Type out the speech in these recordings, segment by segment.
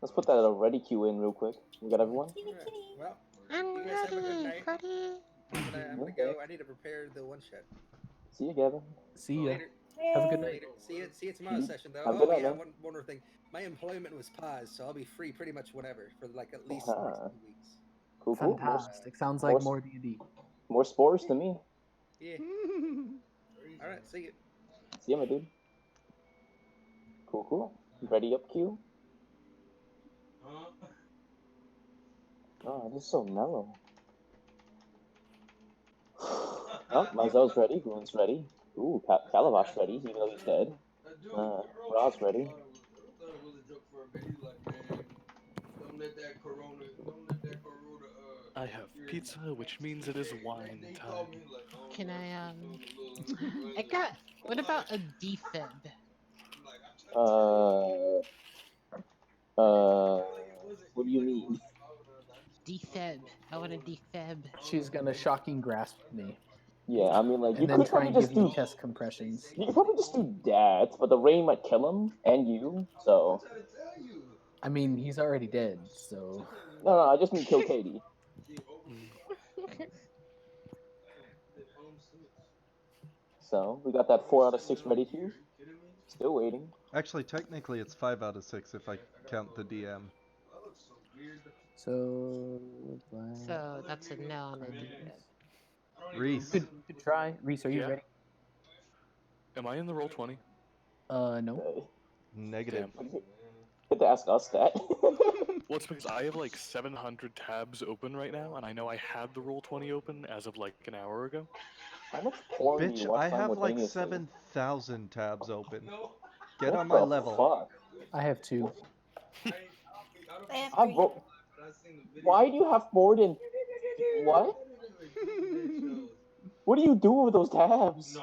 Let's put that ready queue in real quick. We got everyone? Well, you guys have a good night. I'm gonna go. I need to prepare the one shot. See you, Gavin. See ya. Later. Have a good night. Later. See you tomorrow session though. Have a good Oh night, yeah, man. one more thing. My employment was paused, so I'll be free pretty much whenever for like at least Uh-huh. the next 2 weeks. Cool. Fantastic. Sounds like more D&D. More spores to me. Yeah. All right. See you. See ya, my dude. Cool. Ready up, Q? Oh, this is so mellow. Oh, Myzel's ready. Rune's ready. Ooh, Calabash ready, even though he's dead. Rod's ready. I have pizza, which means it is wine time. Can I what about a defib? What do you mean? Defib. I want a defib. She's gonna shocking grasp me. Yeah, I mean, like, and you then could try probably and just give me do chest compressions. You could probably just do that, but the rain might kill him and you. So. I mean, he's already dead. So. No, I just mean kill Katie. So we got that 4 out of 6 ready to. Still waiting. Actually, technically, it's 5 out of 6 if I count the DM. So that's a no on a defib. Reese. Good try. Reese, are you ready? Am I in the roll 20? No. Negative. Good to ask us that. Well, it's because I have like 700 tabs open right now, and I know I had the roll 20 open as of like an hour ago. How much porn do you Bitch, watch I have like simultaneously? 7,000 tabs open. Get What on my the level. Fuck? I have 2. Why do you have more than... What? What do you do with those tabs?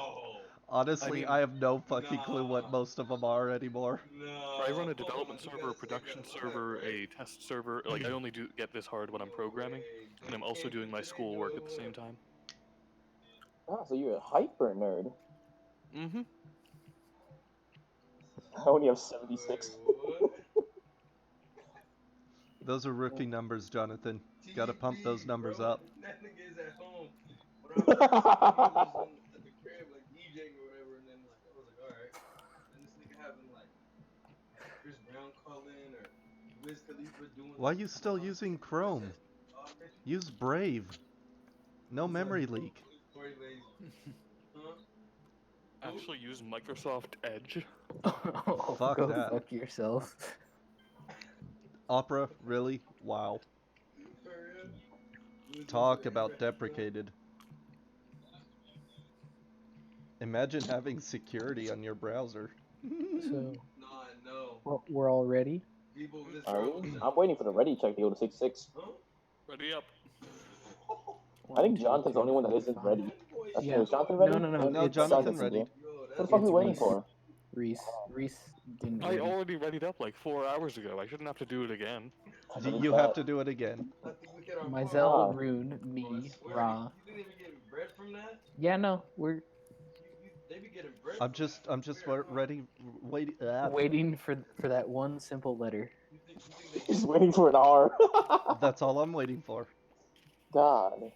Honestly, I have no fucking clue what most of them are anymore. I run a development server, a production server, a test server. Like, I only get this hard when I'm programming, and I'm also doing my school work at the same time. Oh, so you're a hyper nerd. Mm-hmm. I only have 76. Those are rookie numbers, Jonathan. Gotta pump those numbers up. Why are you still using Chrome? Use Brave. No memory leak. Actually use Microsoft Edge. Oh, fuck go that. fuck yourself. Opera, really? Wow. Talk about deprecated. Imagine having security on your browser. So, we're all ready? Are we? I'm waiting for the ready check to go to 6-6. Ready up. I think Jonathan's the only one that isn't ready. Yeah. Is Jonathan ready? No, Jonathan ready. What the fuck are we waiting for? Reese didn't. I already readied up like 4 hours ago. I shouldn't have to do it again. You have to do it again. Myzel, Rune, me, Ra. Yeah, no, we're. I'm just ready, waiting for that one simple letter. He's waiting for an R. That's all I'm waiting for. God.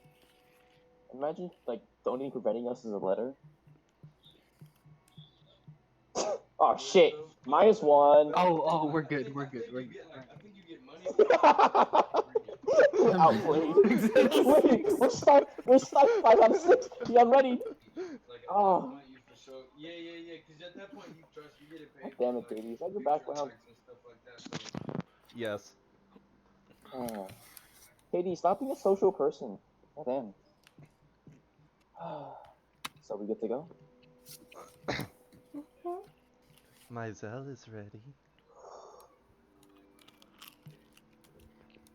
Imagine, like, only preventing us as a letter. Oh, shit. -1. Oh, we're good. Outplayed. Wait, we're stuck 5 out of 6. Yeah, I'm ready. Oh. God damn it, baby. Is that your background? Yes. Katie, stop being a social person. God damn. So we good to go? Myzel is ready.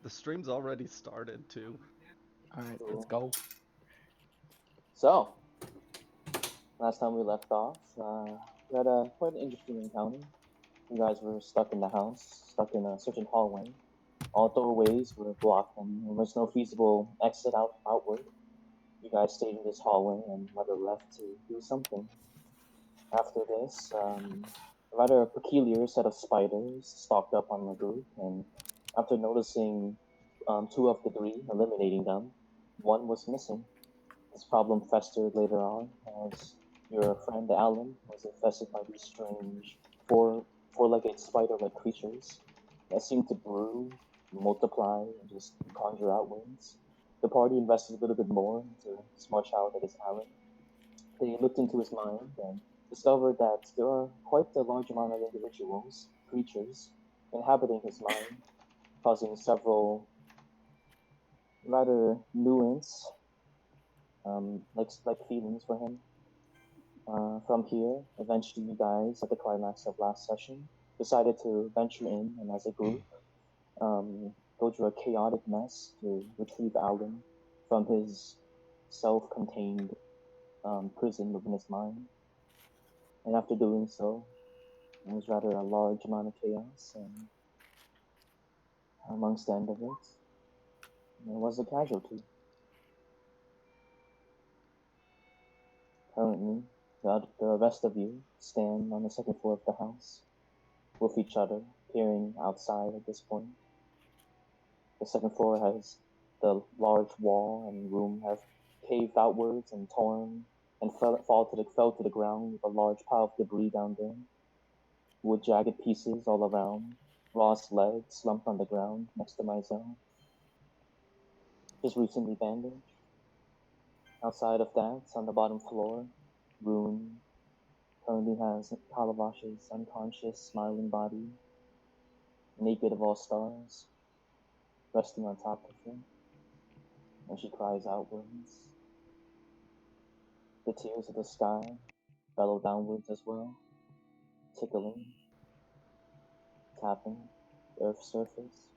The stream's already started, too. Alright, let's go. So, last time we left off, we had quite an interesting encounter. You guys were stuck in the house, stuck in a certain hallway. All doorways were blocked and there was no feasible exit outward. You guys stayed in this hallway and Mother left to do something. After this, rather peculiar set of spiders stalked up on the group, and after noticing two of the three, eliminating them, one was missing. This problem festered later on as your friend Alan was infested by these strange four-legged spider-like creatures that seemed to brew, multiply, and just conjure out wings. The party invested a little bit more into this marshal that is Alan. They looked into his mind and discovered that there are quite a large amount of individuals, creatures, inhabiting his mind, causing several rather nuanced like feelings for him. From here, eventually, you guys, at the climax of last session, decided to venture in and as a group, go through a chaotic mess to retrieve Alan from his self-contained prison within his mind. And after doing so, it was rather a large amount of chaos, and amongst the end of it, there was a casualty. Currently, the rest of you stand on the second floor of the house with each other, peering outside at this point. The second floor has the large wall and room have caved outwards and torn and fell to the ground with a large pile of debris down there, with jagged pieces all around. Ross' leg slumped on the ground next to my zone, just recently bandaged. Outside of that, on the bottom floor, Rune currently has Kalavash's unconscious, smiling body, naked of all stars, resting on top of her, and she cries outwards. The tears of the sky bellow downwards as well, tickling, tapping the earth's surface.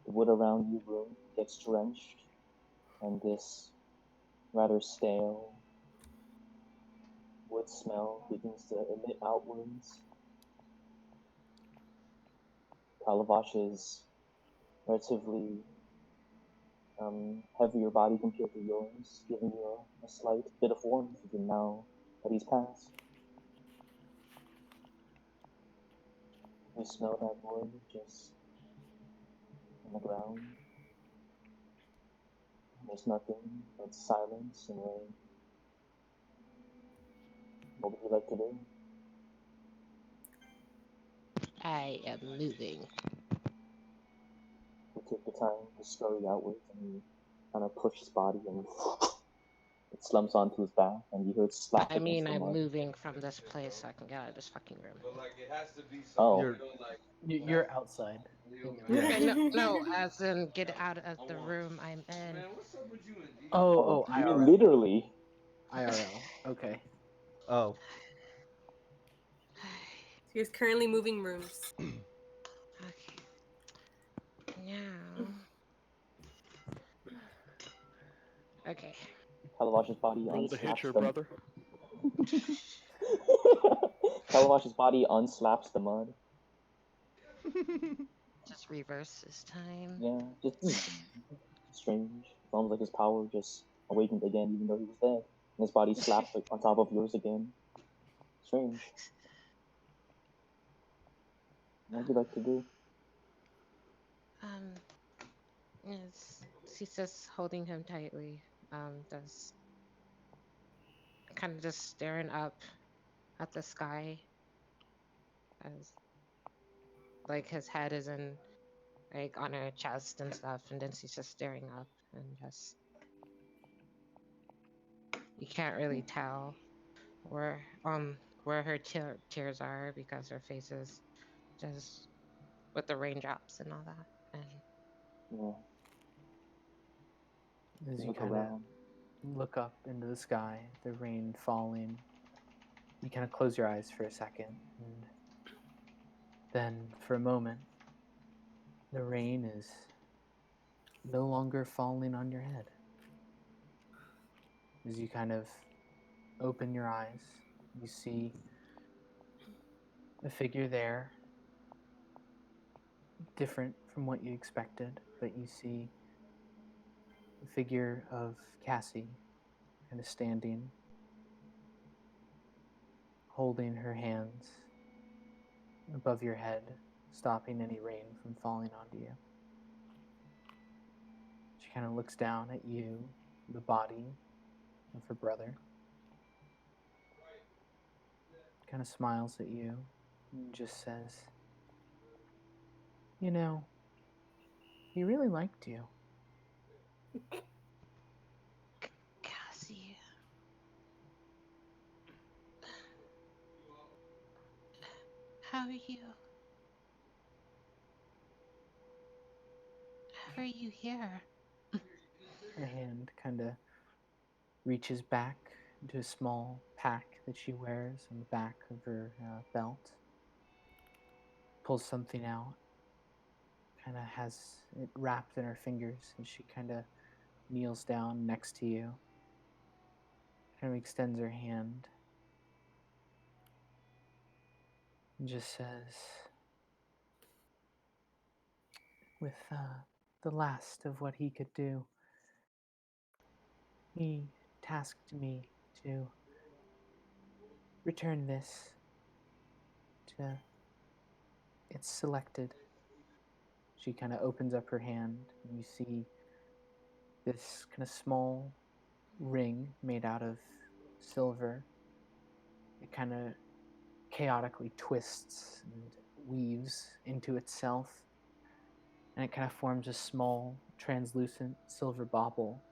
The wood around you, Rune, gets drenched, and this rather stale wood smell begins to emit outwards. Kalavash's relatively heavier body compared to yours, giving you a slight bit of warmth even now that he's passed. You smell that wood just on the ground. There's nothing but silence and rain. What would you like to do? I am moving. You take the time to scurry outwards and you kind of push his body and it slumps onto his back and you hear it slap I against mean, the I'm mud. moving from this place so I can get out of this fucking room. Oh, You're You're outside. yeah. No, as in get out of the room I'm in. Oh, you mean IRL. literally? IRL. Okay. Oh. He is currently moving rooms. Okay. Now. Okay. Kalavash's body Roll to hit unslaps your the brother. Kalavash's body unslaps the mud. Just reverse this time. Yeah, just strange. It's almost like his power just awakened again, even though he was dead. And his body slapped on top of yours again. Strange. What would you like to do? Is she's just holding him tightly. Just kind of just staring up at the sky as like his head is in like on her chest and stuff, and then she's just staring up and just you can't really tell where her tears are because her face is just with the raindrops and all that. And Yeah, As you look kind of around. look up into the sky, the rain falling, you kind of close your eyes for a second, and then for a moment, the rain is no longer falling on your head. As you kind of open your eyes, you see a figure there, different from what you expected, but you see the figure of Cassie kind of standing, holding her hands above your head, stopping any rain from falling onto you. She kind of looks down at you, the body of her brother, kind of smiles at you, and just says, "You know, he really liked you." Cassie. How are you? How are you here? Her hand kind of reaches back into a small pack that she wears on the back of her belt, pulls something out, kind of has it wrapped in her fingers, and she kind of kneels down next to you, kind of extends her hand, and just says, with the last of what he could do, he tasked me to return this to its selected. She kind of opens up her hand, and you see this kind of small ring made out of silver. It kind of chaotically twists and weaves into itself, and it kind of forms a small, translucent silver bauble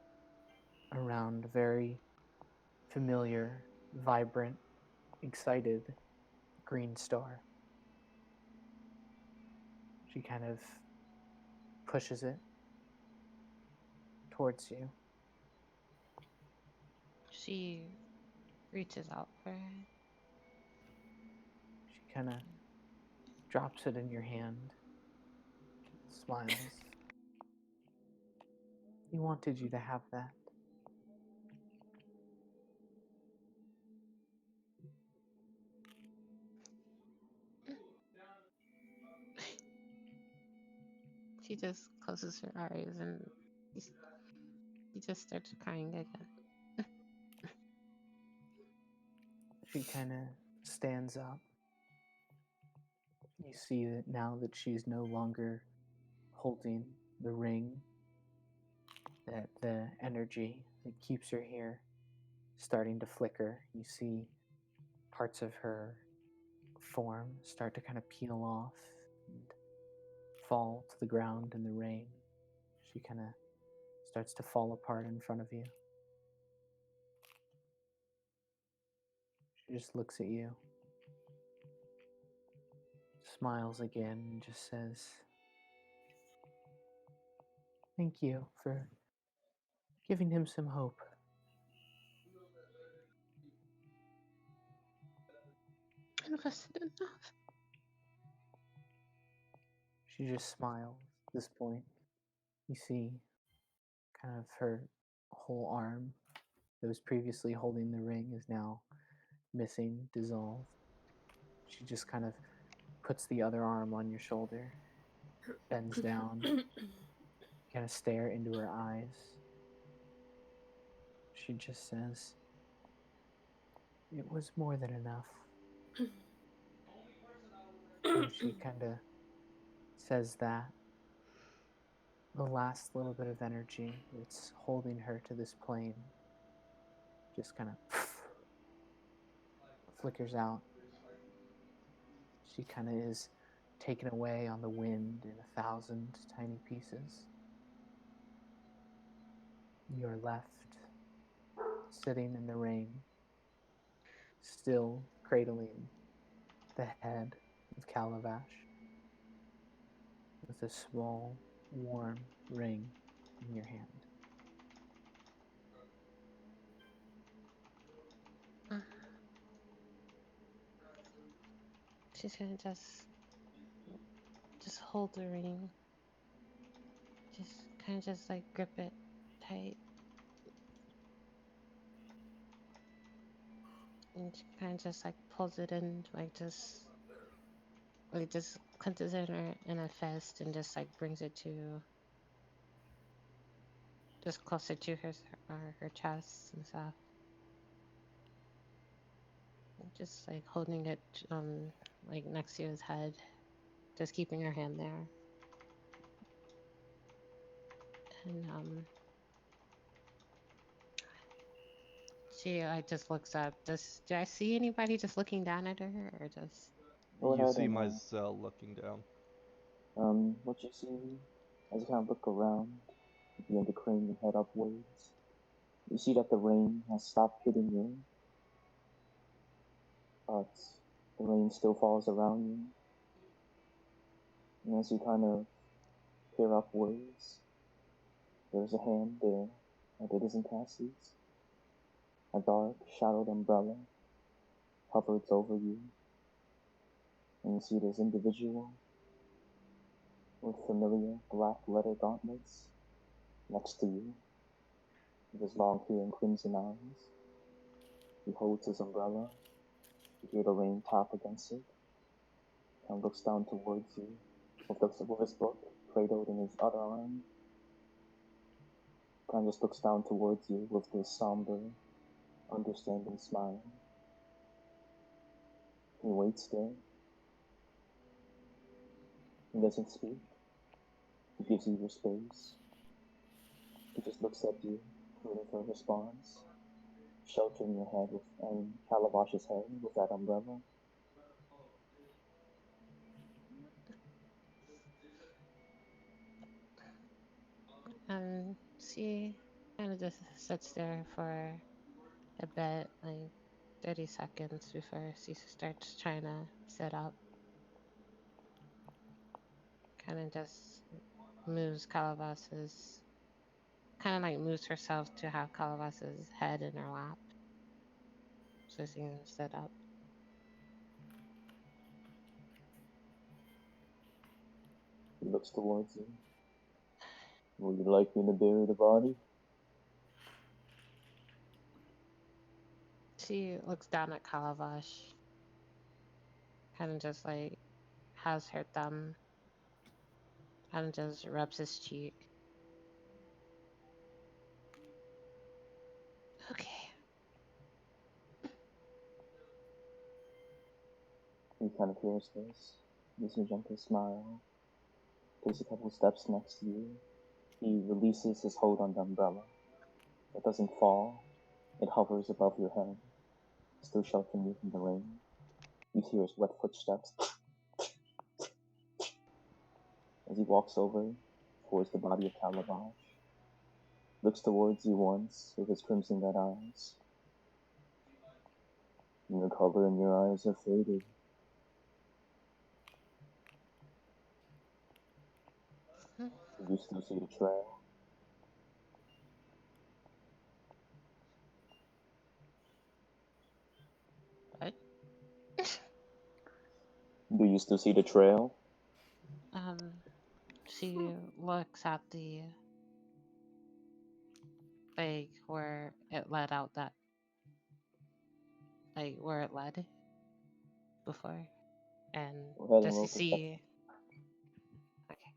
around a very familiar, vibrant, excited green star. She kind of pushes it towards you. She reaches out for it. She kind of drops it in your hand, smiles. He wanted you to have that. She just closes her eyes and he just starts crying again. She kind of stands up. You see that now that she's no longer holding the ring, that the energy that keeps her here is starting to flicker. You see parts of her form start to kind of peel off and fall to the ground in the rain. She kind of starts to fall apart in front of you. She just looks at you, smiles again, and just says, "Thank you for giving him some hope." It wasn't enough. She just smiles at this point. You see kind of her whole arm that was previously holding the ring is now missing, dissolved. She just kind of puts the other arm on your shoulder, bends down, kind of stare into her eyes. She just says, "It was more than enough." And she kind of says that the last little bit of energy that's holding her to this plane just kind of flickers out. She kind of is taken away on the wind in 1,000 tiny pieces. You're left sitting in the rain, still cradling the head of Calabash with a small, warm ring in your hand. She's gonna just hold the ring. Just kind of just like grip it tight. And she kind of just like pulls it in, just clenches it in a fist and just like brings it to just closer to her chest and stuff. Just like holding it like next to his head, just keeping her hand there. And she like just looks up. Do I see anybody just looking down at her, or just? Go You ahead see and Mizell looking down. what you see as you kind of look around, you begin to crane your head upwards. You see that the rain has stopped hitting you, but the rain still falls around you. And as you kind of peer upwards, there's a hand there that it isn't Cassie's. A dark, shadowed umbrella hovers over you, and you see this individual with familiar black leather gauntlets next to you, with his long hair and crimson eyes. He holds his umbrella. You hear the rain tap against it, and looks down towards you with his book cradled in his other arm. Kind of just looks down towards you with this somber, understanding smile. He waits there. He doesn't speak. He gives you your space. He just looks at you, waiting for a response, sheltering your head and Calabash's head with that umbrella. She kind of just sits there for a bit, like 30 seconds before she starts trying to sit up. Kind of just moves Calabas's, kind of like moves herself to have Calabas's head in her lap, so she can sit up. He looks towards you. Would you like me to bury the body? She looks down at Calabash, kind of just like has her thumb, kind of just rubs his cheek. Okay. He kind of hears this, gives you a gentle smile, takes a couple steps next to you. He releases his hold on the umbrella. It doesn't fall. It hovers above your head, still sheltering you from the rain. You hear his wet footsteps as he walks over towards the body of Calabash. Looks towards you once with his crimson red eyes. And the color in your eyes have faded. Do you still see the trail? What? Do you still see the trail? She looks at the, like, where it led out that, like, where it led before, and Go ahead and does she roll see? Okay.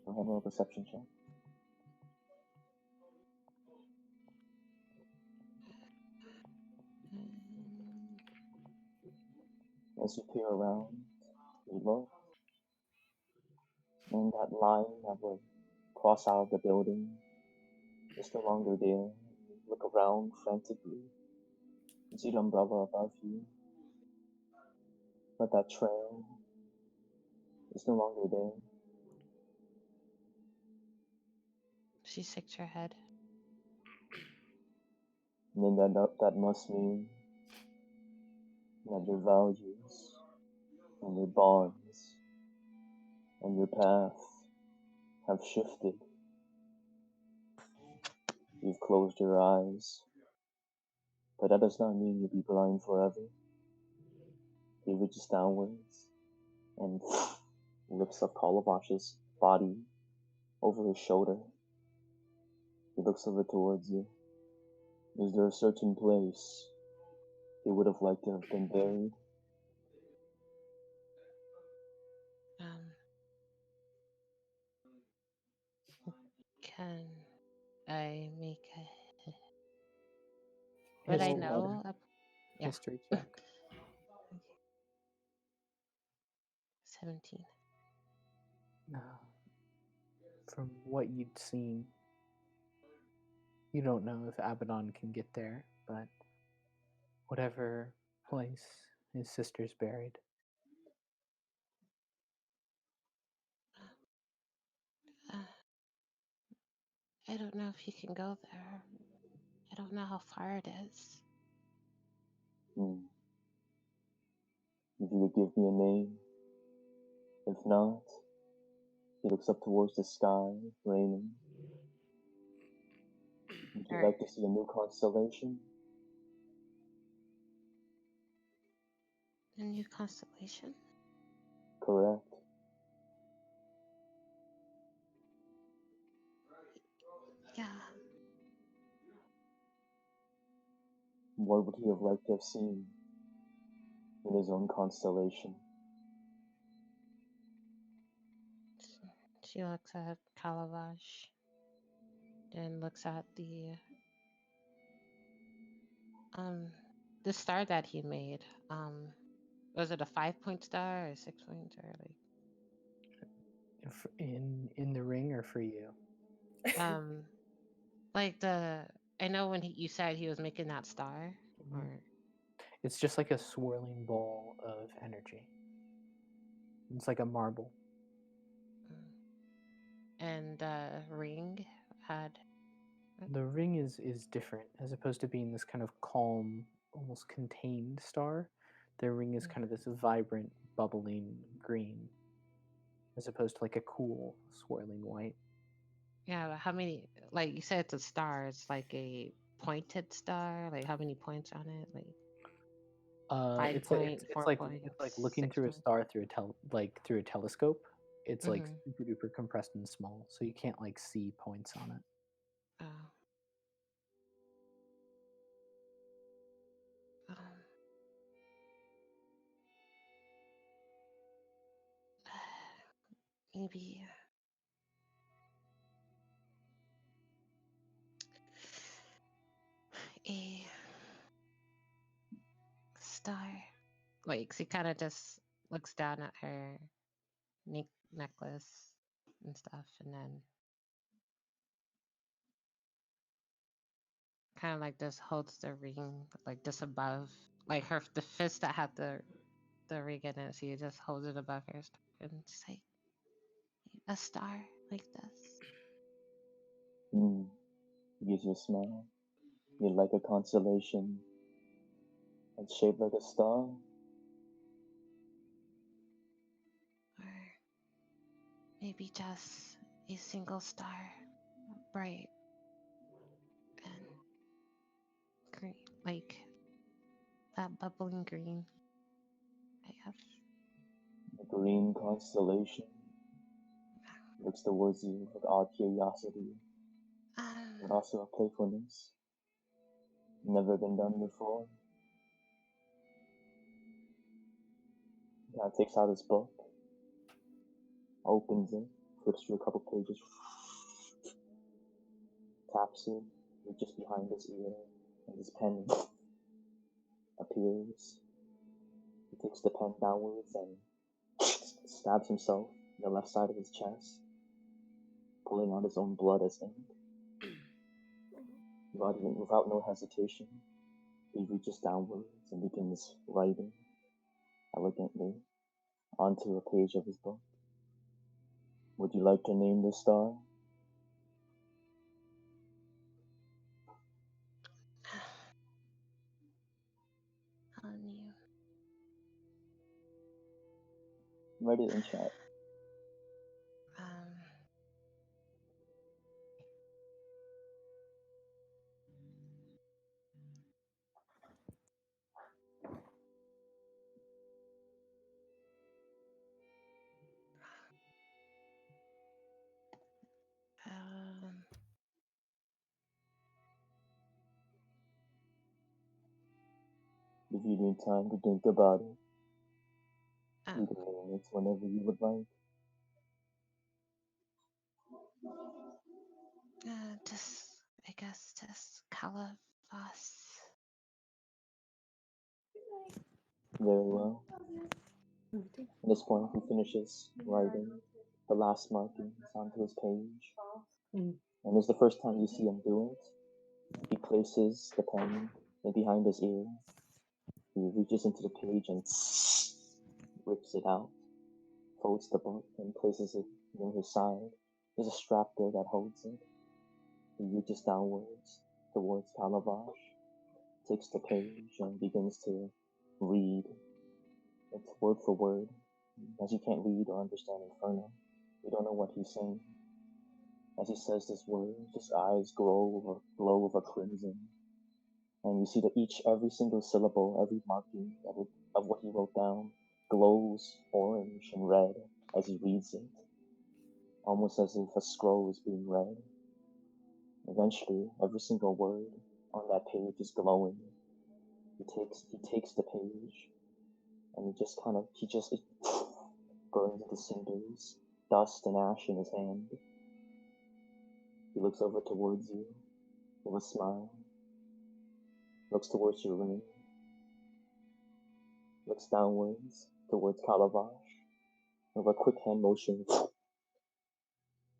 Go ahead and roll a perception check. As you peer around, you look, and that line that would cross out of the building is no longer there. You look around frantically. You see the umbrella above you, but that trail is no longer there. She shakes her head. And then that must mean that your values and your bonds and your path have shifted. You've closed your eyes, but that does not mean you'll be blind forever. He reaches downwards and lifts up Kalabash's body over his shoulder. He looks over towards you. Is there a certain place you would have liked to have been buried? Can I make a? Would I History know? check. Yeah. History check. 17. From what you'd seen, you don't know if Abaddon can get there, but whatever place his sister's buried. I don't know if he can go there. I don't know how far it is. If you would give me a name. If not, he looks up towards the sky, raining. Would you like to see a new constellation? A new constellation? Correct. Yeah. What would he have liked to have seen in his own constellation? She looks at Calabash, then looks at the star that he made. Was it a 5-point star or a 6-point or In the ring or for you? like I know when you said he was making that star, or It's just like a swirling ball of energy. It's like a marble. and the ring had. The ring is different. As opposed to being this kind of calm, almost contained star, the ring is kind of this vibrant, bubbling green, as opposed to like a cool, swirling white. Yeah, but how many? Like you said, it's a star. It's like a pointed star. Like how many points on it? Like 5 It's point, 4 like points, it's like looking 6 through a points. star through a telescope. It's like Mhm. super duper compressed and small, so you can't like see points on it. Oh. Maybe a star. Like she kind of just looks down at her necklace and stuff, and then kind of like just holds the ring like just above, like the fist that had the ring in it. She just holds it above her and just like a star like this. He gives you a smile. You'd like a constellation that's shaped like a star? Or maybe just a single star, bright and green, like that bubbling green, I guess. A green constellation looks towards you with odd curiosity, but also a playfulness. Never been done before. He kind of takes out his book, opens it, flips through a couple pages, taps it, reaches behind his ear, and his pen appears. He takes the pen downwards and stabs himself in the left side of his chest, pulling out his own blood as ink. Without no hesitation, he reaches downwards and begins writing elegantly onto a page of his book. Would you like to name this star? On you. Write it in chat. If you need time to think about it, you can name it whenever you would like. I guess just Calabas. Very well. At this point, he finishes writing the last markings onto his page. And it's the first time you see him do it. He places the pen behind his ear. He reaches into the page and rips it out, folds the book, and places it near his side. There's a strap there that holds it. He reaches downwards towards Calabash, takes the page, and begins to read. It's word for word. As you can't read or understand Inferno, you don't know what he's saying. As he says this word, his eyes glow with a crimson. And you see that every single syllable, every marking of what he wrote down glows orange and red as he reads it, almost as if a scroll is being read. Eventually, every single word on that page is glowing. He takes the page, and it burns into cinders, dust and ash in his hand. He looks over towards you with a smile, looks towards your room, looks downwards towards Calabash, with a quick hand motion,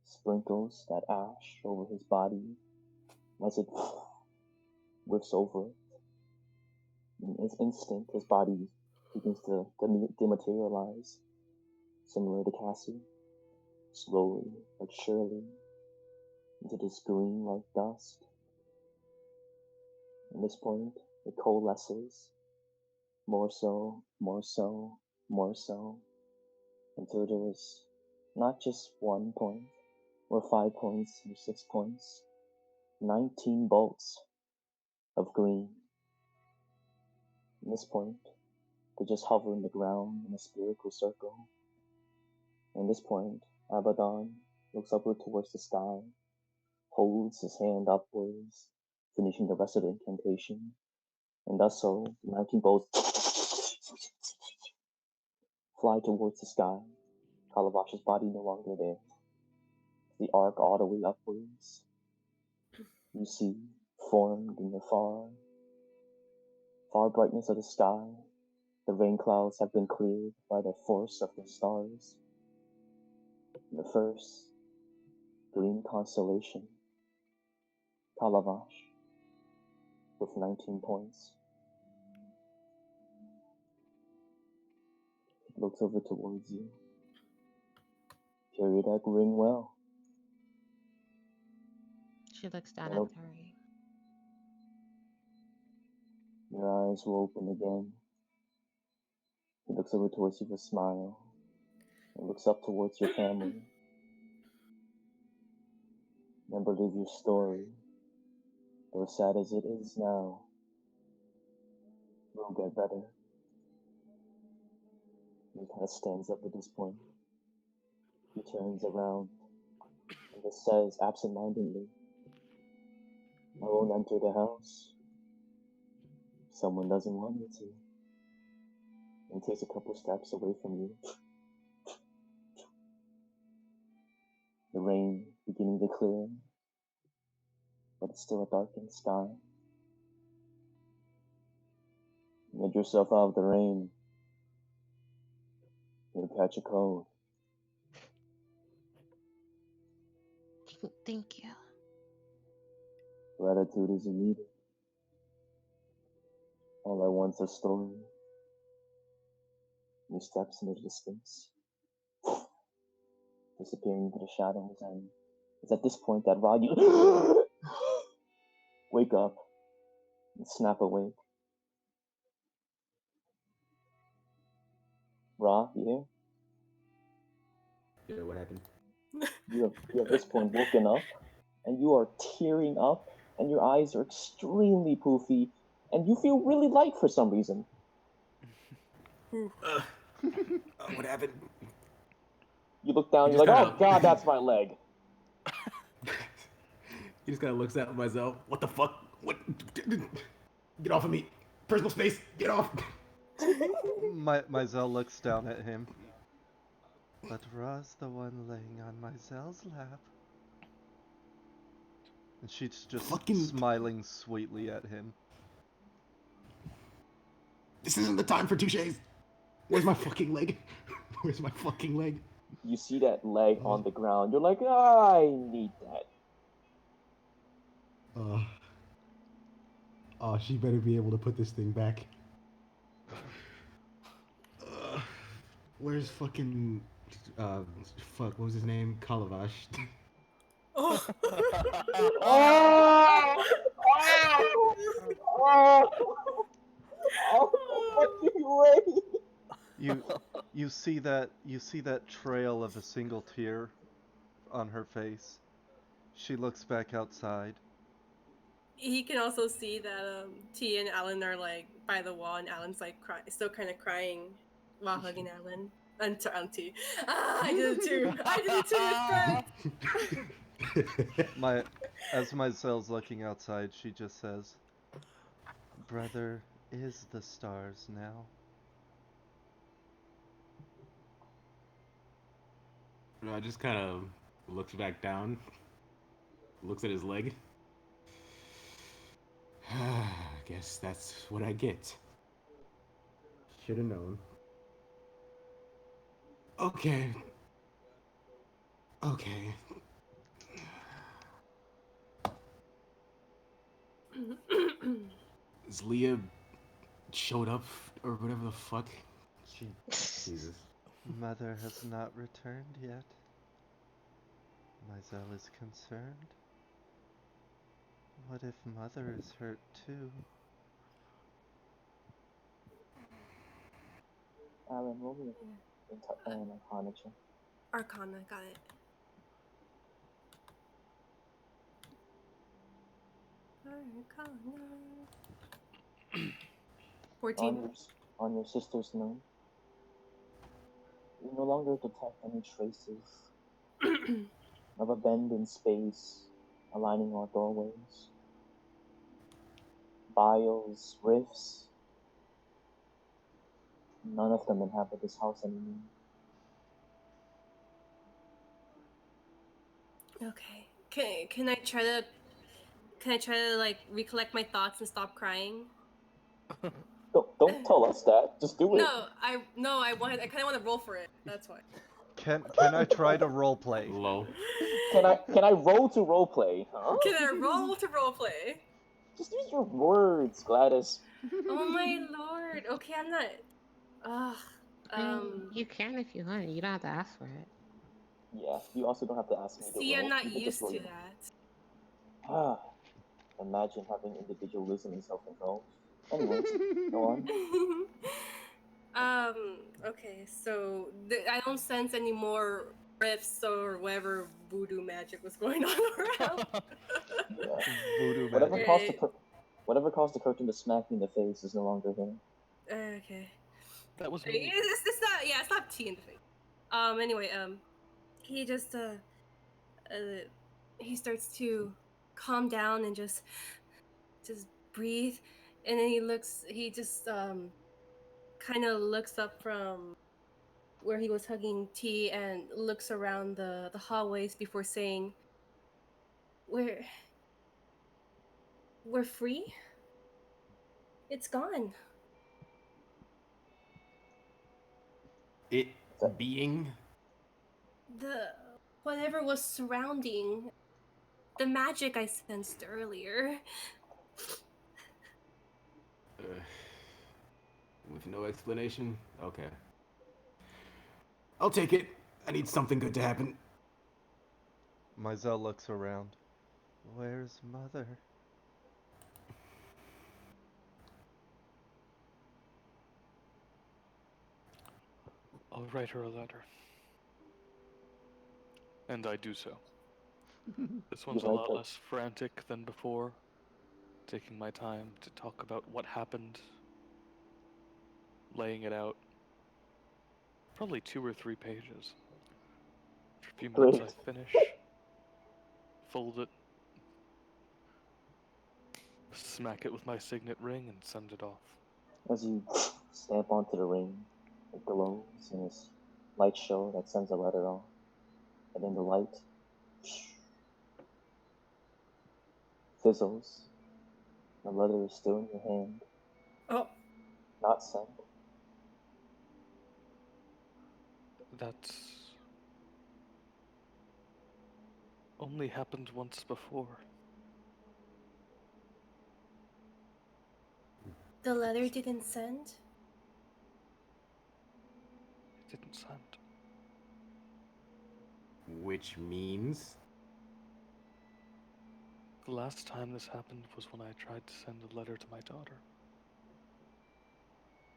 sprinkles that ash over his body as it whiffs over it. In an instant, his body begins to dematerialize, similar to Cassie, slowly but surely, into this green like dust. At this point, it coalesces, more so, until there is not just 1 point, or 5 points, or 6 points, 19 bolts of green. At this point, they just hover in the ground in a spherical circle. At this point, Abaddon looks upward towards the sky, holds his hand upwards, finishing the rest of the incantation, and thus so, the 19 bolts fly towards the sky. Calabash's body no longer there. The arc all the way upwards. You see, formed in the far brightness of the sky, the rain clouds have been cleared by the force of the stars. The first green constellation, Calabash, with 19 points. It looks over towards you. Carry that ring well. She looks down Hello. at the ring. Your eyes will open again. He looks over towards you with a smile, and looks up towards your family. Never leave your story, though sad as it is now, will get better. He kind of stands up at this point. He turns around and just says absentmindedly, I won't enter the house. Someone doesn't want me to. And takes a couple steps away from you. The rain beginning to clear, but it's still a darkened sky. Get yourself out of the rain. You'll catch a cold. Thank you. Gratitude isn't needed. All I want's a story. He steps in the distance, disappearing into the shadows, and it's at this point that Ra, you wake up and snap awake. Ra, you Yeah, what happened? You have at this point woken up, and you are tearing up, and your eyes are extremely poofy, and you feel really light for some reason. What happened? You look down, You you're like, just oh kinda- god, that's my leg. He just kind of looks at myself. What the fuck? What? Get off of me! Personal space! Get off! Myzel looks down at him. But Ra's the one laying on Myzel's lap. And she's just smiling sweetly at him. This isn't the time for touches. Where's my fucking leg? Where's my fucking leg? You see that leg on the ground. You're like, I need that. Oh, she better be able to put this thing back. Where's fucking fuck? What was his name? Kalavash. Oh. Oh! Fucking way! You see that trail of a single tear on her face. She looks back outside. He can also see that T and Alan are like by the wall, and Alan's like still kind of crying while hugging Alan. T. I did it too. I did it too. It's correct. As Myzel's looking outside, she just says, "Brother is the stars now." I just kind of looks back down, looks at his leg. Guess that's what I get. Should have known. Okay. Is Leah showed up or whatever the fuck? Jesus. Mother has not returned yet. Myzel is concerned. What if Mother is hurt too? Alan, roll me an Arcana check. Arcana, got it. Arcana. 14. On your sister's note, you no longer detect any traces of a bend in space aligning our doorways. Bios, rifts, none of them inhabit this house anymore. Okay. Can I try to like recollect my thoughts and stop crying? Don't tell us that. Just do it. I kind of want to roll for it. That's why. Can I try to roleplay? Low. Can I roll to roleplay? Huh? Can I roll to roleplay? Just use your words, Gladys. Oh my lord. Okay, I'm not. You can if you want. You don't have to ask for it. Yeah, you also don't have to ask me to roll. See, I'm not You can just used to roll. Imagine having individualism and self-control. Anyways, go that. Okay, so I don't sense any more rifts or whatever voodoo magic was going on around. Yeah. Voodoo Whatever magic. caused the curtain to smack me in the face is no longer there. Okay. That was me. It's not. Yeah, it's not tea in the face. Anyway, he just he starts to calm down and just breathe, and then he just kind of looks up from where he was hugging T and looks around the hallways before saying, we're free. It's gone. It being The whatever was surrounding the magic I sensed earlier. With no explanation? Okay. I'll take it. I need something good to happen. Myzel looks around. Where's Mother? I'll write her a letter. And I do so. This one's a lot less frantic than before. Taking my time to talk about what happened. Laying it out. Probably 2 or 3 pages. For a few minutes I finish. Fold it. Smack it with my signet ring and send it off. As you stamp onto the ring, it glows in this light show that sends a letter off. And in the light, fizzles. The letter is still in your hand. Oh. Not sent. That's only happened once before. The letter didn't send? It didn't send. Which means The last time this happened was when I tried to send a letter to my daughter.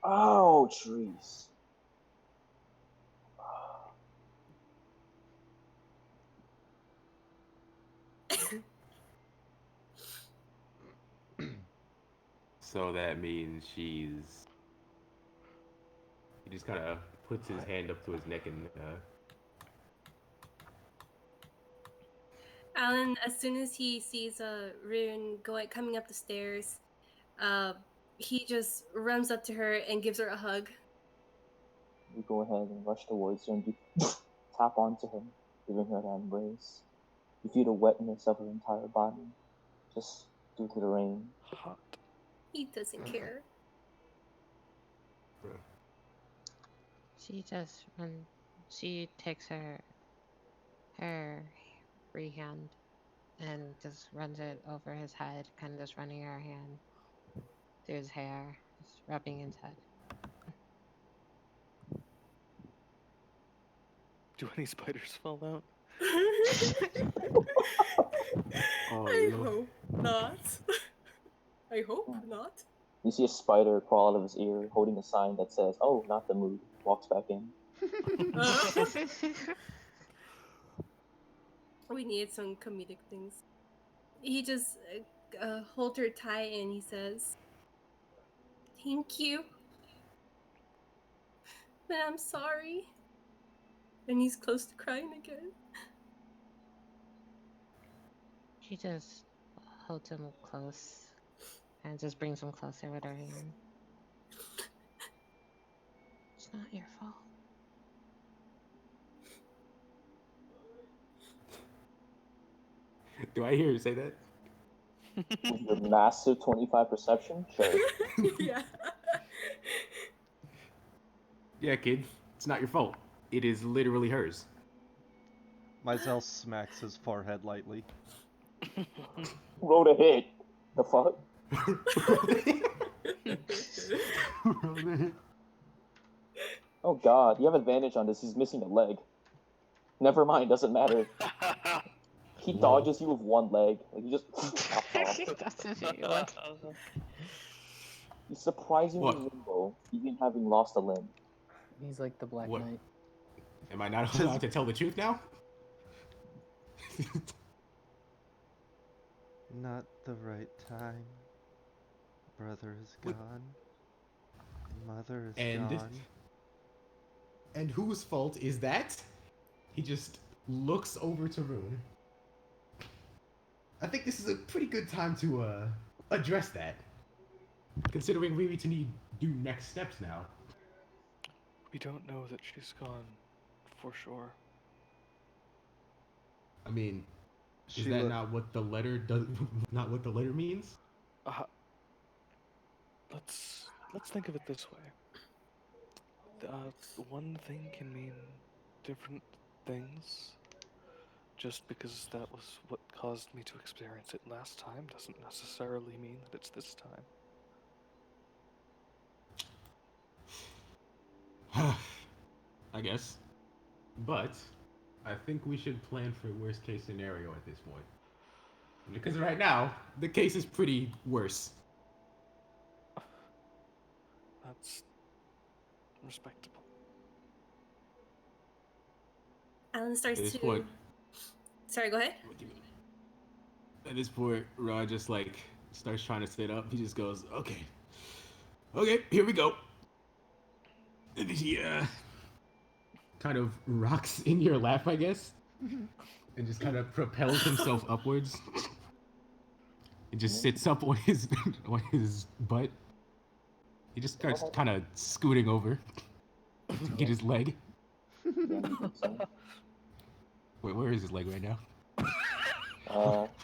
Oh, jeez. so that means she's. He just kind of puts his hand up to his neck and. Alan, as soon as he sees Rune coming up the stairs, uh, he just runs up to her and gives her a hug. You go ahead and rush towards her and you tap onto her, giving her that embrace. You feel the wetness of her entire body, just due to the rain. Hot. He doesn't care. She just run. She takes her free hand and just runs it over his head, kind of just running her hand through his hair, just rubbing his head. Do any spiders fall out? I hope not. I hope not. You see a spider crawl out of his ear, holding a sign that says, "Oh, not the mood." Walks back in. We need some comedic things. He just holds her tight and he says, "Thank you, but I'm sorry." And he's close to crying again. She just holds him close and just brings him closer with her hand. It's not your fault. Do I hear you say that? Your massive 25 perception? Sure. Yeah. Yeah, kid. It's not your fault. It is literally hers. Mizell smacks his forehead lightly. Roll a hit. The fuck? Oh god, you have advantage on this. He's missing a leg. Never mind, doesn't matter. He dodges you with one leg. Like, he just He's surprisingly nimble, even having lost a limb. He's like the Black What? Knight. Am I not allowed to tell the truth now? Not the right time. Brother is Wait. gone. Mother is gone. And whose fault is that? He just looks over to Rune. I think this is a pretty good time to address that. Considering we need to do next steps now. We don't know that she's gone, for sure. I mean, She is that look- not what the letter does? Not what the letter means? Let's think of it this way. One thing can mean different things. Just because that was what caused me to experience it last time doesn't necessarily mean that it's this time. I guess. But I think we should plan for worst case scenario at this point. Because right now, the case is pretty worse. That's respectable. Alan starts At this to. point, Sorry, go ahead. at this point, Ra just like starts trying to sit up. He just goes, okay, here we go. And he kind of rocks in your lap, I guess, and just kind of propels himself upwards. And just sits up on his butt. He just starts kind of scooting over to get his leg. Wait, where is his leg right now?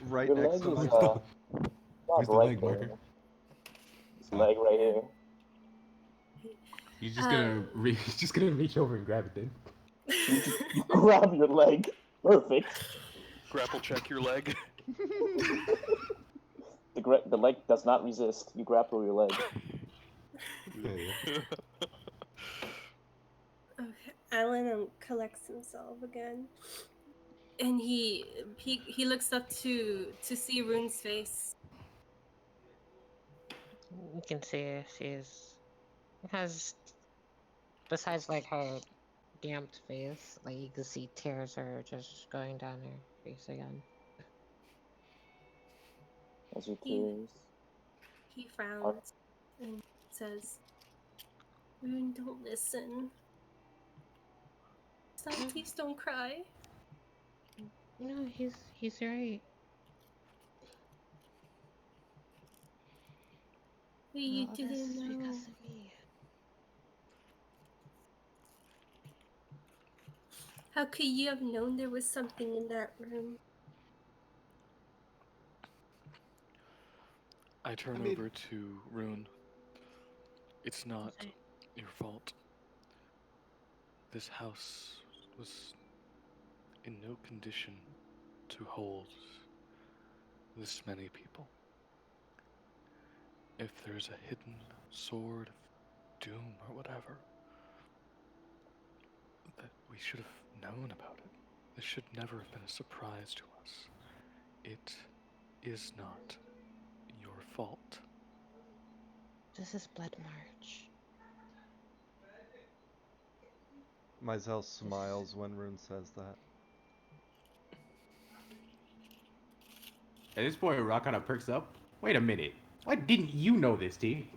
Right your next leg to is, Mizell. Where's the right leg there. marker? His leg right here. He's just gonna he's just gonna reach over and grab it then. You grab your leg. Perfect. Grapple check your leg. The leg does not resist. You grapple your leg. Yeah. Okay, Alan collects himself again, and he looks up to see Rune's face. You can see she's has, besides like her damped face, like you can see tears are just going down her face again. As your He tears. he frowns and says, "Rune, don't listen. Stop, please don't cry." No, he's right. But you All this didn't is know. because of me. How could you have known there was something in that room? I turn over to Rune. It's not Okay. your fault. This house was in no condition to hold this many people. If there's a hidden sword of doom or whatever, that we should have known about it. This should never have been a surprise to us. It is not your fault. This is Blood March. Mizell smiles when Rune says that. At this point, Rock kind of perks up. Wait a minute. Why didn't you know this, T?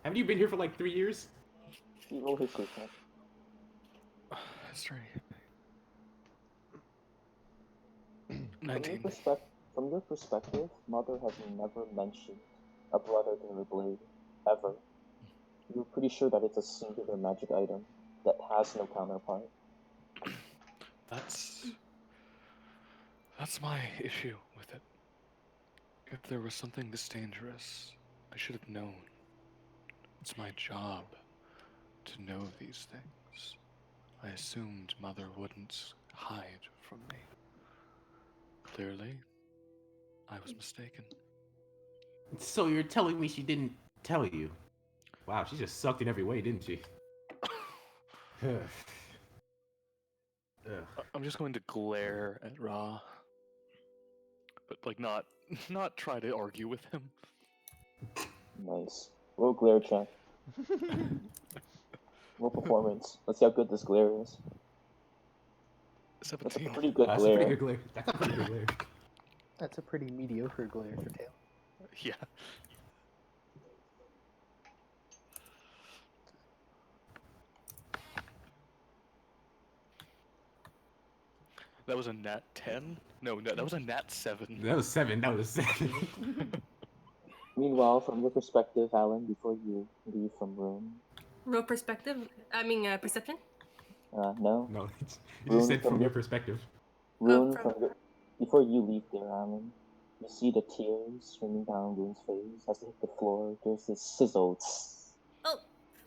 Haven't you been here for like 3 years? You roll history check. History. From your, 19. from your perspective, Mother has never mentioned a blood or a blade, ever. You're pretty sure that it's a singular magic item that has no counterpart. That's my issue with it. If there was something this dangerous, I should have known. It's my job to know these things. I assumed Mother wouldn't hide from me. Clearly, I was mistaken. So you're telling me she didn't tell you? Wow, she just sucked in every way, didn't she? Ugh. I'm just going to glare at Ra, but like not try to argue with him. Nice. Roll glare check. Roll performance. Let's see how good this glare is. That's a 17. pretty good That's glare. a pretty good glare. That's a pretty good glare. That's a pretty mediocre glare for Taylor. Yeah. That was a nat 10? No, that was a nat 7. That was 7. That was 7. Meanwhile, from your perspective, Alan, before you leave from Rune, Real perspective? Perception? no. No, you Rune just said from your perspective. Rune, before you leave there, Alan, you see the tears streaming down Rune's face as they hit the floor. There's this sizzle. Oh.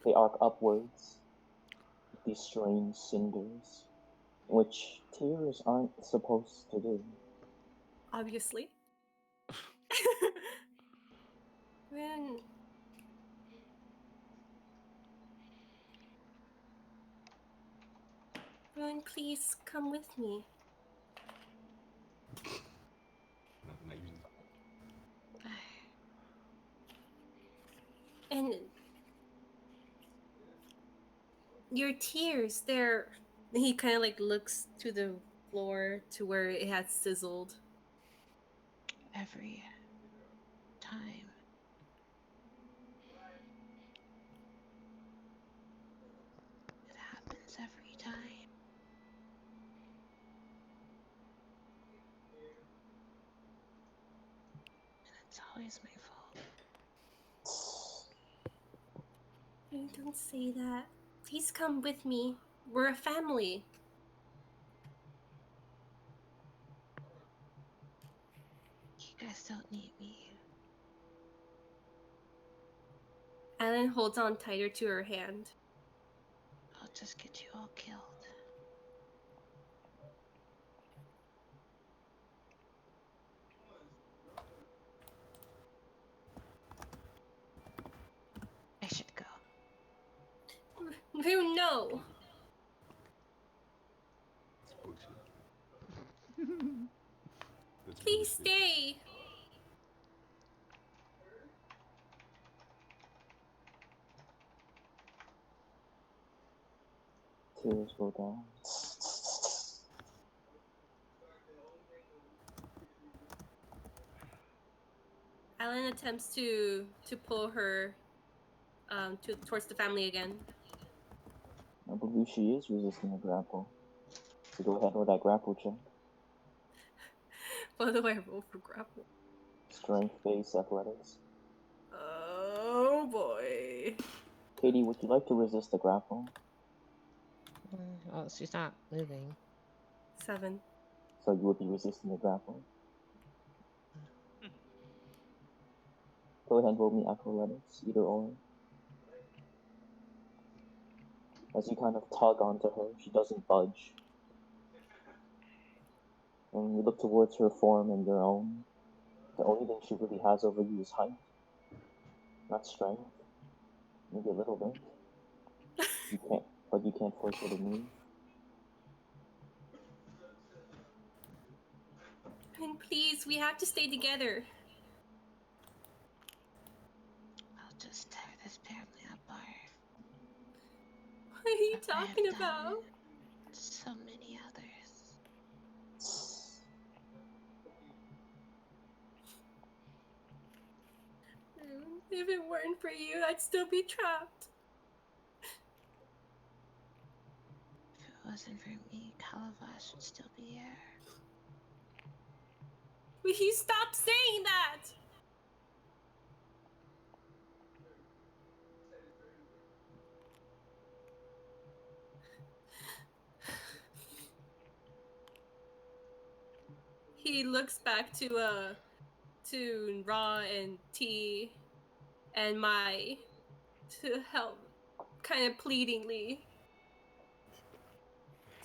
They arc upwards with these strange cinders, which tears aren't supposed to do. Obviously. Rune. Rune, please come with me. And your tears, they're... He kind of like looks to the floor to where it has sizzled. Every time. It happens every time. And it's always my fault. Rune, don't say that. Please come with me. We're a family. You guys don't need me. Alan holds on tighter to her hand. I'll just get you all killed. Who no? That's bullshit. That's Please bullshit. stay. Tears roll down. Alan attempts to pull her towards the family again. I believe she is resisting a grapple. So go ahead with that grapple check. By the way, I roll for grapple. Strength based athletics. Oh boy. Katie, would you like to resist the grapple? Well, she's not moving. 7. So you would be resisting the grapple. Go ahead and roll me athletics, either or. As you kind of tug onto her, she doesn't budge. And you look towards her form and your own. The only thing she really has over you is height, not strength. Maybe a little bit. But you can't force her to move. And please, we have to stay together. I'll just tear this family apart. What are you I have talking done about? so many others. If it weren't for you, I'd still be trapped. If it wasn't for me, Calabash would still be here. Will you stop saying that? He looks back to Ra and T and Mai to help, kind of pleadingly,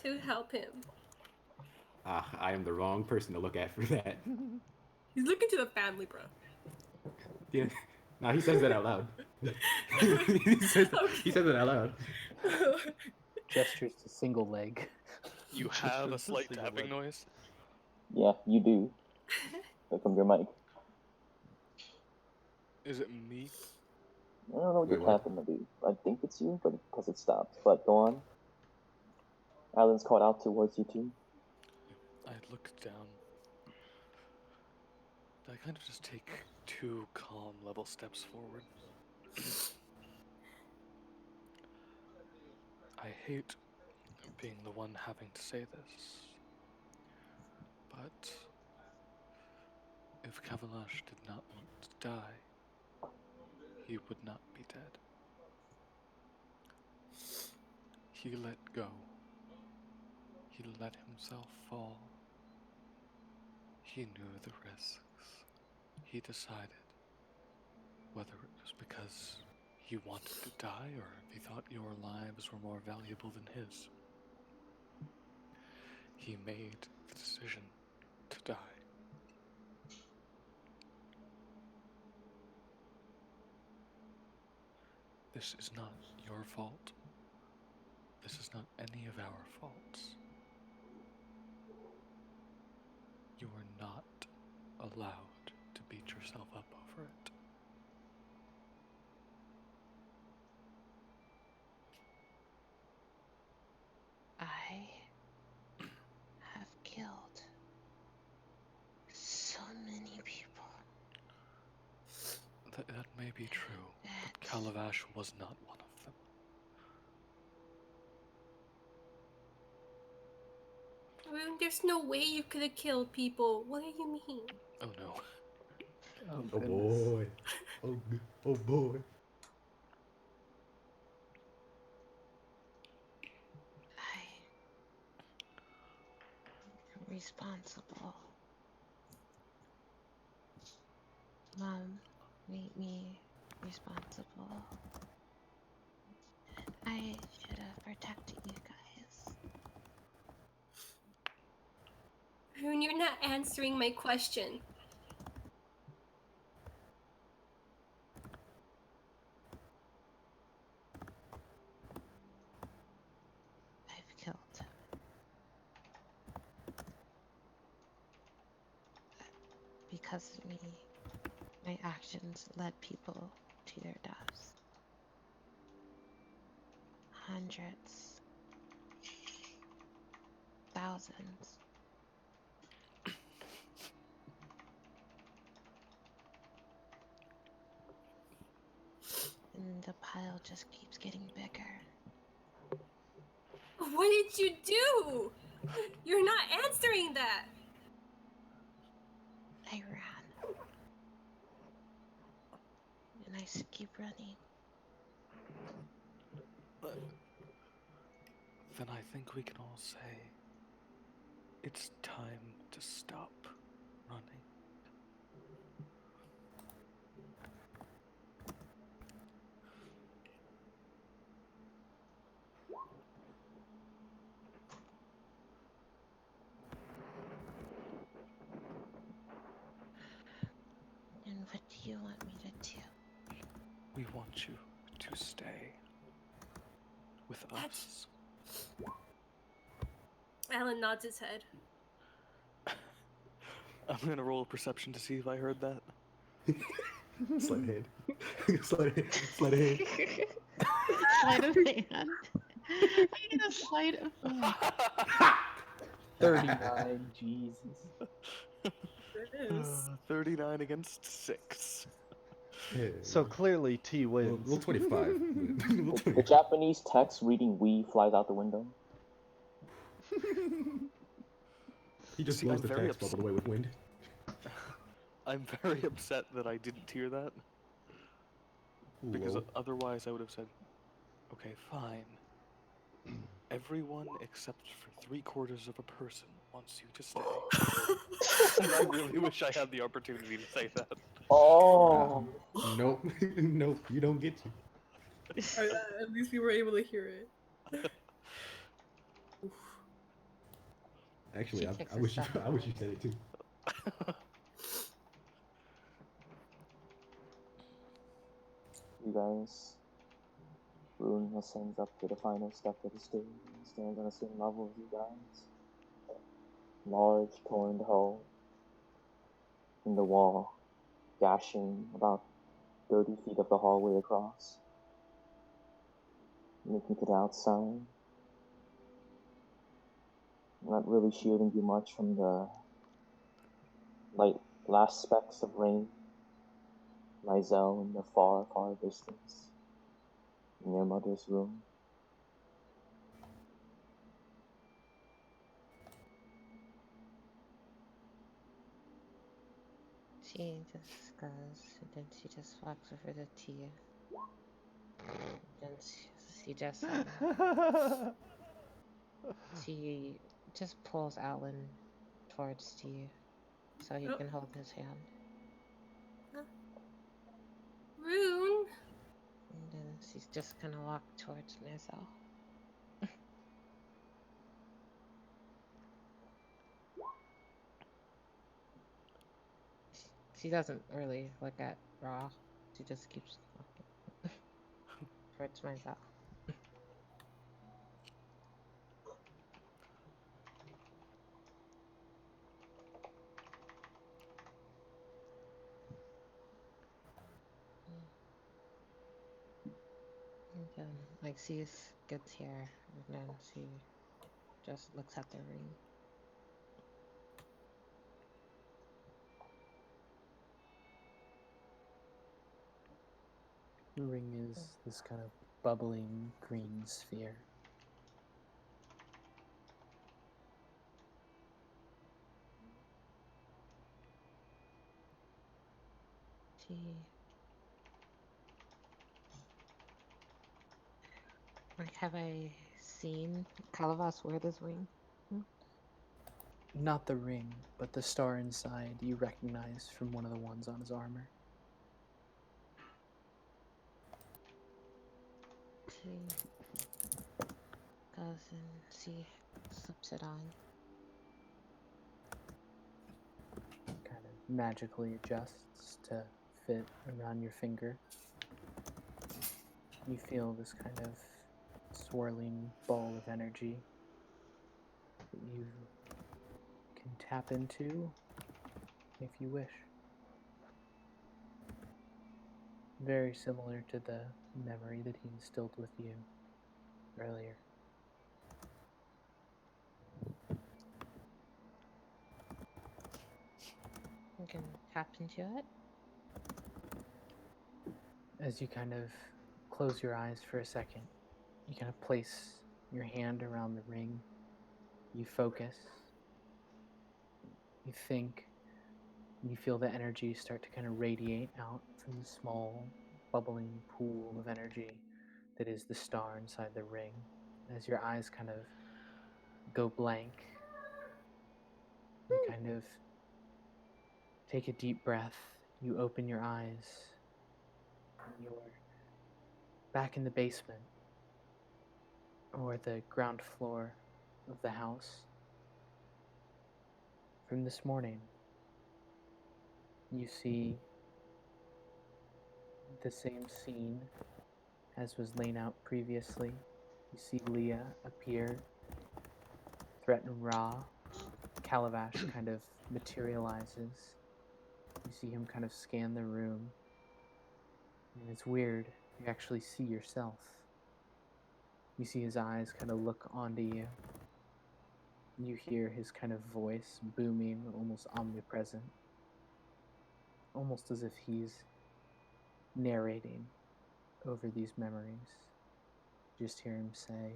to help him. I am the wrong person to look at for that. He's looking to the family, bro. Yeah. No, he says that out loud. He says it out loud. Gestures to single leg. You have a Just slight single tapping leg. noise. Yeah, you do. Like from your mic. Is it me? I don't know what Wait, you're what? tapping to do. I think it's you, but because it stopped. But go on. Alan's called out towards you too. I look down. I kind of just take 2 calm level steps forward. I hate being the one having to say this, but if Kavalash did not want to die, he would not be dead. He let go. He let himself fall. He knew the risks. He decided whether it was because he wanted to die or if he thought your lives were more valuable than his. He made the decision to die. This is not your fault. This is not any of our faults. You are not allowed to beat yourself up over it. I have killed so many people. That may be true, but That Kalavash was not one of them. Rune, there's no way you could have killed people. What do you mean? Oh no. Oh, Oh goodness. boy. Oh boy. I'm responsible. Mom made me responsible. I should have protected you guys. Rune, you're not answering my question. because of me, my actions led people to their deaths. Hundreds, thousands. And the pile just keeps getting bigger. What did you do? You're not answering that. I ran. And I keep running. Then I think we can all say it's time to stop running. And what do you want me to do? We want you to stay with us. Alan nods his head. I'm gonna roll a perception to see if I heard that. Sleight of hand. Sleight of hand. Sleight of hand. I need a sleight of hand. 39, Jesus. Goodness. 39 against 6. Yeah. So clearly T wins. Roll 25. Roll The 25. Japanese text reading "we" flies out the window. He just See, blows I'm the very text bubble away with wind. I'm very upset that I didn't hear that, because Lol. otherwise I would have said, okay, fine. Everyone except for 3/4 of a person wants you to stay. And I really wish I had the opportunity to say that. Oh, Nope. Nope. You don't get to. At least we were able to hear it. Oof. Actually, She I takes a wish you. step I wish you away. said it too. you guys. Rune ascends up to the final step of the stairs and stands on the same level as you guys. Large torn hole in the wall, gashing about 30 feet of the hallway across. Looking to the outside, not really shielding you much from the light last specks of rain. Mizell in the far, far distance, in your mother's room. She just goes, and then she just walks over to Tia. Then she just she just pulls Alan towards Tia so he Oh. can hold his hand. Rune. And then she's just gonna walk towards Mizell. She doesn't really look at Raw. She just keeps walking towards Mizell. And then, like, she gets here, and then she just looks at the ring. The ring is this kind of bubbling green sphere. She, like, have I seen Calavas wear this ring? Not the ring, but the star inside you recognize from one of the ones on his armor. She goes and she slips it on. Kind of magically adjusts to fit around your finger. You feel this kind of swirling ball of energy that you can tap into if you wish. Very similar to the memory that he instilled with you earlier. You can tap into it. As you kind of close your eyes for a second, you kind of place your hand around the ring. You focus. You think. You feel the energy start to kind of radiate out from the small, bubbling pool of energy that is the star inside the ring. As your eyes kind of go blank, you kind of take a deep breath. You open your eyes. And you're back in the basement or the ground floor of the house. From this morning, you see the same scene as was laid out previously. You see Leah appear, threaten Ra. Calabash kind of materializes. You see him kind of scan the room. And it's weird. You actually see yourself. You see his eyes kind of look onto you. You hear his kind of voice booming, almost omnipresent. Almost as if he's narrating over these memories. Just hear him say,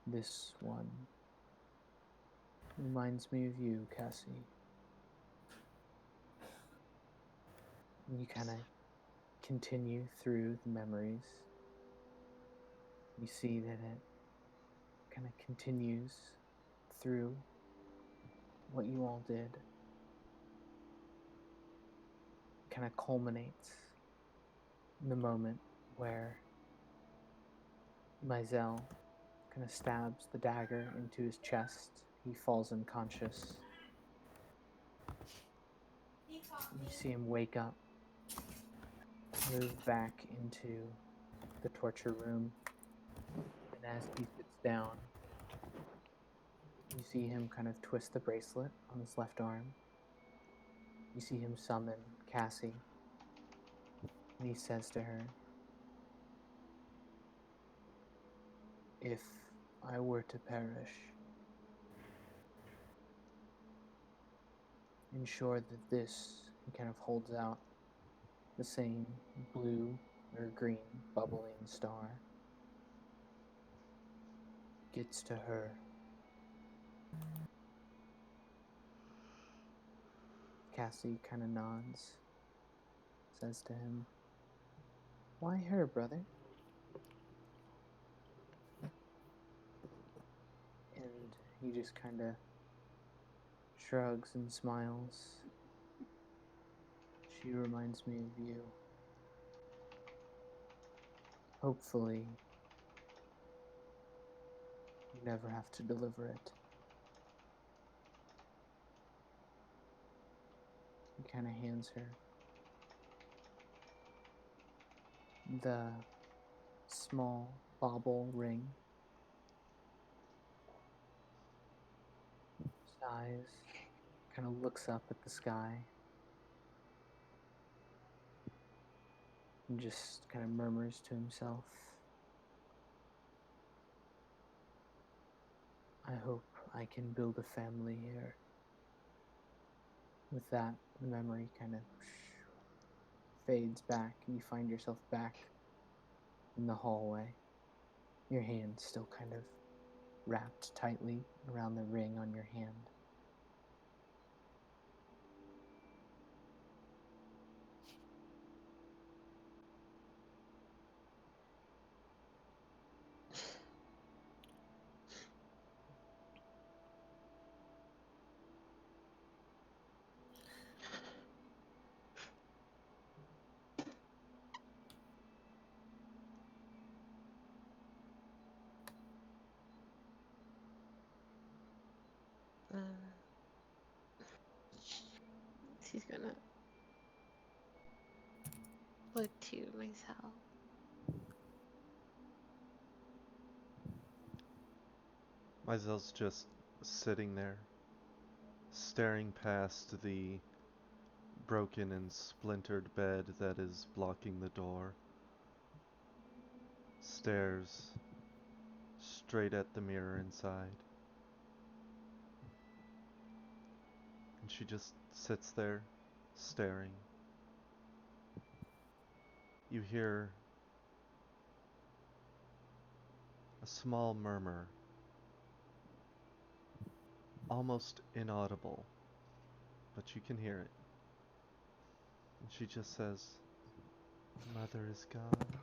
"This one reminds me of you, Cassie." And you kind of continue through the memories. You see that it kind of continues through what you all did. It kind of culminates in the moment where Mizell kind of stabs the dagger into his chest. He falls unconscious. You see him wake up, move back into the torture room, and as he sits down, you see him kind of twist the bracelet on his left arm. You see him summon Cassie, and he says to her, "If I were to perish, ensure that this," he kind of holds out the same blue or green bubbling star, "gets to her." Cassie kind of nods, says to him, "Why her, brother?" And he just kind of shrugs and smiles. "She reminds me of you. Hopefully, you never have to deliver it." He kind of hands her the small bauble ring. Sighs, kind of looks up at the sky, and just kind of murmurs to himself, "I hope I can build a family here." With that, the memory kind of fades back, and you find yourself back in the hallway. Your hand still kind of wrapped tightly around the ring on your hand. She's gonna look to myself. Mizell's just sitting there, staring past the broken and splintered bed that is blocking the door, stares straight at the mirror inside. And she just sits there, staring. You hear a small murmur, almost inaudible, but you can hear it. And she just says, "Mother is gone.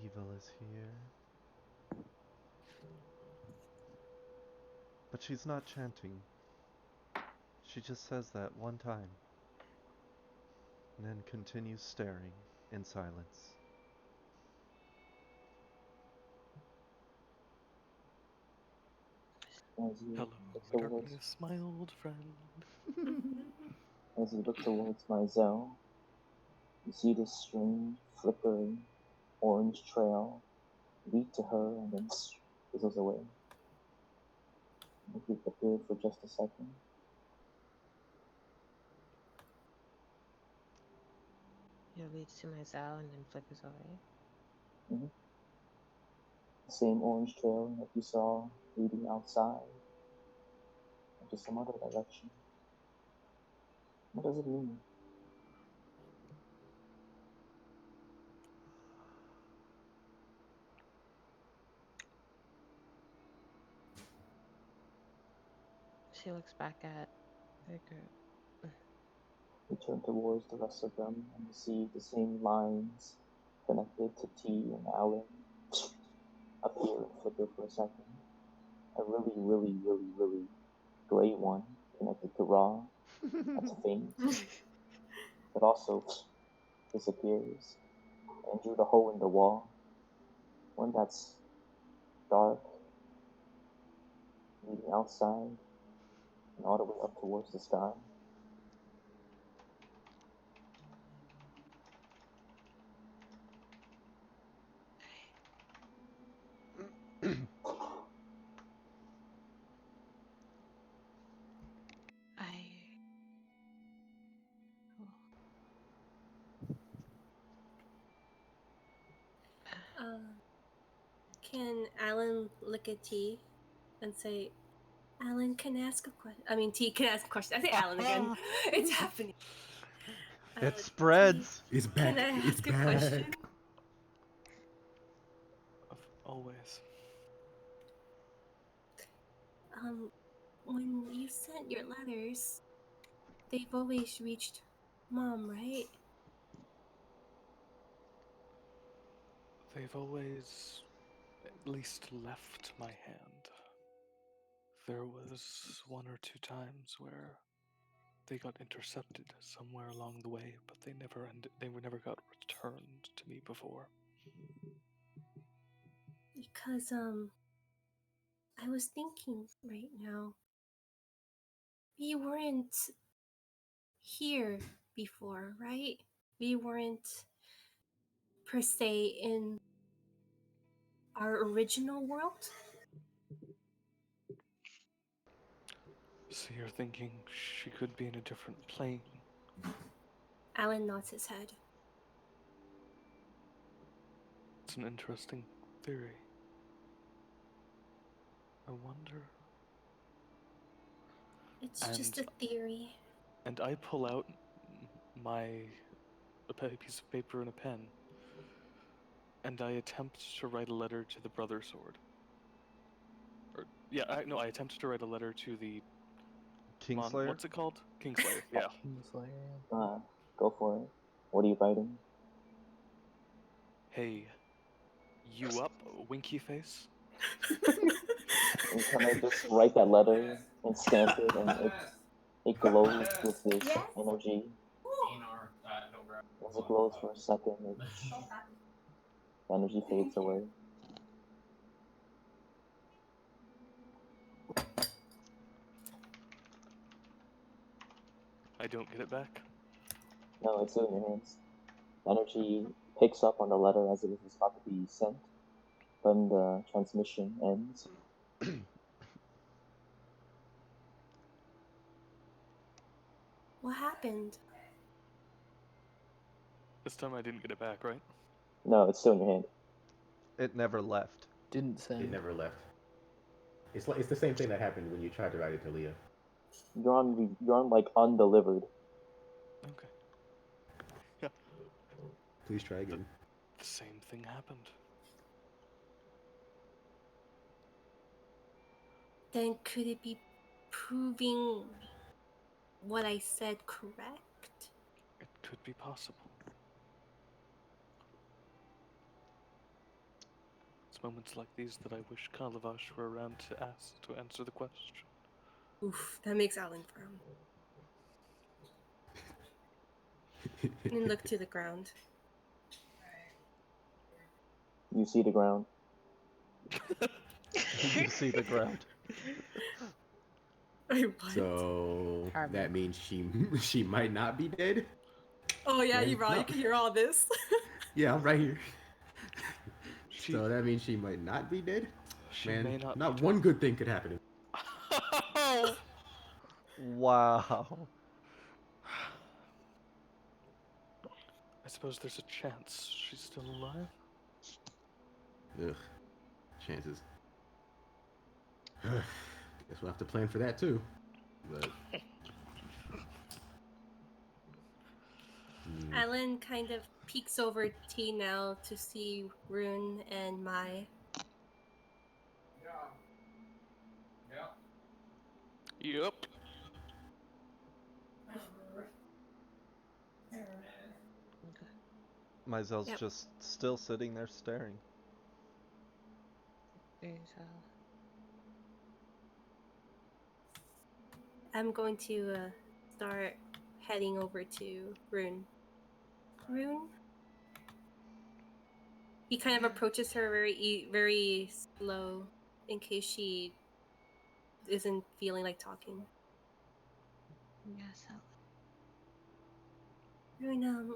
Evil is here." But she's not chanting. She just says that one time, and then continues staring in silence. As you Hello, look towards, darkness, my old friend. as you look towards my Zell, you see this strange, flickering, orange trail lead to her and then fizzles away. If you've appeared for just a second, It leads to my cell and then flickers away. the same orange trail that you saw leading outside into some other direction. What does it mean? She looks back at the group. You turn towards the rest of them and you see the same lines connected to T and Alan appear and flicker for a second. A really gray one connected to Ra. That's faint, but also disappears. And drew the hole in the wall. One that's dark, leading outside and all the way up towards the sky. Can Alan look at T and say, "Alan, can I ask a question?" I mean, T can ask a question. I say Alan again. It's happening. It T, spreads. It's back. can I It's ask a back. question? Always. When you sent your letters, they've always reached Mom, right? They've always at least left my hand. There was one or two times where they got intercepted somewhere along the way, but they never got returned to me before. Because I was thinking right now, we weren't here before, right? We weren't per se in our original world. So you're thinking she could be in a different plane? Alan nods his head. It's an interesting theory. I wonder. It's just a theory. And I pull out a piece of paper and a pen, and I attempt to write a letter to the Brother Sword. I attempt to write a letter to the Kingslayer? what's it called? Kingslayer. Yeah. Kingslayer. Go for it. What are you writing? Hey, you up, winky face? And can I just write that letter and stamp it and it glows with this energy. As it glows for a second, the energy fades away. I don't get it back. No, it's still in your hands. The energy picks up on the letter as it is about to be sent. When the transmission ends, What happened? This time I didn't get it back, right? No, it's still in your hand. It never left. Didn't send. It never left. It's the same thing that happened when you tried to write it to Leah. You're on like undelivered. Okay. Yeah. Please try again. The same thing happened. Then could it be proving what I said correct? It could be possible. It's moments like these that I wish Kalavash were around to answer the question. Oof, that makes Alan frown. And look to the ground. You see the ground. You see the ground. What? So Harmon. that means she might not be dead. Oh yeah, Man, you no. can hear all this. Yeah, I'm right here. She, So that means she might not be dead. she Man, may not not be one good thing could happen. dead. Wow. I suppose there's a chance she's still alive. Ugh, chances. Guess we'll have to plan for that too. But Alan kind of peeks over T now to see Rune and Mai. Yep. Maisel's Yep. just still sitting there staring. So, I'm going to start heading over to Rune. Rune? He kind of approaches her very slow in case she isn't feeling like talking. yes, Alan. Rune,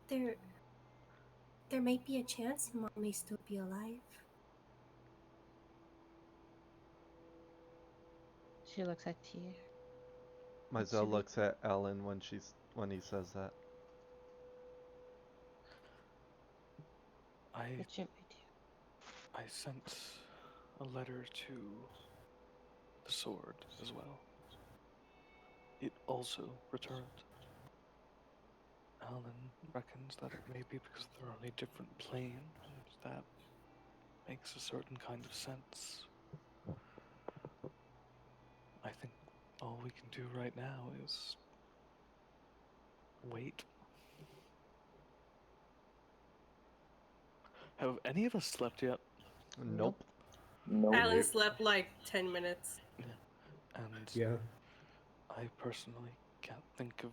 there might be a chance Mom may still be alive. She looks at you. Maisel should be- looks at Alan when he says that. It should be too. I sent a letter to the sword as well. It also returned. Alan reckons that it may be because they're on a different plane, and that makes a certain kind of sense. I think all we can do right now is wait. Have any of us slept yet? Nope. No. Alan Yep. slept like 10 minutes. And yeah, I personally can't think of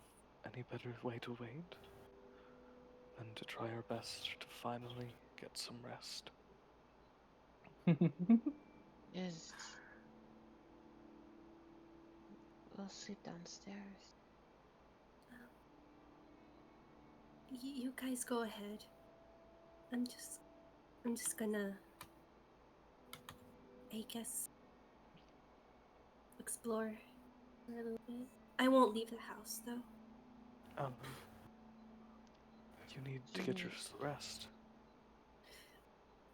any better way to wait than to try our best to finally get some rest. Just we'll sleep downstairs. You guys go ahead. I'm just gonna, I guess, explore for a little bit. I won't leave the house though. Alan, you need to get your rest.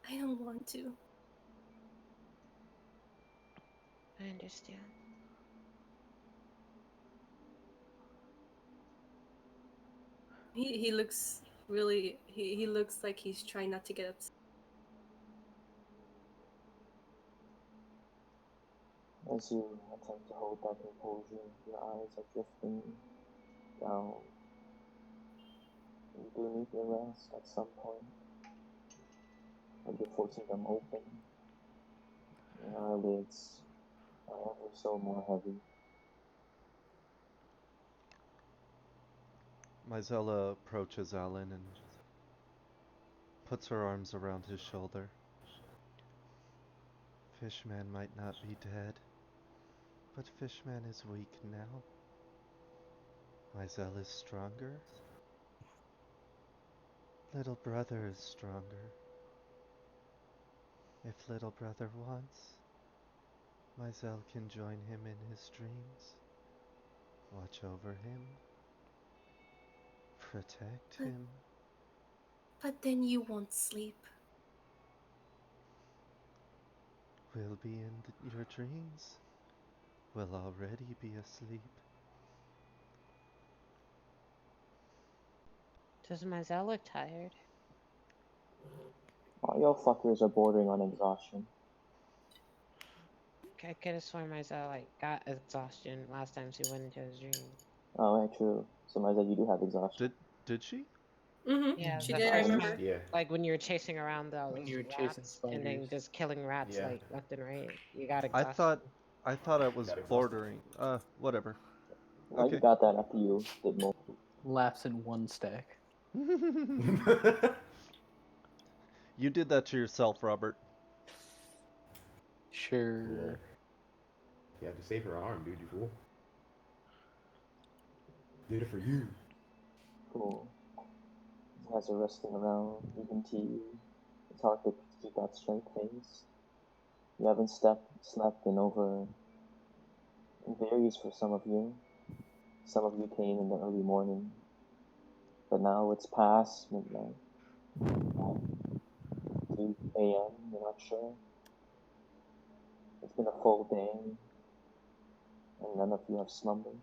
I don't want to. I understand. He looks really, he looks like he's trying not to get upset. As you attempt to hold that composure, your eyes are drifting down. You do need your rest at some point, but you're forcing them open. Your eyelids are ever so more heavy. Maisela approaches Alan and puts her arms around his shoulder. Fishman might not be dead, but Fishman is weak now. Maisel is stronger. Little brother is stronger. If little brother wants, Maisel can join him in his dreams. Watch over him. Protect him. But then you won't sleep. We'll be in your dreams. We'll already be asleep. Does Mazel look tired? All y'all fuckers are bordering on exhaustion. I could have sworn Mazel like got exhaustion last time she went into his dream. Oh, yeah, true. So Mazel, you do have exhaustion. Did she? Mm-hmm. Yeah, She the did. I first remember. time, Yeah. like when you were chasing around those When you were rats chasing and then spiders. just killing rats Yeah. like left and right, you got I exhaustion. thought I was Got exhausted. bordering. Whatever. No, Okay. you got that after you did more. Laughs in one stack. You did that to yourself, Robert. Sure. Cool. You had to save her arm, dude, you fool. Did it for you. Cool. You guys are resting around, drinking tea. It's hard to keep that straight face. You haven't slept in over. It varies for some of you. Some of you came in the early morning, but now it's past midnight. 2 a.m. You're not sure. It's been a full day, and none of you have slumbered.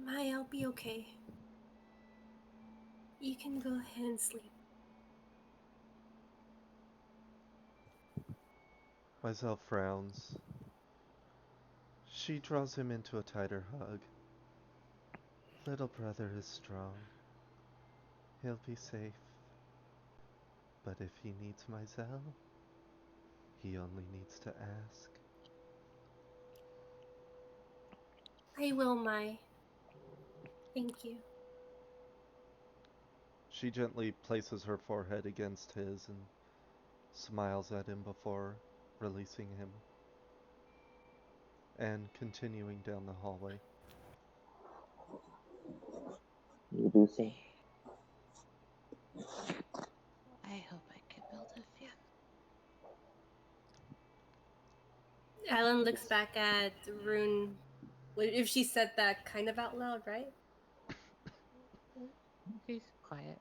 Mai, I'll be okay. You can go ahead and sleep. Myself frowns. She draws him into a tighter hug. Little brother is strong. He'll be safe. But if he needs Myzel, he only needs to ask. I will, Mai. Thank you. She gently places her forehead against his and smiles at him before releasing him and continuing down the hallway. You do so. I hope I could build a fan. Alan looks back at Rune. If she said that kind of out loud, right? He's quiet.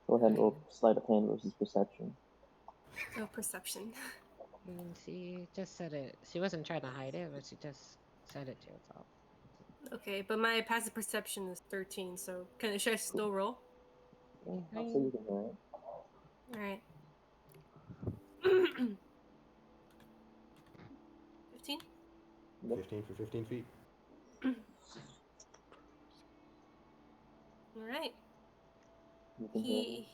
Go ahead and roll sleight of hand versus perception. Oh, perception. She just said it. She wasn't trying to hide it, but she just said it to herself. Okay, but my passive perception is 13, so should I still roll? Yeah, I'll say you can hear it. Alright. 15? 15 for 15 feet. Alright. You can hear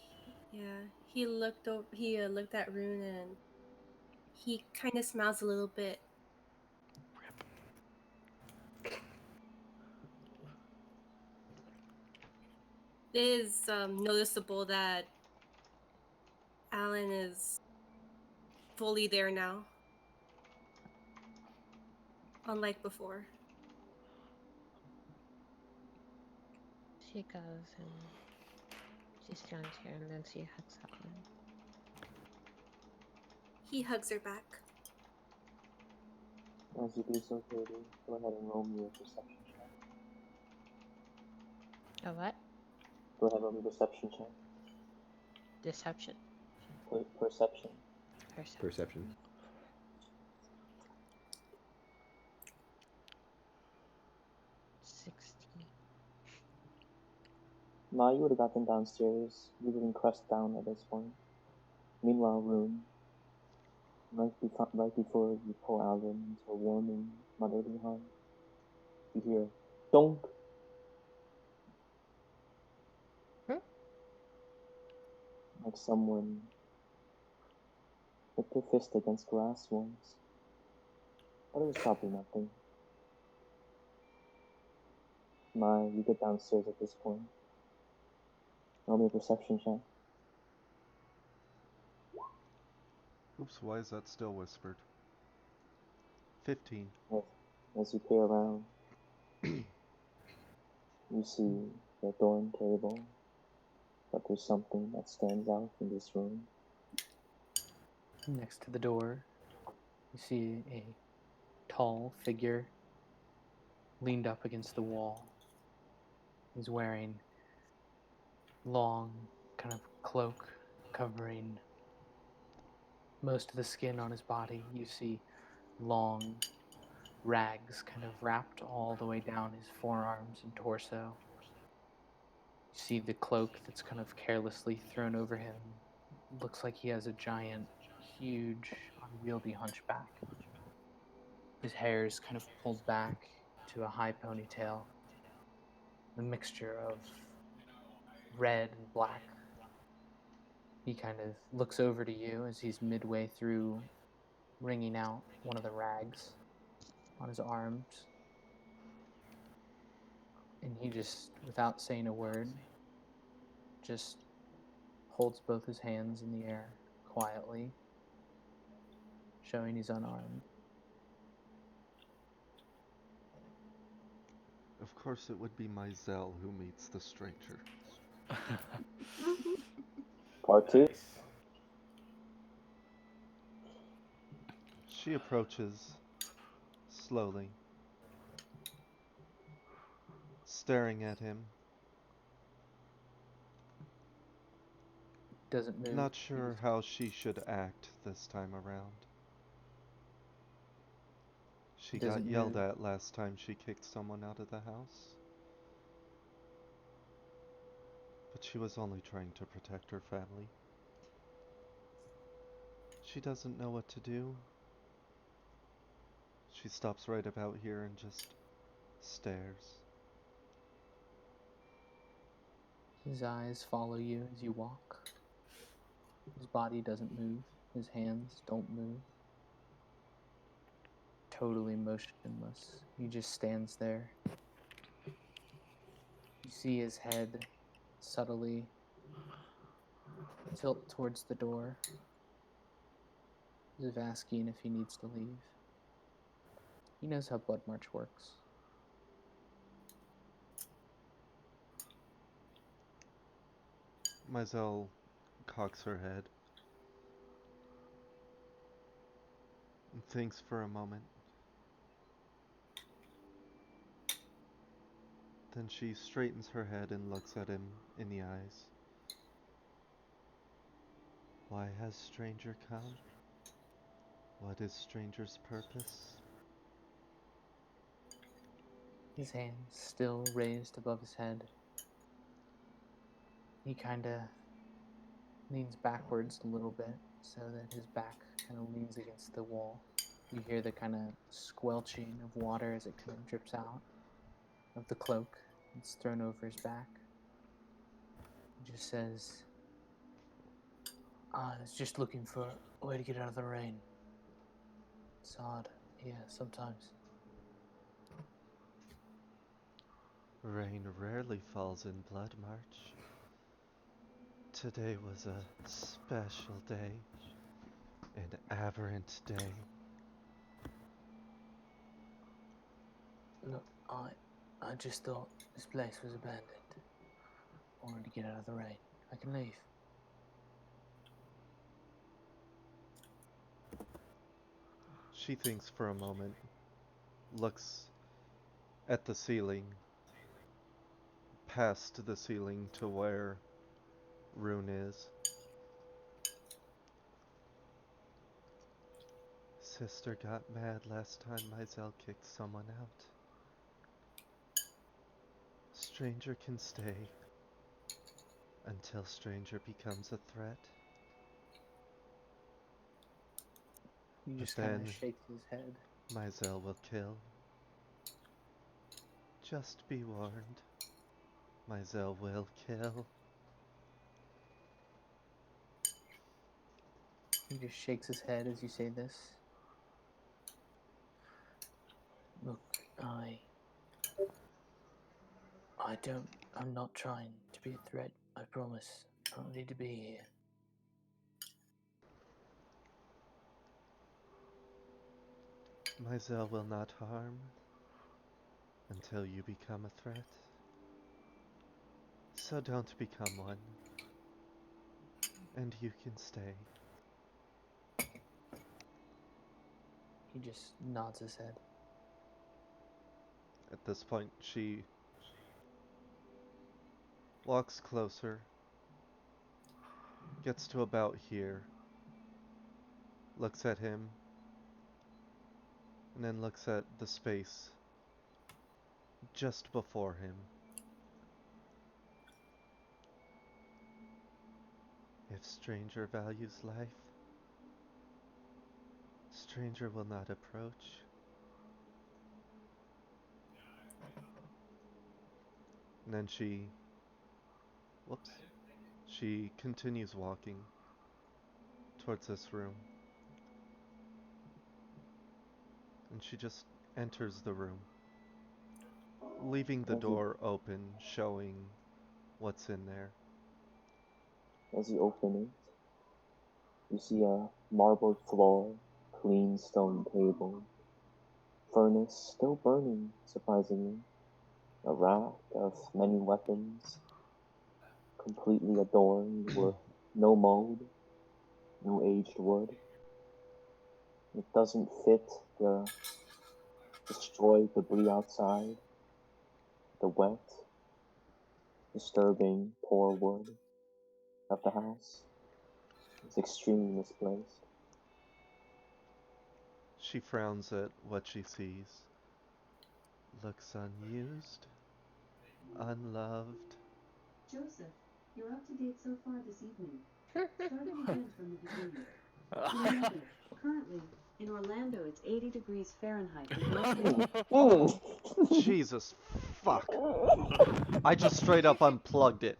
it. He looked over. He looked at Rune and he kind of smiles a little bit. It is noticeable that Alan is fully there now, unlike before. She goes and she stands here and then she hugs Alan. He hugs her back. As you do so, Katie, go ahead and roll me a perception check. A what? Go ahead and roll me a perception check. Deception? Perception. Perception. 16. Nah, you would have got them downstairs. You would have been crushed down at this point. Meanwhile, Rune, right before you pull Alan into a warm and motherly hug, you hear, "Donk!" Like someone hit their fist against glass once. But it was probably nothing. You get downstairs at this point. Roll me a perception check. Oops, why is that still whispered? 15. As you peer around, you see the dorm table, but there's something that stands out in this room. Next to the door, you see a tall figure leaned up against the wall. He's wearing long kind of cloak covering most of the skin on his body. You see long rags kind of wrapped all the way down his forearms and torso. You see the cloak that's kind of carelessly thrown over him. Looks like he has a giant, huge, unwieldy hunchback. His hair is kind of pulled back to a high ponytail, a mixture of red and black. He kind of looks over to you as he's midway through wringing out one of the rags on his arms. And he just, without saying a word, just holds both his hands in the air quietly, showing he's unarmed. Of course, it would be Mizell who meets the stranger. Part two. Nice. She approaches slowly, staring at him, Doesn't move. not He sure just how she should act this time around. She got doesn't yelled move. at last time she kicked someone out of the house. But she was only trying to protect her family. She doesn't know what to do. She stops right about here and just stares. His eyes follow you as you walk. His body doesn't move. His hands don't move. Totally motionless. He just stands there. You see his head subtly tilt towards the door, as if asking if he needs to leave. He knows how Blood March works. Mizell cocks her head and thinks for a moment. Then she straightens her head and looks at him in the eyes. Why has stranger come? What is stranger's purpose? His hands still raised above his head. He kind of leans backwards a little bit so that his back kind of leans against the wall. You hear the kind of squelching of water as it kind of drips out of the cloak that's thrown over his back. He just says, I was just looking for a way to get out of the rain. It's hard here sometimes. Rain rarely falls in Blood March. Today was a special day, an aberrant day. Look, I just thought this place was abandoned. I wanted to get out of the rain. I can leave. She thinks for a moment, looks at the ceiling, past the ceiling to where Rune is. Sister got mad last time Mizell kicked someone out. Stranger can stay until stranger becomes a threat. He But just kind of then shakes his head. Mizell will kill. Just be warned. Mizell will kill. He just shakes his head as you say this. Look, I'm not trying to be a threat. I promise. I don't need to be here. Mizell will not harm until you become a threat. So don't become one. And you can stay. He just nods his head. At this point, she walks closer, gets to about here, looks at him, and then looks at the space just before him. If stranger values life, stranger will not approach. And then she continues walking towards this room. And she just enters the room, leaving the door open, showing what's in there. As you open it, you see a marbled floor, clean stone table, furnace still burning, surprisingly, a rack of many weapons, completely adorned with no mold, no aged wood. It doesn't fit the destroyed debris outside, the wet, disturbing poor wood of the house. It's extremely misplaced. She frowns at what she sees. Looks unused, unloved. Joseph, you're up to date so far this evening. Start it again from the beginning. Remember, currently, in Orlando it's 80 degrees Fahrenheit with no Jesus fuck. I just straight up unplugged it.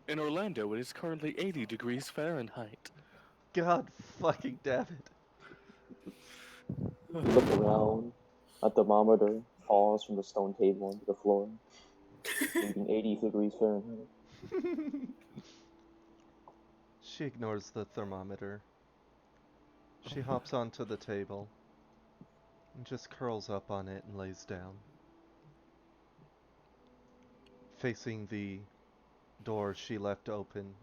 In Orlando, it is currently 80 degrees Fahrenheit. God fucking damn it. You look around, a thermometer falls from the stone table onto the floor, reading 80 degrees Fahrenheit. She ignores the thermometer. She hops onto the table and just curls up on it and lays down, facing the door she left open,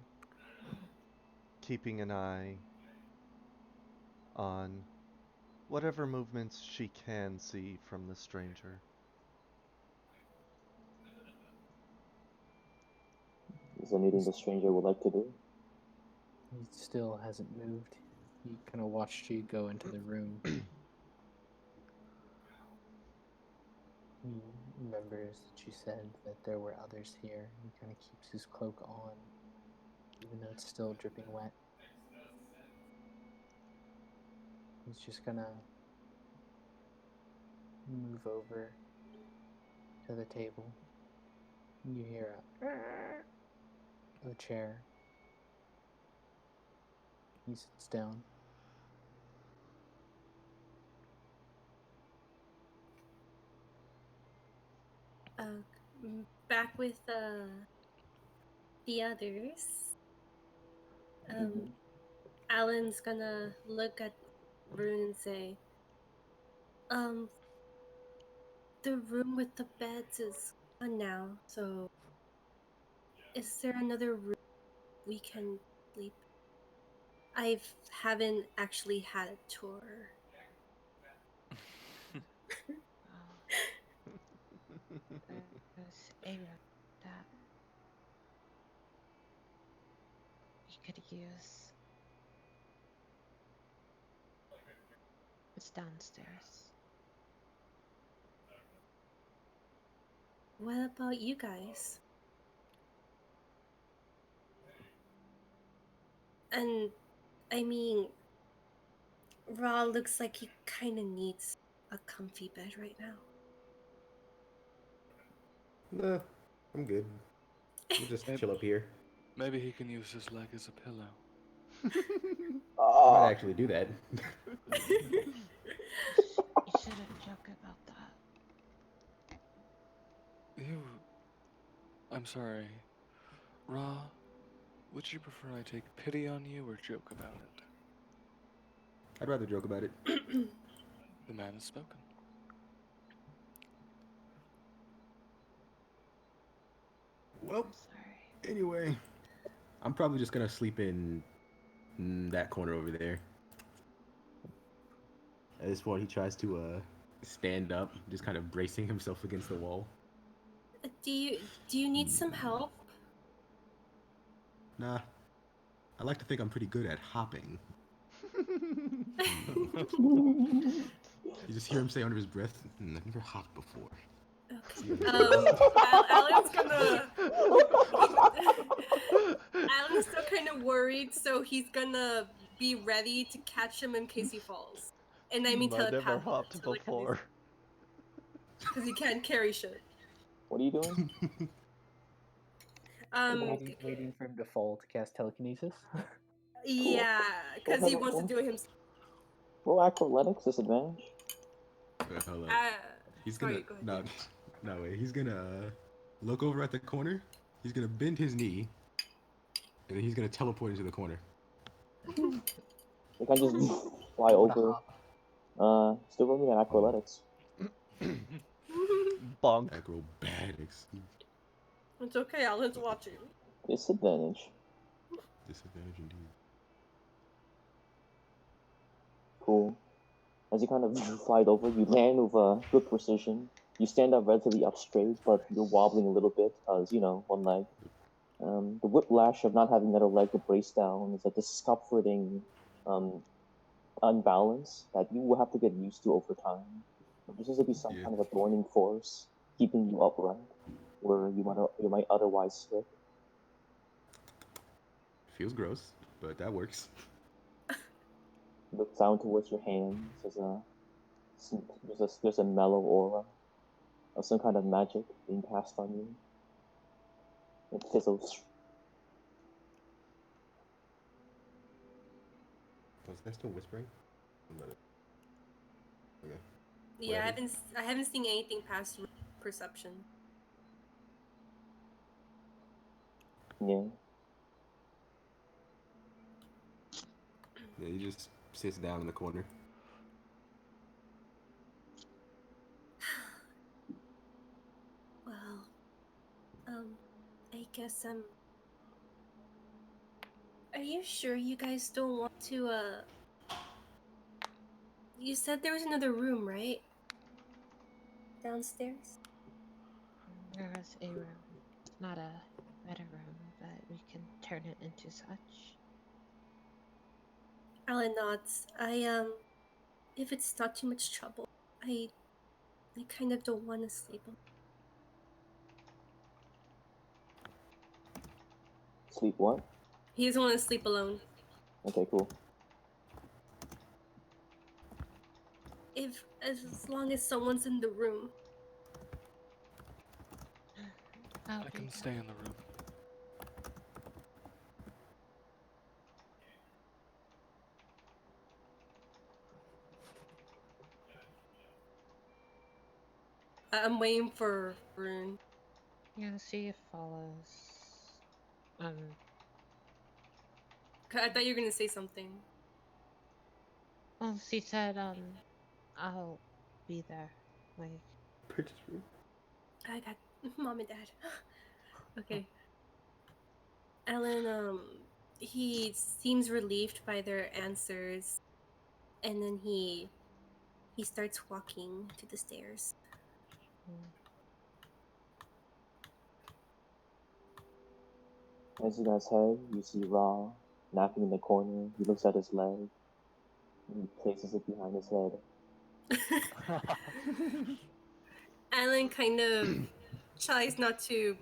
keeping an eye on whatever movements she can see from the stranger. Is there anything the stranger would like to do? He still hasn't moved. He kind of watched you go into the room. He remembers that you said that there were others here. He kind of keeps his cloak on, even though it's still dripping wet. He's just gonna move over to the table. You hear a chair. He sits down. Back with the others. Alan's gonna look at Rune and say, the room with the beds is gone now, so is there another room we can sleep? I haven't actually had a tour. There's a room that we could use. It's downstairs. What about you guys? And I mean, Raw looks like he kind of needs a comfy bed right now. Nah, I'm good. We'll just chill up here. Maybe he can use his leg as a pillow. I might actually do that. You shouldn't joke about that. I'm sorry. Ra, would you prefer I take pity on you or joke about it? I'd rather joke about it. The man has spoken. Well, I'm sorry. anyway, I'm probably just gonna sleep in that corner over there. At this point, he tries to stand up, just kind of bracing himself against the wall. Do you need some help? Nah, I like to think I'm pretty good at hopping. You just hear him say under his breath, I've never hopped before. Okay. Alan's gonna. Alan's still kind of worried, so he's gonna be ready to catch him in case he falls. And I mean I never hopped telepathically, before. because he can't carry shit. What are you doing? Waiting for him to fall to cast telekinesis. Yeah, because he wants to do it himself. Roll athletics disadvantage. Hold up. He's Sorry, gonna go ahead. no way. He's gonna look over at the corner. He's gonna bend his knee, and then he's gonna teleport into the corner. They can just fly over. Still rolling at athletics. Bonk. Acrobatics. It's okay, Alan's watching. Disadvantage. Disadvantage indeed. Cool. As you kind of fly over, you land with good precision. You stand up relatively up straight, but you're wobbling a little bit because, one leg. The whiplash of not having another leg to brace down is a discomforting unbalance that you will have to get used to over time. This is to be some kind of a thorning force keeping you upright, where you might otherwise slip. Feels gross, but that works. Look down towards your hands. There's a mellow aura of some kind of magic being cast on you. It fizzles. Was that still whispering? Okay. Yeah, I haven't seen anything past perception. Yeah. Yeah, he just sits down in the corner. Well, I guess Are you sure you guys don't want to, You said there was another room, right? Downstairs? There is a room. Not a better room, but we can turn it into such. Alan nods. If it's not too much trouble, I kind of don't want to sleep alone. Sleep what? He doesn't want to sleep alone. Okay, cool. As long as someone's in the room. I can stay in the room. I'm waiting for Rune. Yeah, see if follows. I thought you were gonna say something. Well, she said, I'll be there. Like, I got mom and dad. Okay. Alan, he seems relieved by their answers, and then he starts walking to the stairs. As you guys head, you see Ra napping in the corner. He looks at his leg. And he places it behind his head. Alan kind of tries not to.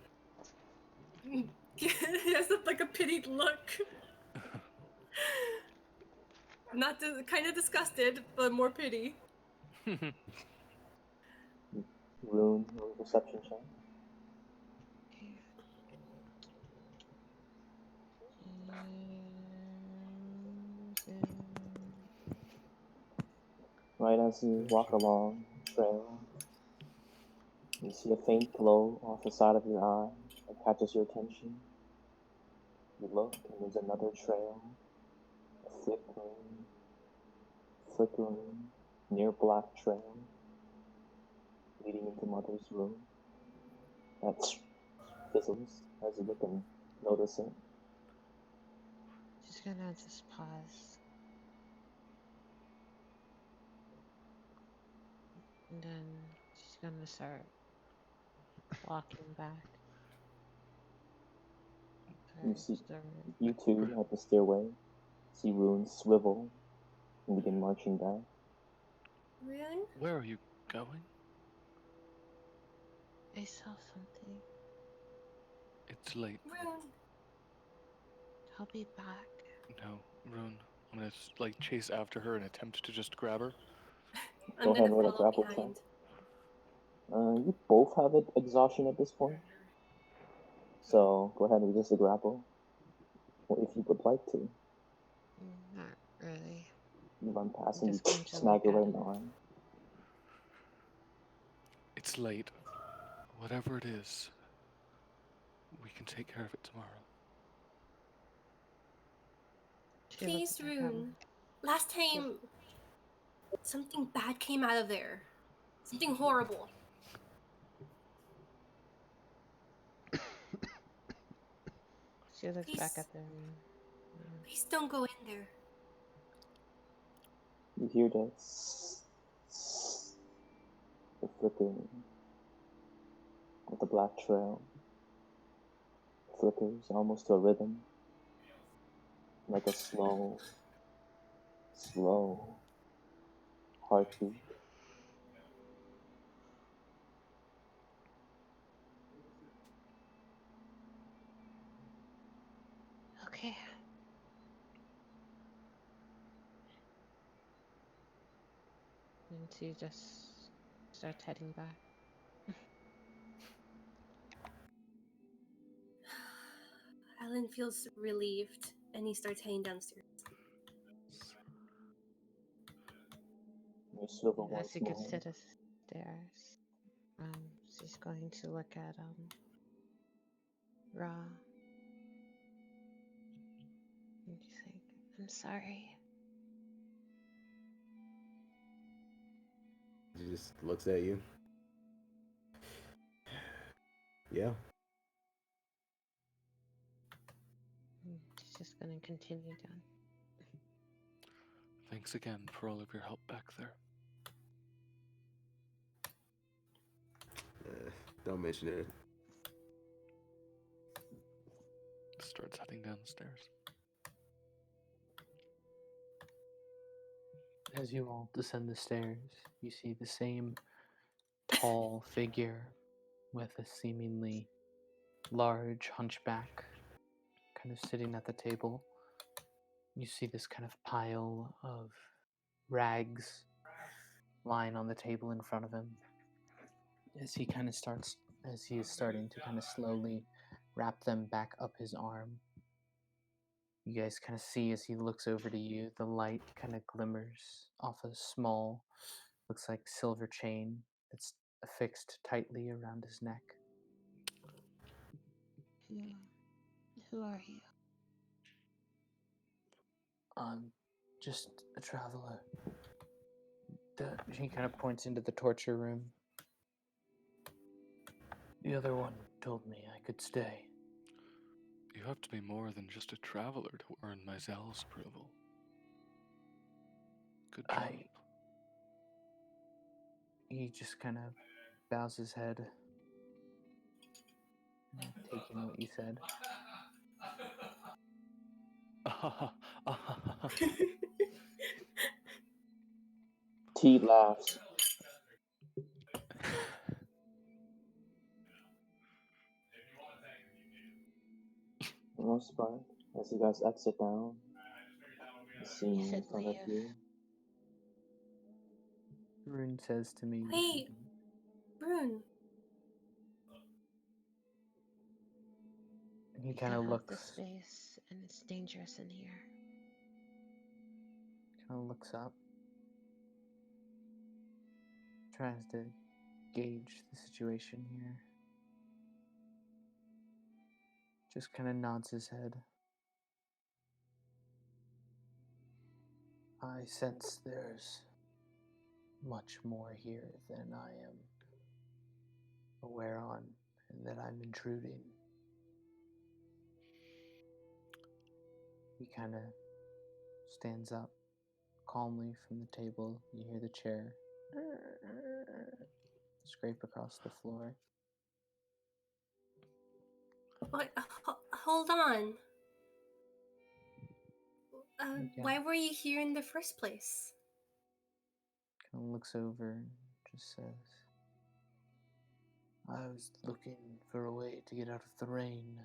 He has like a pitied look. Not kind of disgusted, but more pity. Rune, roll a perception check. Right as you walk along the trail, you see a faint glow off the side of your eye that catches your attention. You look, and there's another trail, a flickering, near black trail leading into Mother's room. That fizzles as you look and notice it. Just gonna just pause. And then she's gonna start walking back You see, towards the room. you two at the stairway see Rune swivel and begin marching back. Rune? Where are you going? I saw something. It's late. Rune. I'll be back. No, Rune. I'm gonna like chase after her and attempt to just grab her. I'm Go ahead gonna and roll a follow grapple behind. check. You both have exhaustion at this point. So go ahead and resist the grapple. Or if you would like to. Not really. You run past I'm and you just going to snag her look right at in the him. arm. It's late. Whatever it is, we can take care of it tomorrow. She Please, looks back at me. Rune. Last time, something bad came out of there. Something horrible. She looks Please, back at the room. please don't go in there. You hear the flickering of the black trail. Flickers almost to a rhythm. Like a slow heartbeat. Okay. And she just starts heading back. Alan feels relieved and he starts heading downstairs. You swivel As once she gets to more. the stairs, she's going to look at Ra. And she's like, I'm sorry. She just looks at you. Yeah. And she's just gonna continue down. Thanks again for all of your help back there. Don't mention it. Starts heading down the stairs. As you all descend the stairs, you see the same tall figure with a seemingly large hunchback kind of sitting at the table. You see this kind of pile of rags lying on the table in front of him. As he is starting to kind of slowly wrap them back up his arm. You guys kind of see as he looks over to you, the light kind of glimmers off a small, looks like silver chain that's affixed tightly around his neck. Who are you? I'm just a traveler. He kind of points into the torture room. The other one told me I could stay. You have to be more than just a traveler to earn Myzel's approval. Good job. He just kind of bows his head, taking what you said. T laughs. For the most part, as you guys exit down, the scene in should front of leave. you. Rune says to me, Wait, Rune. he You kind can of have looks, the space, and it's dangerous in here. kind of looks up, tries to gauge the situation here. Just kind of nods his head. I sense there's much more here than I am aware on, and that I'm intruding. He kind of stands up calmly from the table. You hear the chair scrape across the floor. What? Hold on. Why were you here in the first place? Kind of looks over and just says, I was looking for a way to get out of the rain.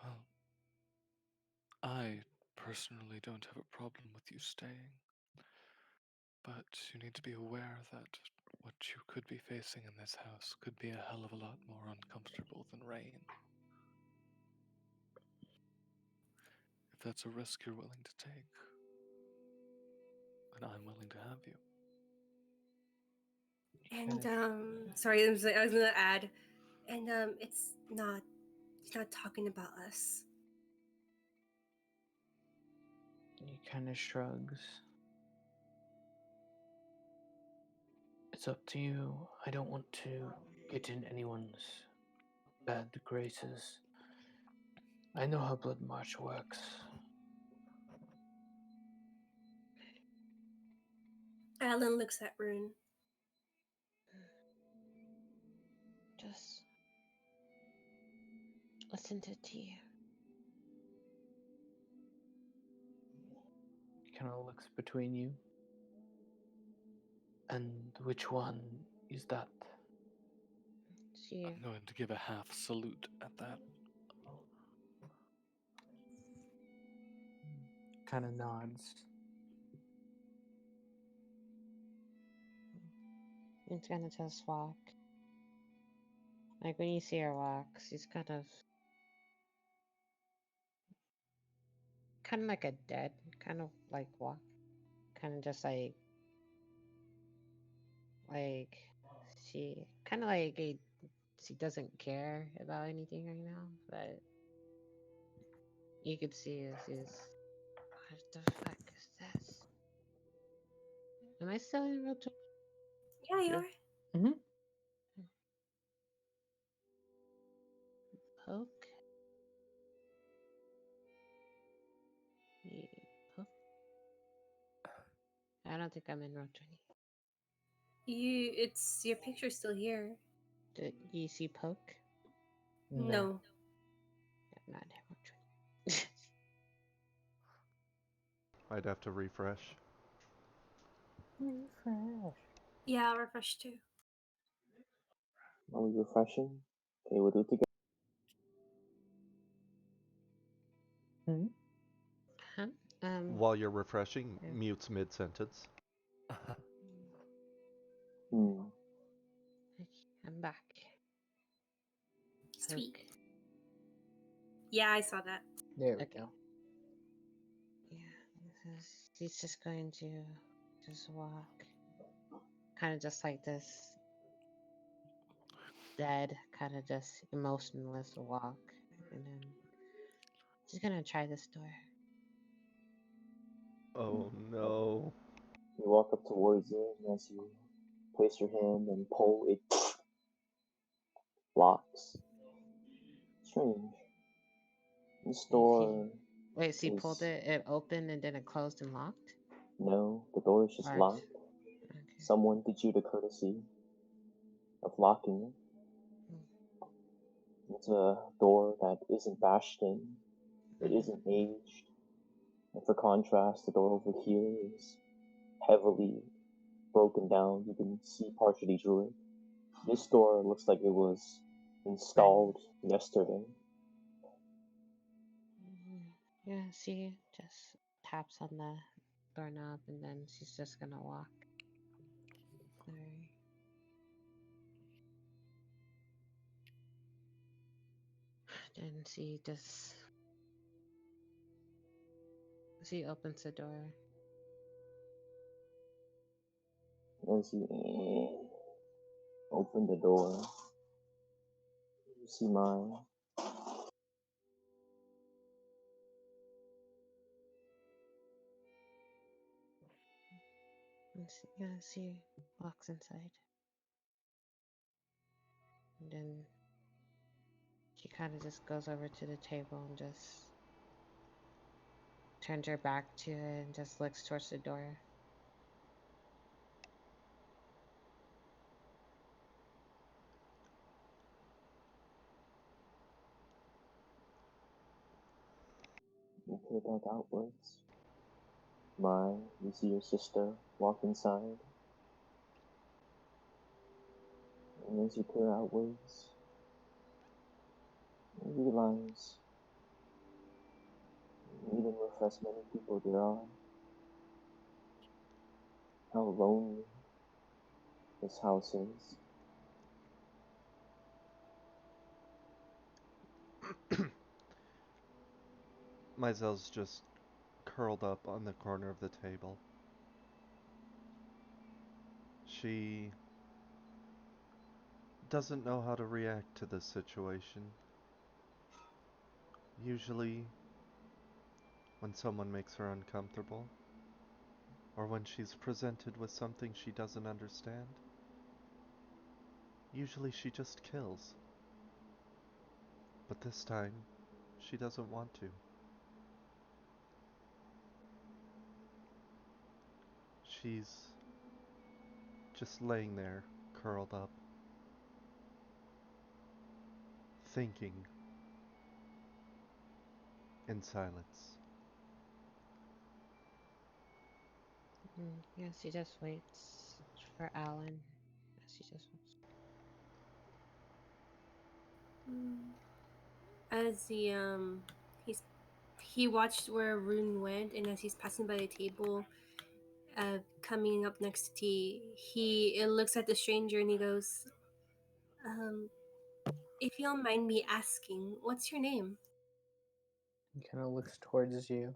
Well, I personally don't have a problem with you staying, but you need to be aware that what you could be facing in this house could be a hell of a lot more uncomfortable than rain. If that's a risk you're willing to take, then I'm willing to have you. And sorry, I was gonna add, and it's not talking about us. He kind of shrugs. It's up to you. I don't want to get in anyone's bad graces. I know how Blood March works. Alan looks at Rune. Just listen to T. He kind of looks between you. And which one is that? She I'm going to give a half salute at that. Kind of nods. It's gonna just walk. Like when you see her walk, she's kind of like a dead kind of like walk. Kind of just like she kind of like she doesn't care about anything right now, but you could see she's what the fuck is this? Am I still in real time? Yeah, you Yeah. are. Mm-hmm. Poke. Yeah, poke. I don't think I'm in row 20. It's your picture's still here. Did you see poke? No. I'm not in row 20. I'd have to refresh. Refresh. Yeah, I'll refresh too. Are we refreshing? Okay, we'll do it together. Hmm? Huh? While you're refreshing, yeah. mutes mid-sentence. Hmm. Okay, I'm back. Sweet. Poke. Yeah, I saw that. There we Okay. go. Yeah, she's just going to just walk. Kind of just like this dead, kind of just emotionless walk. And then she's gonna try this door. Oh no. You walk up towards it, and as you place your hand and pull, it locks. Strange. This door Wait, she is... pulled it, it opened and then it closed and locked? No, the door is just Alright. locked. Okay. Someone did you the courtesy of locking it. It's a door that isn't bashed in. It isn't aged. And for contrast, the door over here is heavily broken down. You can see partially through it. This door looks like it was installed yesterday. Yeah, she just taps on the doorknob and then she's just gonna walk. Sorry. Then she opens the door. As you open the door, you see mine. And she walks inside. And then she kind of just goes over to the table and just turns her back to it and just looks towards the door. You peer back outwards. You see your sister walk inside. And as you peer outwards, you realize, even with as many people there are, how lonely this house is. Maisel's just curled up on the corner of the table. She doesn't know how to react to this situation. Usually, when someone makes her uncomfortable, or when she's presented with something she doesn't understand, usually she just kills. But this time, she doesn't want to. She's just laying there, curled up, thinking in silence. Yes, she just waits for Alan. Yes, she just waits. As he watched where Rune went, and as he's passing by the table, coming up next to T, he looks at the stranger and he goes, "If you don't mind me asking, what's your name?" He kind of looks towards you,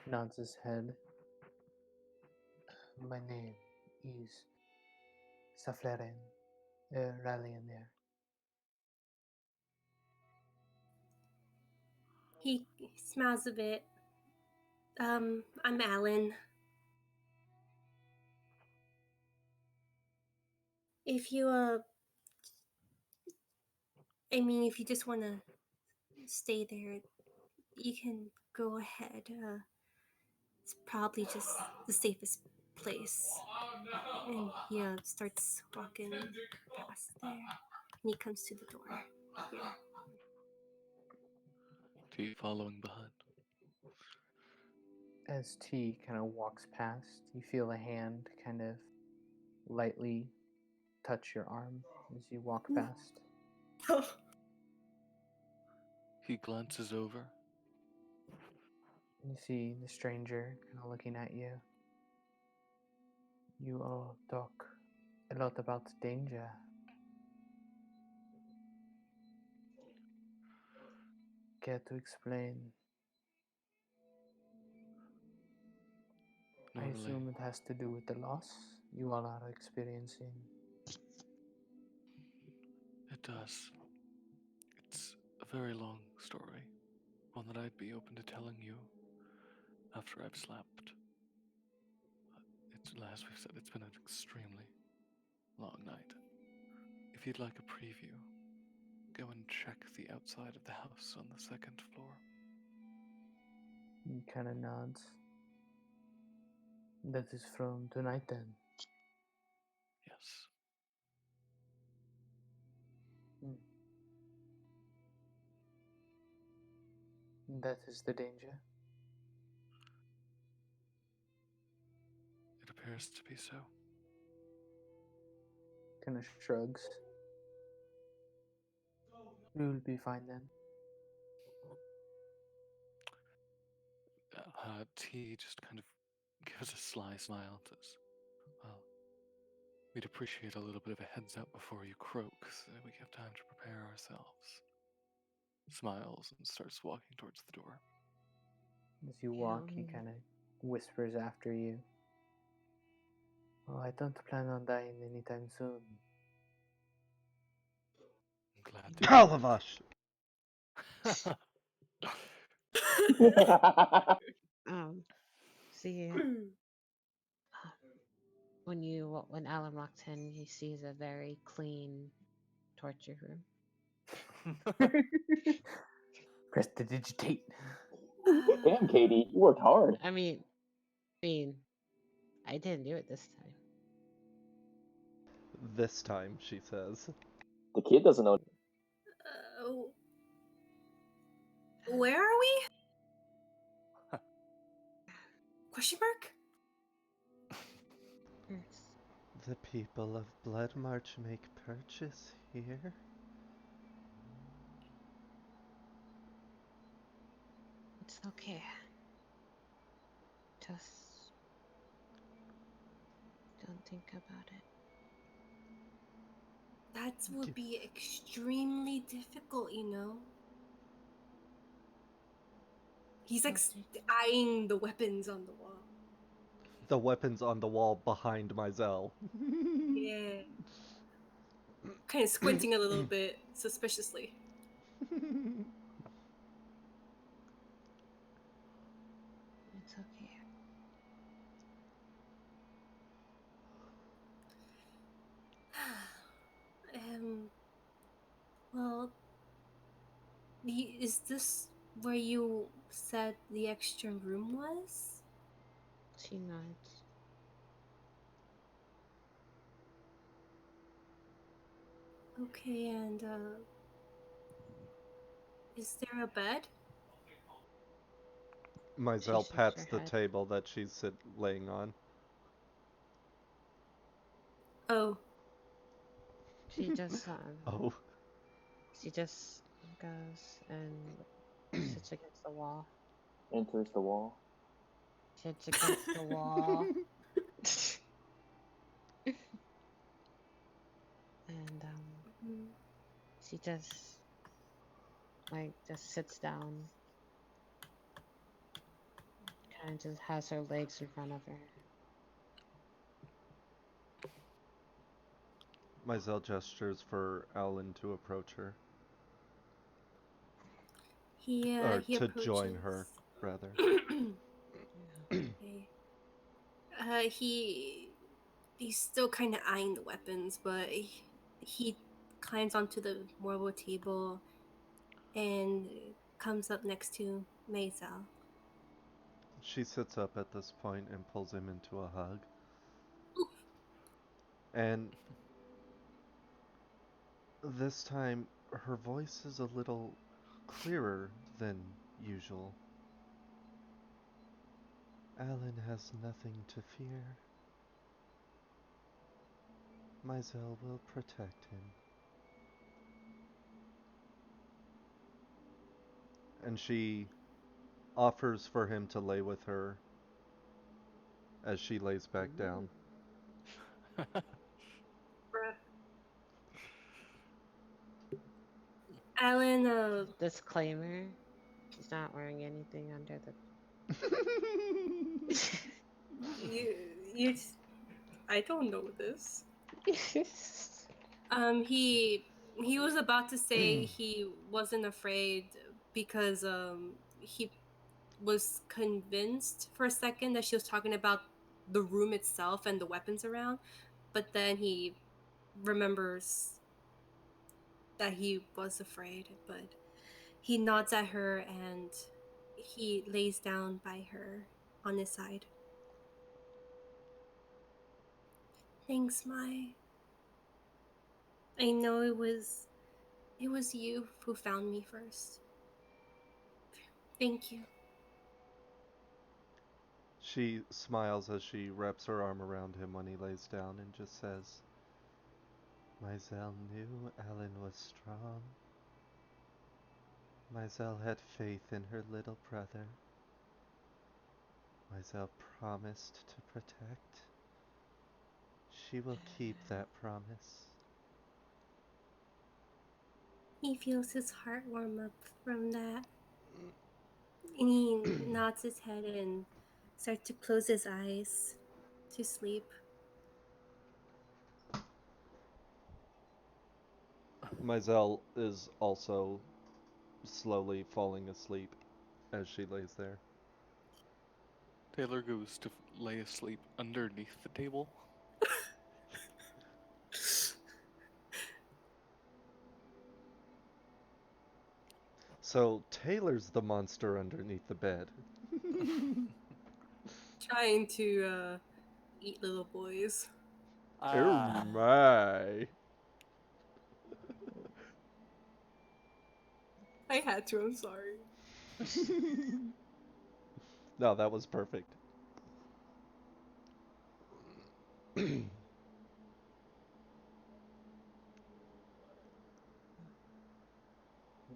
nods his head. My name is Safleren Rallianer. He smiles a bit. I'm Alan. If you if you just want to stay there, you can go ahead. It's probably just the safest place. And he starts walking past there. And he comes to the door here. T following behind. As T kind of walks past, you feel a hand kind of lightly touch your arm as you walk past. He glances over. You see the stranger kind of looking at you. You all talk a lot about danger. Care to explain? I Normally, assume it has to do with the loss you all are experiencing. it does. It's a very long story, one that I'd be open to telling you after I've slept. As we've said, it's been an extremely long night. If you'd like a preview, go and check the outside of the house on the second floor. He kind of nods. That is from tonight then. Yes. That is the danger. It appears to be so. Kind of shrugs. We will be fine then. T just kind of gives a sly smile. Says, "Well, we'd appreciate a little bit of a heads up before you croak, so we have time to prepare ourselves." Smiles and starts walking towards the door. As you walk, he kind of whispers after you. Oh, I don't plan on dying anytime soon. I'm glad to All of us! See, when Alan walks in, he sees a very clean torture room. Prestidigitate. Damn, Katie, you worked hard. I mean, I didn't do it this time. This time, she says. The kid doesn't know. Where are we? Question mark? Yes. The people of Blood March make purchase here. It's okay. Just don't think about it. That would be extremely difficult, you know? He's like eyeing the weapons on the wall. The weapons on the wall behind Mizell. Yeah. Kind of squinting a little bit suspiciously. It's okay. Well, is this where you said the extra room was? She nods. Okay, and is there a bed? Mizell shakes pats her the head. table that she's laying on. Oh. She just Oh. She just goes and sits against the wall. Enters the wall. Sits against the wall. And she just sits down. Kind of just has her legs in front of her. Mizell gestures for Alan to approach her. He Or he to approaches. join her, rather. Okay. He's still kind of eyeing the weapons, but he climbs onto the marble table and comes up next to Maisel. She sits up at this point and pulls him into a hug. And this time, her voice is a little clearer than usual. Alan has nothing to fear. Mizell will protect him. And she offers for him to lay with her as she lays back down. Alan, Disclaimer: she's not wearing anything under the. you, I don't know this. He was about to say he wasn't afraid because he was convinced for a second that she was talking about the room itself and the weapons around, but then he remembers that he was afraid, but he nods at her and he lays down by her on his side. Thanks, Mai. I know it was you who found me first. Thank you. She smiles as she wraps her arm around him when he lays down and just says, Mizell knew Alan was strong. Mizell had faith in her little brother. Mizell promised to protect. She will keep that promise. He feels his heart warm up from that. And he nods his head and starts to close his eyes to sleep. Mizell is also slowly falling asleep as she lays there. Taylor goes to lay asleep underneath the table. So Taylor's the monster underneath the bed. Trying to eat little boys. Oh my. I had to. I'm sorry. No, that was perfect.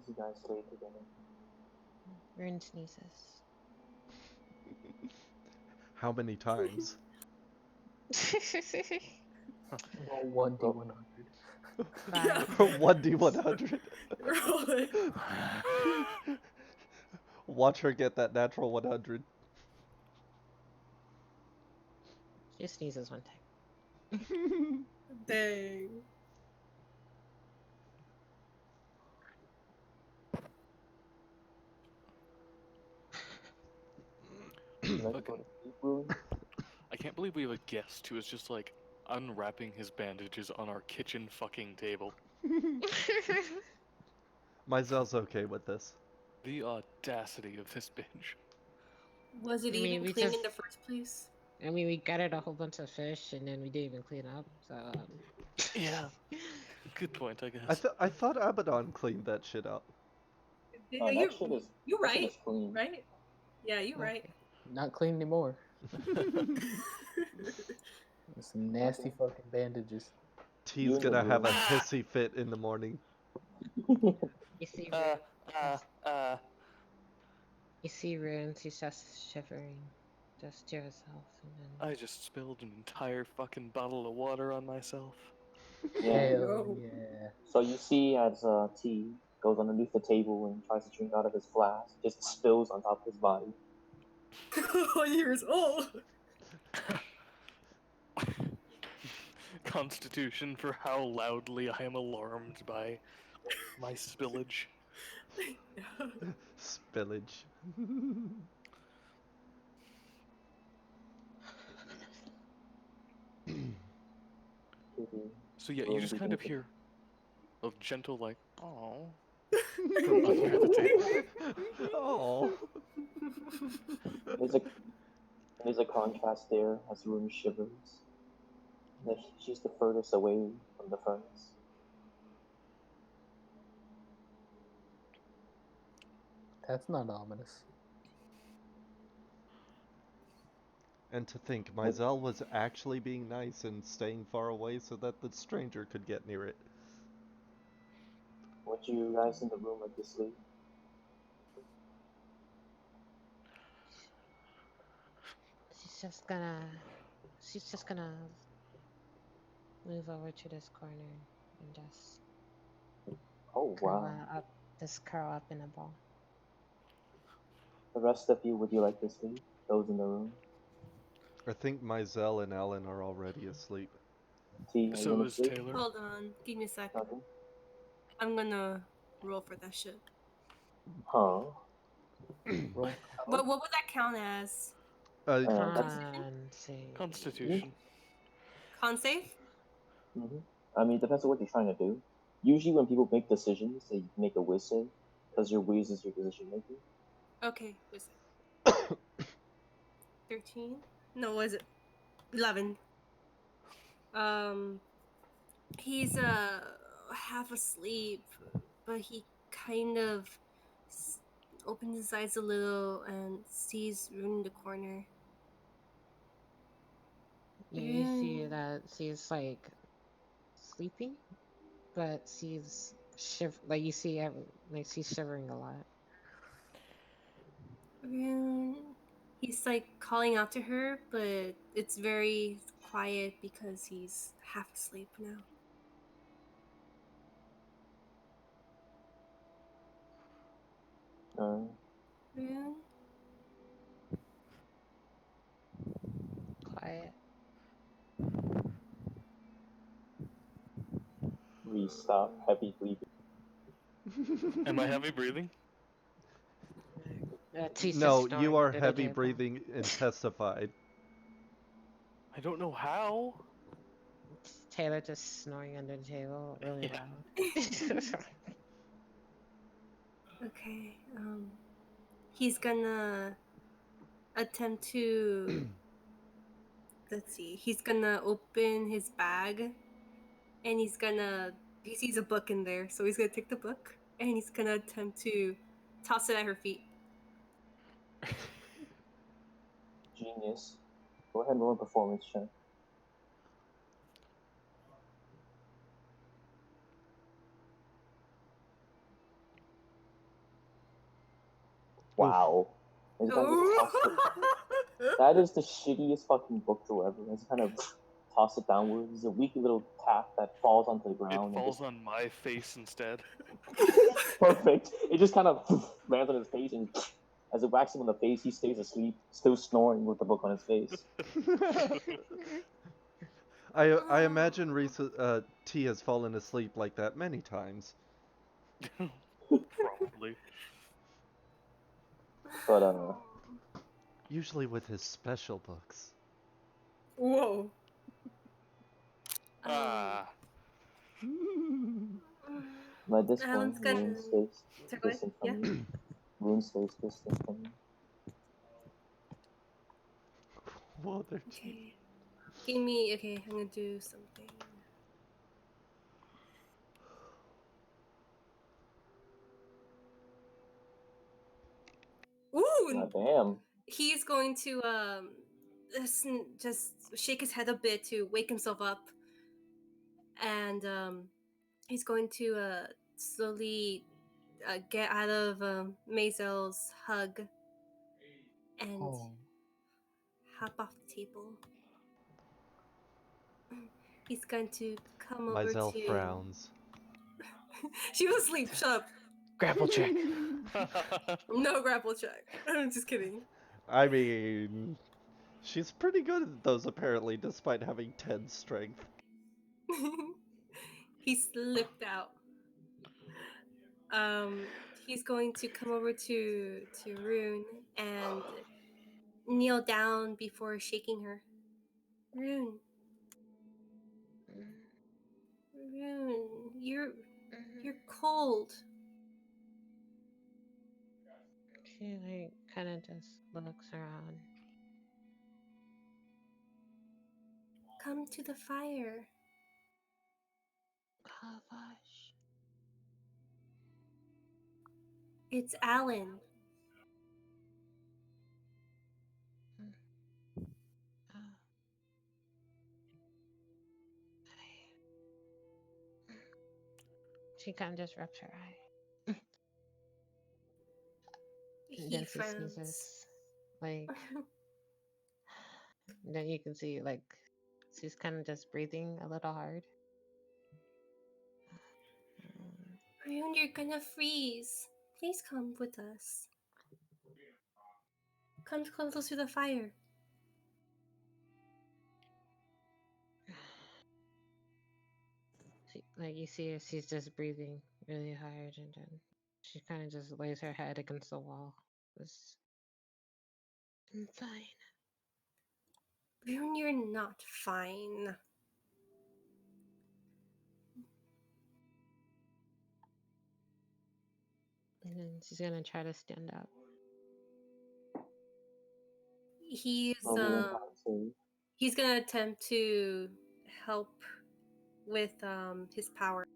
As you guys sleep together. Rune sneezes. How many times? Roll 1d100. 1d100. Roll it. Watch her get that natural 100. She sneezes one time. Dang. You guys Fucking- go to sleep, Rune? I can't believe we have a guest who is just like unwrapping his bandages on our kitchen fucking table. Myzel's okay with this. The audacity of this bitch. Was it I mean, even we clean just- in the first place? I mean, we gutted a whole bunch of fish and then we didn't even clean up. So. Yeah. Good point, I guess. I thought Abaddon cleaned that shit up. Oh, you, that shit is you're that shit right. is clean. Right? Yeah, you're right. Not clean anymore. Some nasty fucking bandages. T's You in the gonna have a room. hissy fit in the morning. You see Rune. You see Rune. She's just shivering, just to herself, and then. I just spilled an entire fucking bottle of water on myself. Yeah. Hell No. yeah. So you see as T goes underneath the table and tries to drink out of his flask, just spills on top of his body. years old. Constitution for how loudly I am alarmed by my spillage. Spillage. So yeah, you just kind of hear a gentle like, oh. Oh. There's a contrast there as Rune shivers. That she's the furthest away from the furnace. That's not ominous. And to think, Myzel was actually being nice and staying far away so that the stranger could get near it. What you guys in the room like to sleep? She's just gonna move over to this corner and just Oh wow. curl up in a ball. The rest of you, would you like to sleep? Those in the room? I think Myzel and Ellen are already asleep. T, are you So gonna is sleep? Taylor. Hold on. Give me a sec. Okay. I'm gonna roll for that shit. Huh. Roll. What would that count as? That's Constitution. Con save? I mean, it depends on what you're trying to do. Usually, when people make decisions, they make a whiz save because your whiz is your decision making. Okay, was it 13? No, was it 11? He's half asleep, but he kind of opens his eyes a little and sees Rune in the corner. You see that she's like sleeping, but she's like you see like she's shivering a lot. Rune. He's like calling out to her, but it's very quiet because he's half asleep now. Rune? Quiet. We stop heavy breathing. Am I heavy breathing? No, you are heavy breathing and testified. I don't know how. Taylor just snoring under the table really loud. Okay. He's gonna attempt to. Let's see. He's gonna open his bag, and he's gonna. He sees a book in there, so he's gonna take the book, and he's gonna attempt to toss it at her feet. Genius. Go ahead and roll a performance check. Wow. He's kind of just tossed it. That is the shittiest fucking book throw ever. He's kind of toss it downwards. It's a weak little tap that falls onto the ground. It falls and on my face instead. just... Perfect. It just kind of lands on his face, and as it whacks him on the face, he stays asleep, still snoring with the book on his face. I imagine T has fallen asleep like that many times. Probably. But Usually with his special books. Whoa. Ah. at this point, Alan's gonna. Rune stays Sorry, go ahead. distant Yeah. from you. Rune stays distant from you. Whoa, they're Okay. Give me. Okay, I'm gonna do something. Ooh! God damn. He's going to just shake his head a bit to wake himself up, and he's going to slowly get out of Maisel's hug and Oh. hop off the table. He's going to come over Maisel to. frowns. She was asleep. Shut up. Grapple check. No grapple check. I'm just kidding. I mean, she's pretty good at those apparently, despite having 10 strength. He slipped out. He's going to come over to Rune and kneel down before shaking her. Rune, you're cold. She like kind of just looks around. Come to the fire. Oh gosh. It's Alan. Oh. She kind of just rubs her eye. And He then she sees frowns. us, like, then you can see, like, she's kind of just breathing a little hard. Rune, you're gonna freeze. Please come with us. Come close to the fire. Like, you see her, she's just breathing really hard, and then she kind of just lays her head against the wall. I'm fine. Rune, you're not fine. And then she's gonna try to stand up. He's Roll me he's gonna attempt to help with his power.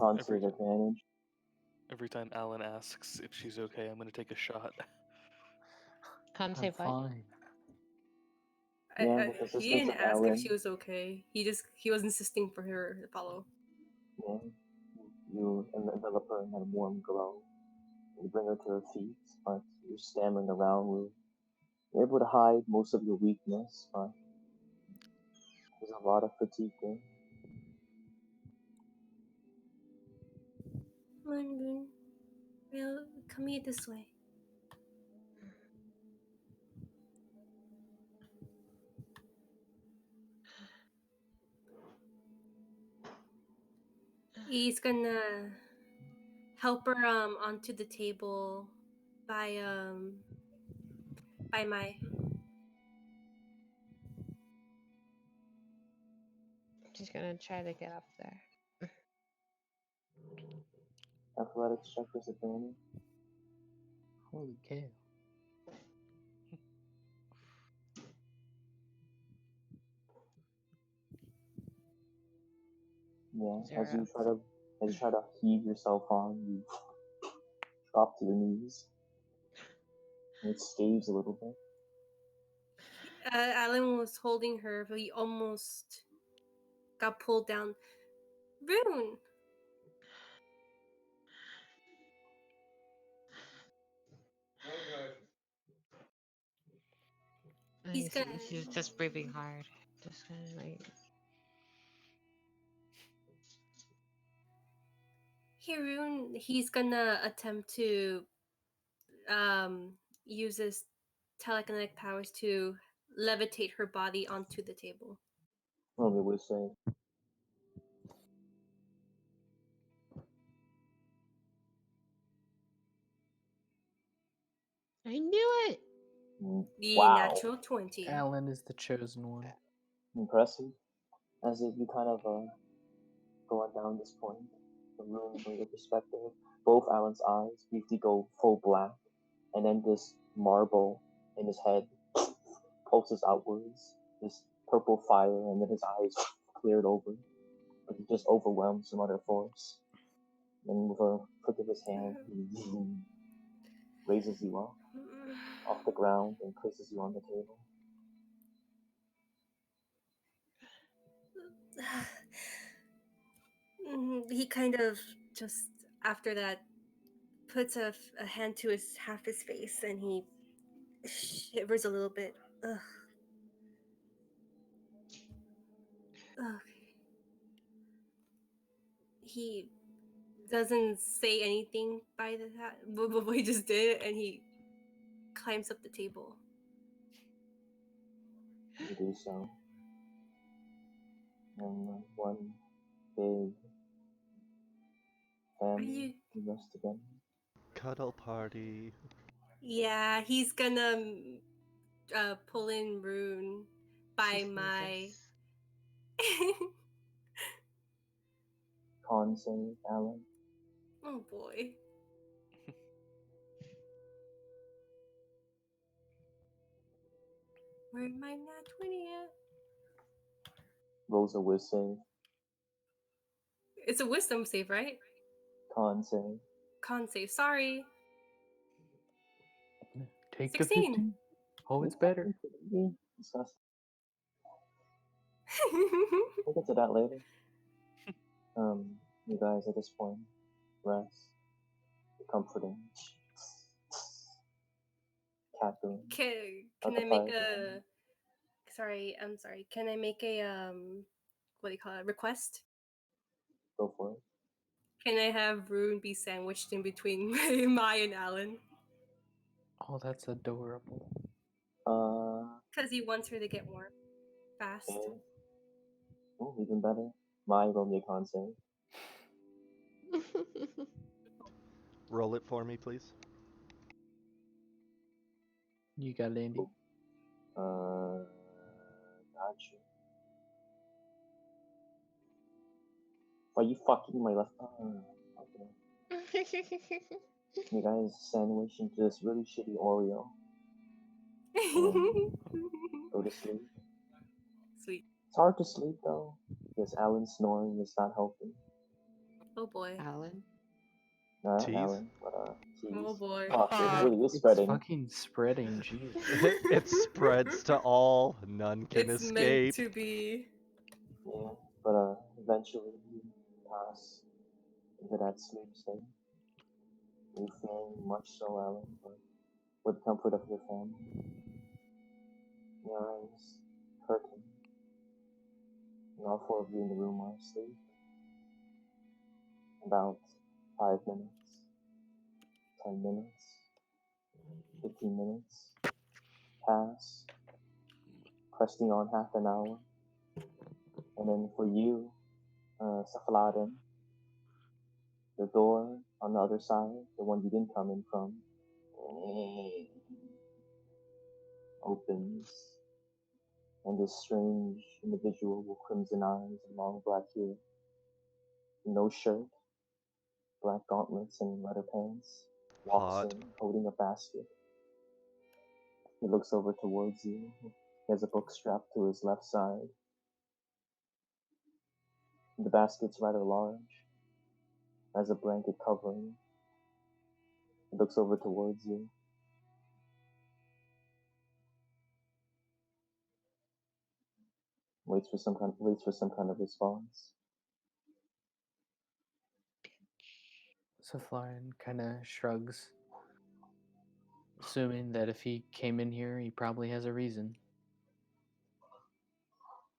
con save advantage. Every time Alan asks if she's okay, I'm gonna take a shot. Can't I'm say what? fine. Yeah, with He assistance didn't of ask if Alan. she was okay. He was insisting for her to follow. Yeah, you envelop her in a warm glow. You bring her to her feet, but you're stammering around. You're able to hide most of your weakness, but there's a lot of fatigue there. Come on, Rune. We'll come here this way. He's gonna help her onto the table by my. She's gonna try to get up there. Have athletics check disadvantage. Holy cow. Yeah, as 0. you try to heave yourself on, you drop to your knees. And it staves a little bit. Alan was holding her, but he almost got pulled down. Rune! He's just breathing hard. Just kind of like. Here, Rune, he's gonna attempt to use his telekinetic powers to levitate her body onto the table. Well, they would say. I knew it! The Wow. natural 20. Alan is the chosen one. Impressive. As if you kind of go on down this point, the room from your perspective, both Alan's eyes briefly go full black, and then this marble in his head pulses outwards, this purple fire, and then his eyes cleared over, but he just overwhelmed some other force. And with a flick of his hand, he raises you up off the ground and places you on the table. He kind of just, after that, puts a hand to half his face and he shivers a little bit. Ugh. Ugh. He doesn't say anything by that, but he just did it, and he climbs up the table. You do so. And one big family rest together. Cuddle party. Yeah, he's gonna pull in Rune by my. Con save, Alan. Oh boy. Where's my nat 20 at? Rolls a whiz save. It's a wisdom save, right? Con save. Con save. Sorry. Take 16. a 15. Oh, it's better. Disgusting. We'll get to that later. You guys at this point, rest, comforting, cackling. Can I make a? Sorry, I'm sorry. Can I make a what do you call it? Request? Go for it. Can I have Rune be sandwiched in between Mai and Alan? Oh, that's adorable. Because he wants her to get warm fast. Okay. Oh, even better. My roll me a con save. Roll it for me, please. You got it, Andy. Got you. Are you fucking my left arm? Okay. You guys sandwich into this really shitty Oreo. Go to sleep. Sweet. It's hard to sleep though, because Alan's snoring is not helping. Oh boy. Alan? Not Tease? Alan, but tease. Oh boy. Oh, it really is spreading. It's fucking spreading, jeez. It spreads to all. None can It's escape. meant to be. Yeah, but eventually you pass into that sleep state. You feeling much so, Alan, but with the comfort of your family. Your eyes curtain. And all four of you in the room are asleep. About 5 minutes, 10 minutes, 15 minutes pass, cresting on half an hour. And then for you, Cephaladen, the door on the other side, the one you didn't come in from, opens. And this strange individual with crimson eyes and long black hair, no shirt, black gauntlets and leather pants, walks Hot. in holding a basket. He looks over towards you. He has a book strapped to his left side. The basket's rather large, has a blanket covering. He looks over towards you. Waits for some kind of response. So Florian kind of shrugs, assuming that if he came in here, he probably has a reason.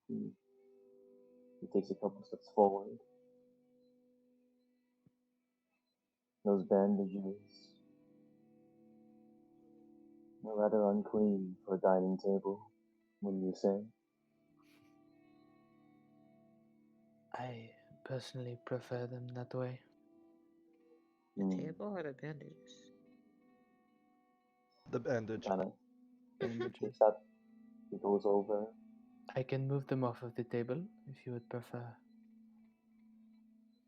He takes a couple steps forward. Those bandages are rather unclean for a dining table, wouldn't you say? I personally prefer them that way. The table or the bandages? The bandage. Kind of Bandages. takes out. He goes over. I can move them off of the table if you would prefer.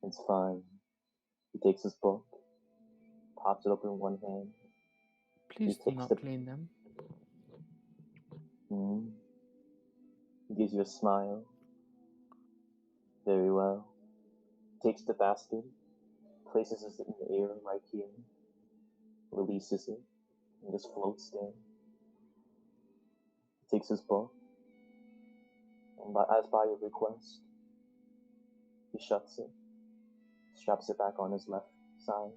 It's fine. He takes his book, pops it up in one hand. Please do takes not the- clean them. He gives you a smile. Very well. Takes the basket, places it in the air right here, releases it, and just floats there. He takes his book, and as by your request, he shuts it, straps it back on his left side.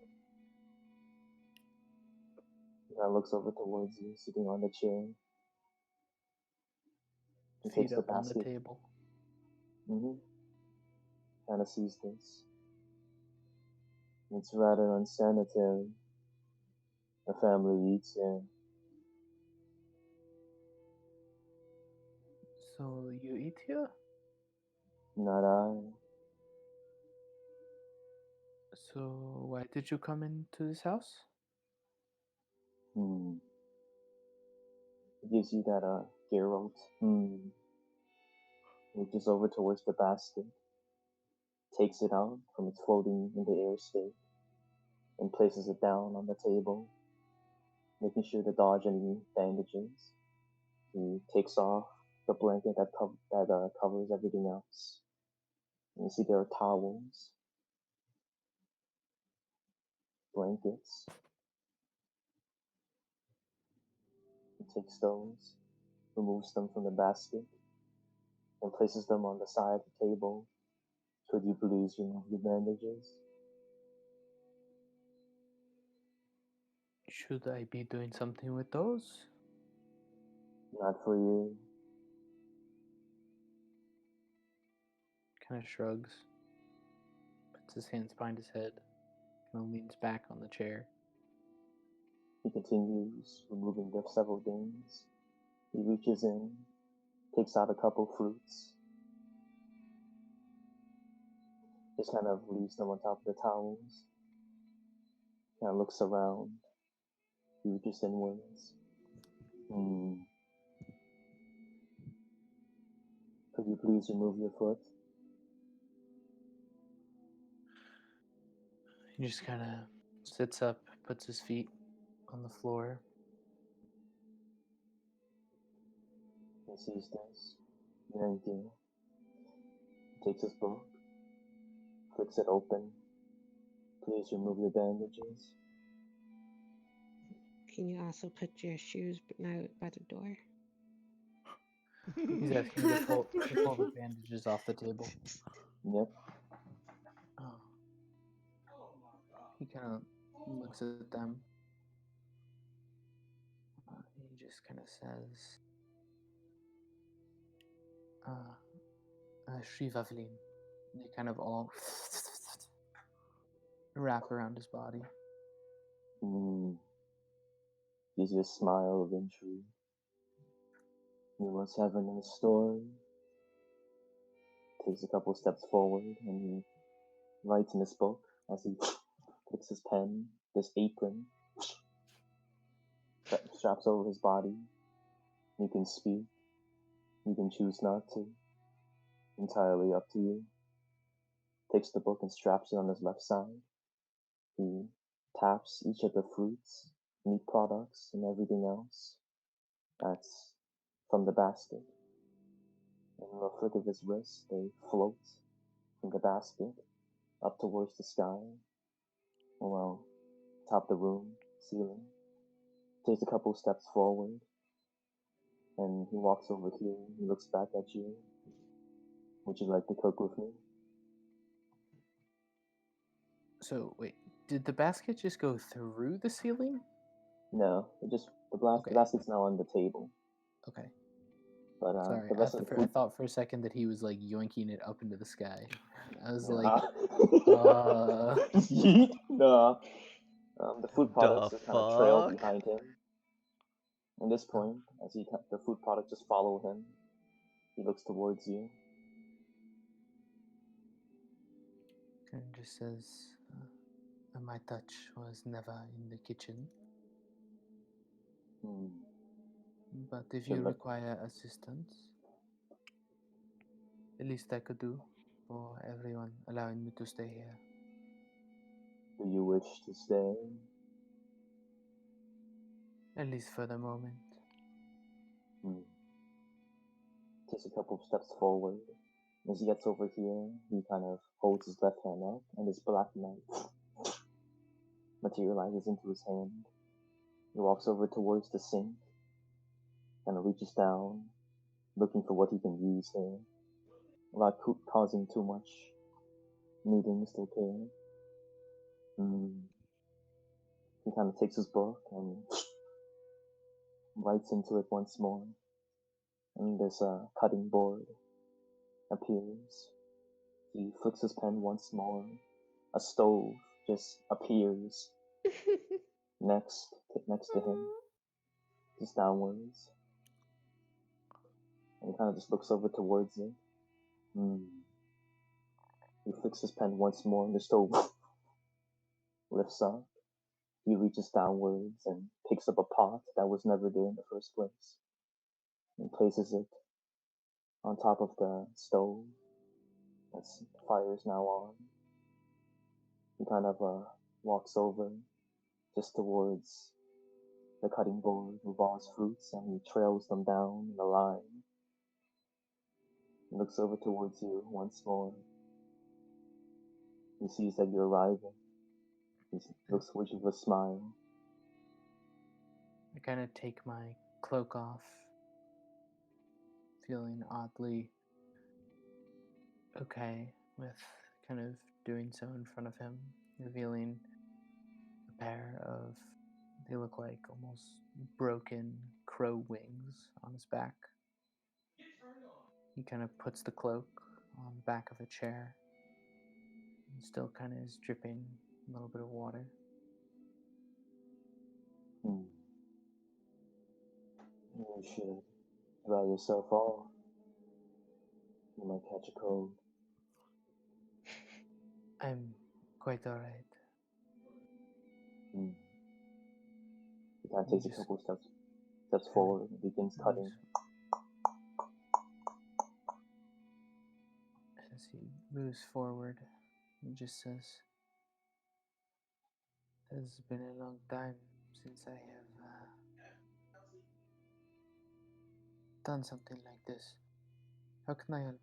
He now looks over towards you, sitting on the chair. He Feet takes the up on the basket. table. Kind of sees this. It's rather unsanitary. The family eats here. So you eat here? Not I. So why did you come into this house? He gives you that Geralt. Reaches over towards the basket, takes it out from its floating in the air state, and places it down on the table, making sure to dodge any bandages. He takes off the blanket that covers everything else. And you see there are towels, blankets. He takes those, removes them from the basket, and places them on the side of the table. Could you please remove the bandages? Should I be doing something with those? Not for you. Kind of shrugs, puts his hands behind his head, kind of leans back on the chair. He continues removing the several things. He reaches in, takes out a couple fruits, just kind of leaves them on top of the towels. Kind of looks around. He reaches inwards. Could you please remove your foot? He just kind of sits up, puts his feet on the floor. He sees this. Thank you. He takes his book, flicks it open. Please remove your bandages. Can you also put your shoes now by the door? He's asking you to pull the bandages off the table. Yep. Oh. He kind of looks at them. He just kind of says, Shrivavlin. And they kind of all wrap around his body. Gives you a smile of intrigue. He wants heaven in a story. Takes a couple steps forward and he writes in his book as he takes his pen, this apron, straps over his body. You can speak. You can choose not to. Entirely up to you. Takes the book and straps it on his left side. He taps each of the fruits, meat products, and everything else that's from the basket. And with a flick of his wrist, they float from the basket up towards the sky, well, top the room, ceiling. Takes a couple steps forward, and he walks over here. He looks back at you. Would you like to cook with me? So wait, did the basket just go through the ceiling? No, the Okay. basket's now on the table. Okay. But Sorry, the rest of the I food. thought for a second that he was like yoinking it up into the sky. I was Nah. like, Yeet. Nah. The food products The just kind of trail fuck? behind him. At this point, as the food products just follow him, he looks towards you. and just says, my touch was never in the kitchen. Hmm. But if Should you look. require assistance, the least I could do for everyone allowing me to stay here. Do you wish to stay? At least for the moment. Hmm. Takes a couple of steps forward. As he gets over here, he kind of holds his left hand up, and his black knife materializes into his hand. He walks over towards the sink, kind of reaches down, looking for what he can use here, without causing too much meetings to occur. He kind of takes his book and writes into it once more, and this cutting board appears. He flicks his pen once more. A stove just appears next to him, just downwards. And he kind of just looks over towards it. He flicks his pen once more, and the stove lifts up. He reaches downwards and picks up a pot that was never there in the first place, and places it on top of the stove. The fire is now on. He kind of walks over just towards the cutting board with all his fruits, and he trails them down in a line. He looks over towards you once more. He sees that you're arriving. He looks towards you with a smile. I kind of take my cloak off, feeling oddly okay with kind of doing so in front of him, revealing a pair of, they look like almost broken crow wings on his back. He kind of puts the cloak on the back of a chair, and still kind of is dripping a little bit of water. You should dry yourself off. You might catch a cold. I'm quite alright. He kind of takes a couple steps forward and begins cutting. As he moves forward, he just says, "It has been a long time since I have done something like this. How can I help?"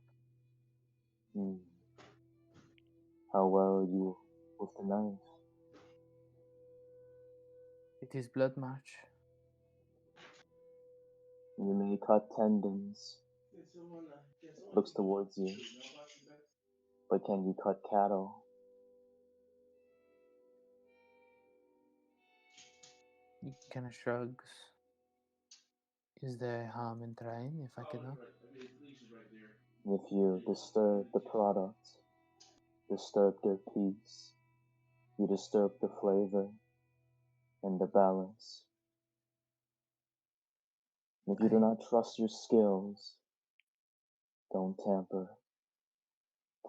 How well are you with the knife? It is blood march. You may cut tendons. Looks towards you. But can you cut cattle? He kind of shrugs. Is there harm in trying if I cannot? If you disturb the product, disturb their peace, you disturb the flavor and the balance. If you do not trust your skills, don't tamper.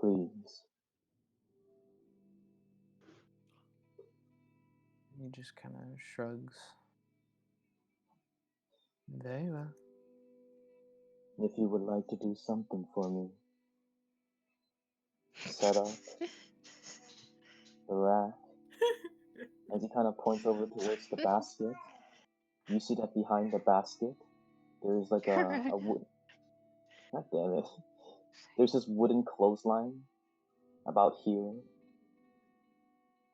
Please. He just kind of shrugs. Very well. If you would like to do something for me, set up the rack As he kind of points over towards the basket, you see that behind the basket, there's like a wood. God damn it! There's this wooden clothesline about here,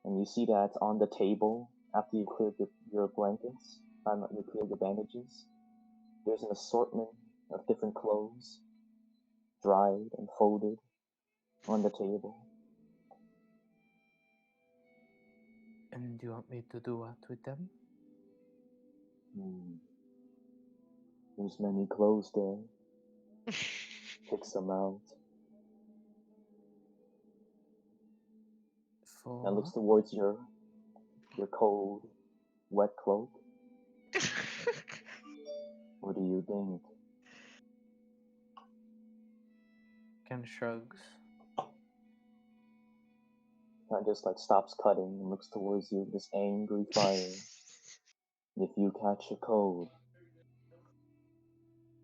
and you see that on the table after you cleared your blankets, you cleared your bandages. There's an assortment of different clothes, dried and folded, on the table. And do you want me to do what with them? There's many clothes there. Pick some out. For And looks towards your cold, wet cloak. What do you think? kind of shrugs. Kind of just like stops cutting and looks towards you with this angry fire. If you catch a cold.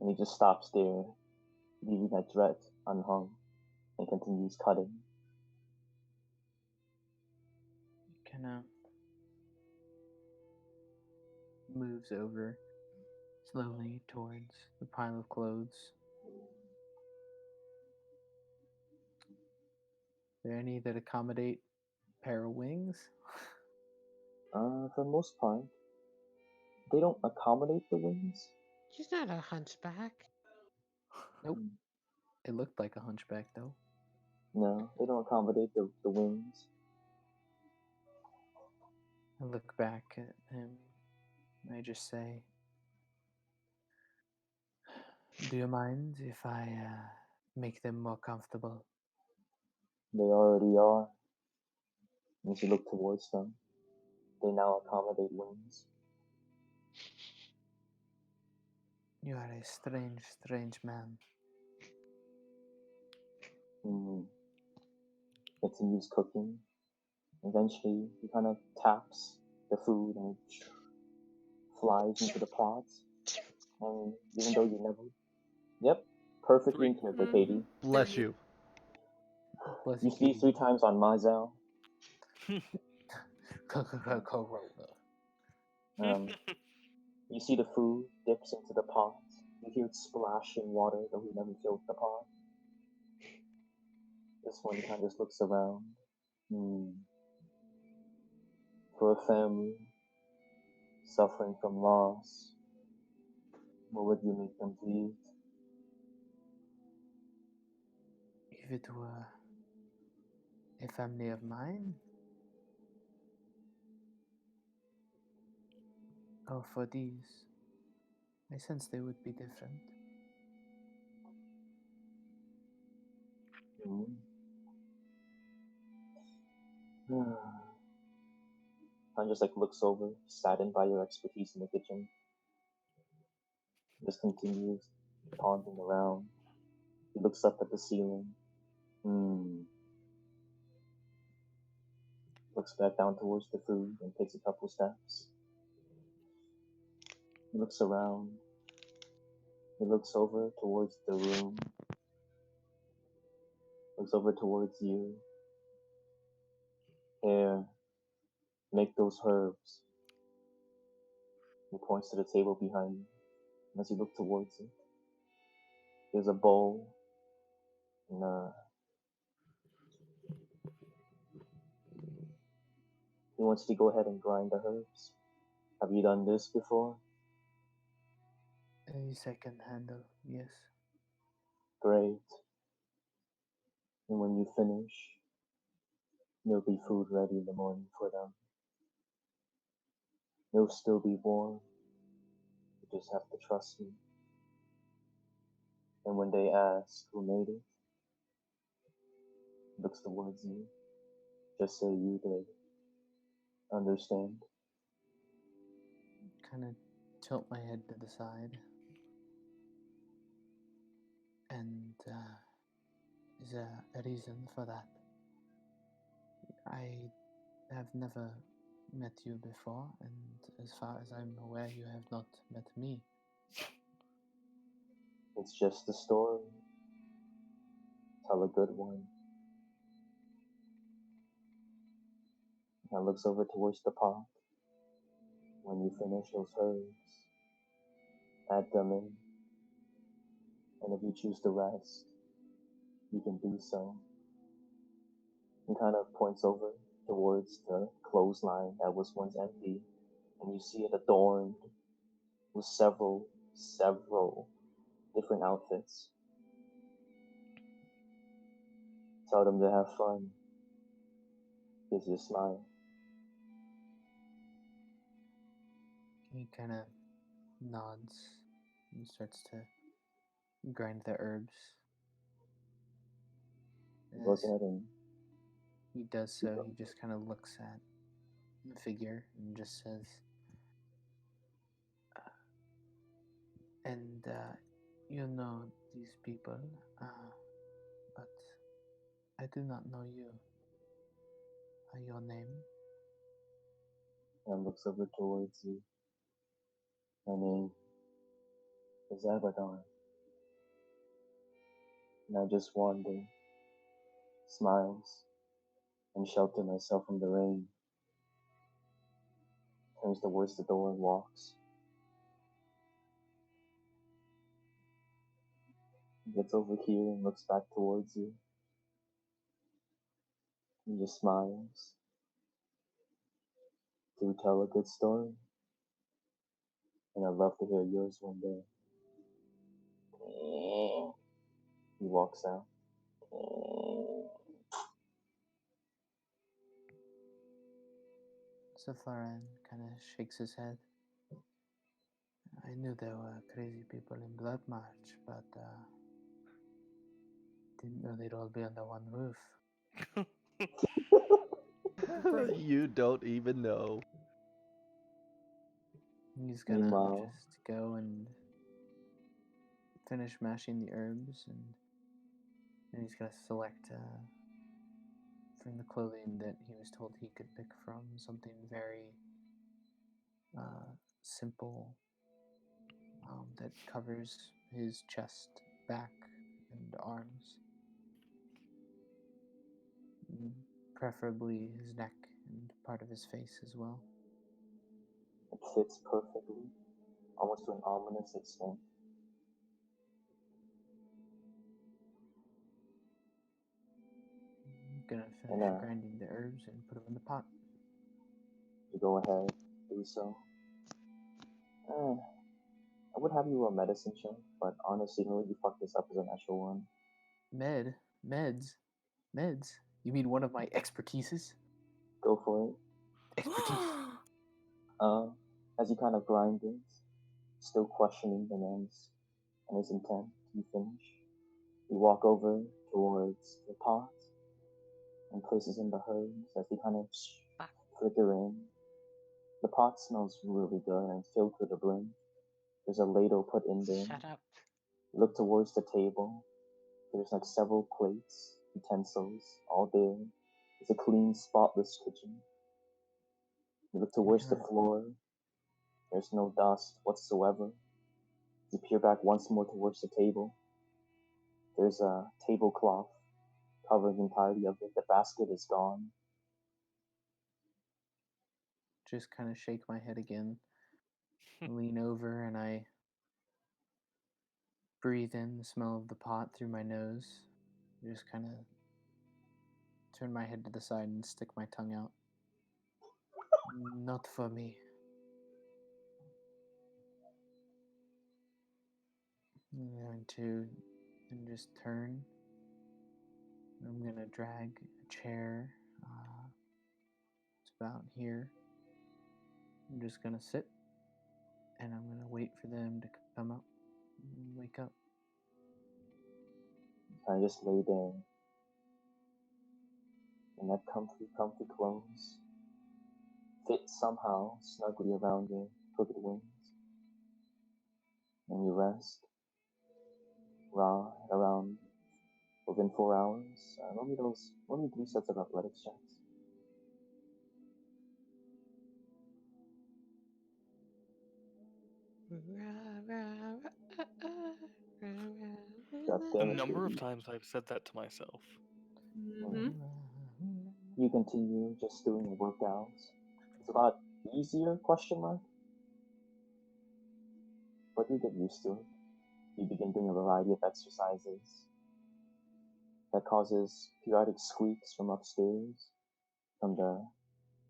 And he just stops there, leaving that threat unhung, and continues cutting. Kind of moves over slowly towards the pile of clothes. Are there any that accommodate a pair of wings? For the most part, they don't accommodate the wings. She's not a hunchback. Nope. It looked like a hunchback, though. No, they don't accommodate the wings. I look back at him and I just say, do you mind if I make them more comfortable? They already are. As you look towards them, they now accommodate wings. You are a strange, strange man. Continues cooking. Eventually, he kind of taps the food and it flies into the pot. And even though you never... Yep, perfectly in character, Katie. Bless you. Bless You see 3 times on Mazel. Corona. You see the food dips into the pot. You hear it splashing water, though he never filled the pot. This one kind of just looks around. For a family suffering from loss, what would you make them to eat? If it were a family of mine, or for these, I sense they would be different. And just like looks over, saddened by your expertise in the kitchen. Just continues pondering around. He looks up at the ceiling. Looks back down towards the food and takes a couple steps. He looks around. He looks over towards the room. Looks over towards you. Here, make those herbs. He points to the table behind you. And as you look towards it, there's a bowl and he wants you to go ahead and grind the herbs. Have you done this before? A second handle, yes. Great. And when you finish, there'll be food ready in the morning for them. It'll still be warm. You just have to trust me. And when they ask who made it, looks towards you. Just say you did. Understand? Kind of tilt my head to the side. And is there a reason for that? I have never met you before, and as far as I'm aware, you have not met me. It's just a story. Tell a good one. and looks over towards the pot. When you finish those herbs, add them in, and if you choose the rest, you can do so. He kind of points over towards the clothesline that was once empty, and you see it adorned with several different outfits. Tell them to have fun. Gives you a smile. He kind of nods and starts to grind the herbs. He goes As ahead and he does so, he just kind of looks at the figure and just says, and you know these people, but I do not know you. Your name? and looks over towards you. My name is Abaddon. And I just wander, smiles, and shelter myself from the rain. Turns towards the door and walks. Gets over here and looks back towards you. He just smiles. Do you tell a good story? And I'd love to hear yours one day. He walks out. So Floran kind of shakes his head. I knew there were crazy people in Blood March, but didn't know they'd all be under one roof. You don't even know. He's gonna Meanwhile, just go and finish mashing the herbs, and he's gonna select from the clothing that he was told he could pick from something very simple that covers his chest, back, and arms. Preferably his neck and part of his face as well. it fits perfectly, almost to an ominous extent. I'm gonna finish grinding the herbs and put them in the pot. You go ahead, do so. I would have you a medicine check, but honestly, you fucked this up as a natural one. Meds? You mean one of my expertises? Go for it. Expertise. As you kind of grind it, still questioning the man's and his intent, you finish. You walk over towards the pot and places in the herbs as they kind of flicker in. The pot smells really good and filled to the brim. There's a ladle put in there. Shut up. You look towards the table. There's like several plates, utensils, all there. It's a clean, spotless kitchen. You look towards the floor. There's no dust whatsoever. You peer back once more towards the table. There's a tablecloth covering the entirety of it. The basket is gone. Just kind of shake my head again, lean over, and I breathe in the smell of the pot through my nose. Just kind of turn my head to the side and stick my tongue out. Not for me. I'm going to and just turn. I'm going to drag a chair. It's about here. I'm just going to sit, and I'm going to wait for them to come up and wake up. I just lay there in that comfy clothes. Fit somehow snugly around your crooked wings. And you rest. Around within 4 hours. Roll me 3 sets of athletics checks. The number of times I've said that to myself. You you continue just doing your workouts, it's a lot easier, question mark. But you get used to it. You begin doing a variety of exercises that causes periodic squeaks from upstairs, from the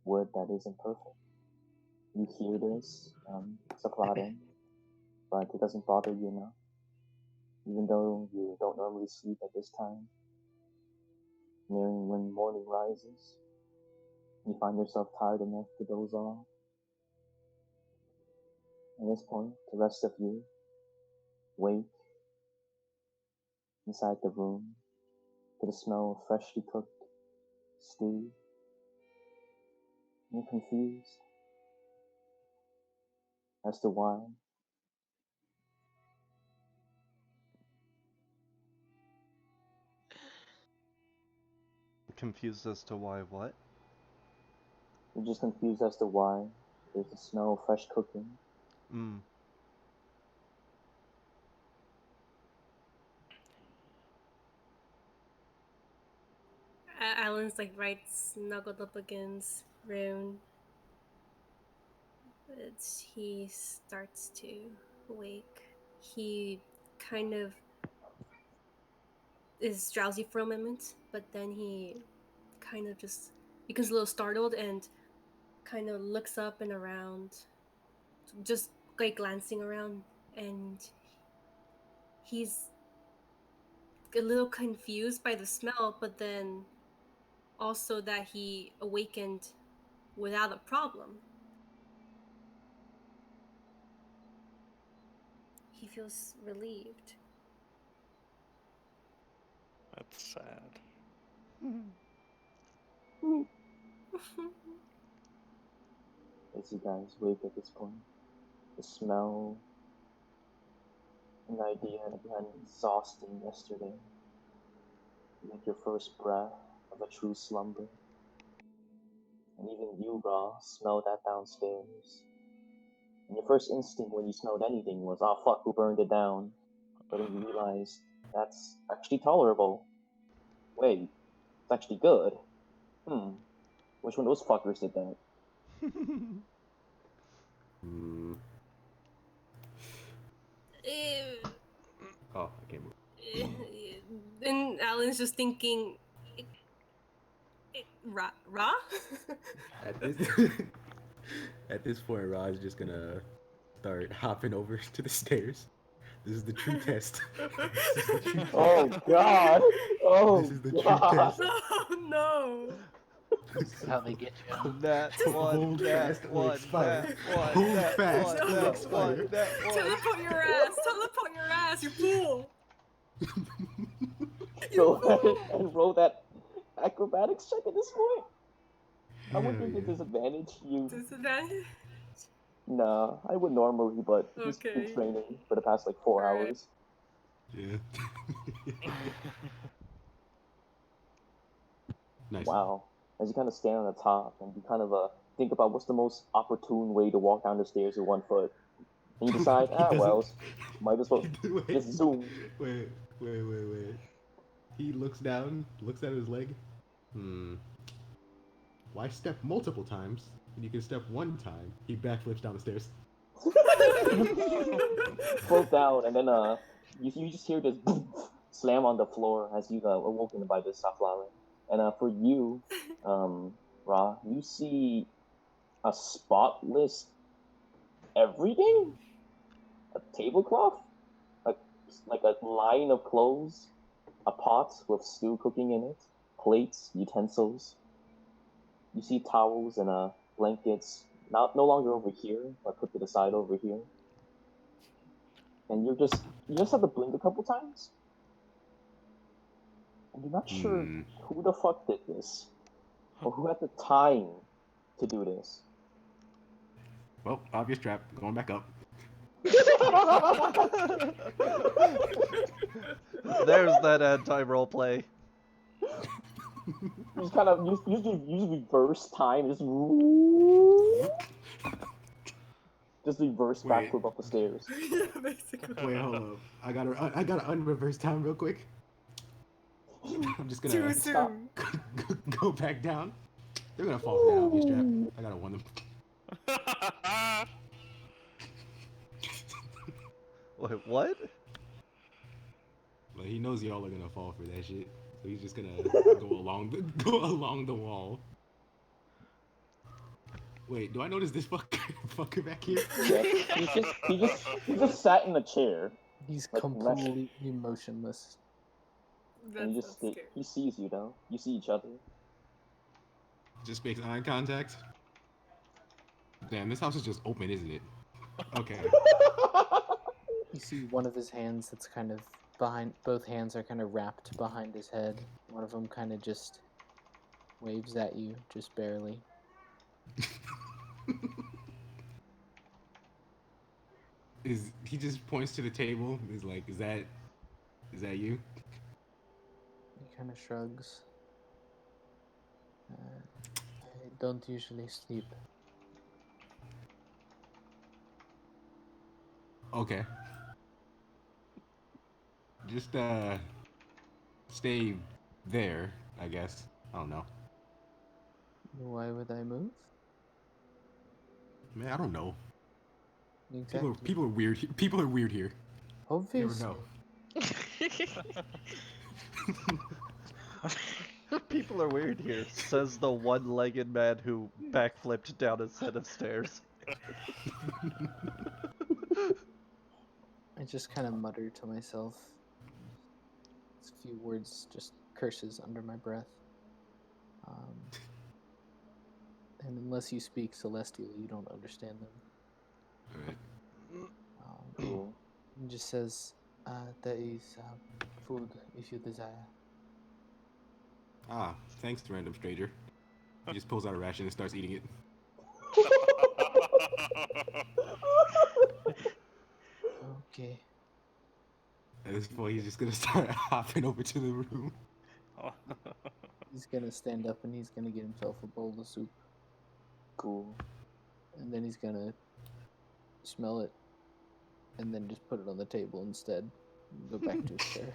wood that isn't perfect. You hear this, clattering, but it doesn't bother you enough. Even though you don't normally sleep at this time, nearing when morning rises, you find yourself tired enough to doze off. At this point, the rest of you wake inside the room to the smell of freshly cooked stew. You're confused as to why. Confused as to why what? You're just confused as to why there's the smell of fresh cooking. Mm. Alan's like right snuggled up against Rune. He starts to wake. He kind of is drowsy for a moment, but then he kind of just becomes a little startled and kind of looks up and around, just like glancing around, and he's a little confused by the smell, but then also that he awakened without a problem. He feels relieved. That's sad. As you guys wake at this point, the smell, an idea that you had exhausting yesterday, like your first breath of a true slumber. And even you, Ra, smelled that downstairs. And your first instinct when you smelled anything was, oh fuck, who burned it down? But then you realized that's actually tolerable. Wait, it's actually good. Which one of those fuckers did that? Oh, I can't move. Then Alan's just thinking, Ra? At this at this point, Rod's just gonna start hopping over to the stairs. This is the true test. This is the true test. Oh god! Oh, this is the god. true test. Oh no! This is how they get you. That one, Hold that fast or one, expire. that one, Hold that fast one, or that expire. one, that one. Teleport your ass, you fool! Go ahead and roll that acrobatics check at this point. I would Hell give it yeah. disadvantage. You Disadvantage? Nah, I would normally, but he's been Okay. training for the past like 4 Alright. hours. Yeah. Nice. Wow. As you kind of stand on the top and you kind of think about what's the most opportune way to walk down the stairs with 1 foot. And you decide, He doesn't- might as well Wait. just zoom. Wait. He looks down, looks at his leg. Why step multiple times when you can step 1 time? He backflips down the stairs. Float down, and then you just hear this slam on the floor as you awoken by this flower. And for you, Ra, you see a spotless everything, a tablecloth, like a line of clothes, a pot with stew cooking in it, plates, utensils. You see towels and blankets, no longer over here, but put to the side over here. And you just have to blink a couple times. And you're not sure who the fuck did this, or who had the time to do this. Well, obvious trap. Going back up. There's that anti-role play. You just kind of use reverse time, just reverse backflip up the stairs. Yeah, basically. Wait, hold up. I gotta unreverse time real quick. I'm just gonna Too soon. go back down. They're gonna fall for that obvious trap. I gotta warn them. Wait, what? Like he knows y'all are gonna fall for that shit, so he's just gonna go along the wall. Wait, do I notice this fucker back here? Yes, he just sat in the chair. He's Like, completely motionless. And he sees you though. You see each other. Just makes eye contact. Damn, this house is just open, isn't it? Okay. You see one of his hands that's kind of behind, both hands are kind of wrapped behind his head. One of them kind of just waves at you, just barely. He just points to the table? Is like, is that you? He kind of shrugs. I don't usually sleep. Okay. Just stay there, I guess. I don't know. Why would I move? Man, I don't know. Exactly. People are weird. People are weird here. Obviously. You never know. People are weird here, says the one-legged man who backflipped down a set of stairs. I just kind of mutter to myself. It's a few words, just curses under my breath. And unless you speak Celestial, you don't understand them. Cool. He just says, there is food if you desire. Ah, thanks, random stranger. He just pulls out a ration and starts eating it. Okay. At this point, he's just gonna start hopping over to the room. He's gonna stand up and he's gonna get himself a bowl of soup. Cool. And then he's gonna smell it and then just put it on the table instead. And go back to his chair.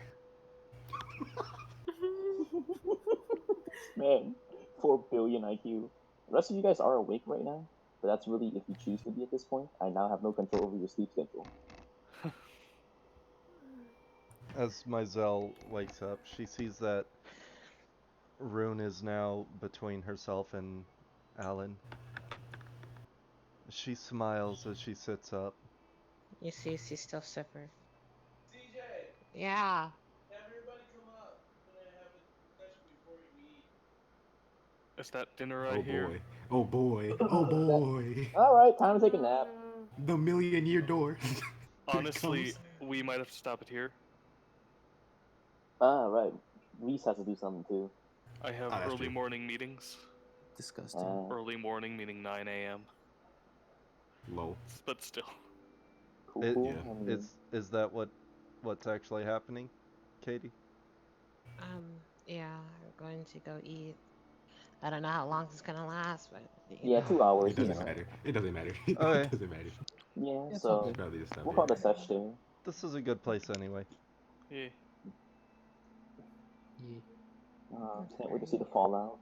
Man, 4 billion IQ. The rest of you guys are awake right now, but that's really if you choose to be at this point. I now have no control over your sleep schedule. As Mizell wakes up, she sees that Rune is now between herself and Alan. She smiles as she sits up. You see, she's still super. CJ! Yeah. Have everybody come up. We're gonna have a discussion before we eat. Is that dinner I hear? Oh boy. Oh boy. Alright, time to take a nap. The million-year door. Honestly, we might have to stop it here. Right. Reese has to do something too. I have early morning meetings. Disgusting. Early morning meaning 9 a.m. Low. But still. Cool. Yeah. Is that what's actually happening, Katie? Yeah, we're going to go eat. I don't know how long it's gonna last, but yeah, 2 hours. It doesn't matter. It doesn't matter. It doesn't matter. Yeah, so we'll call the sesh there. This is a good place anyway. Yeah. Can't wait to see the fallout.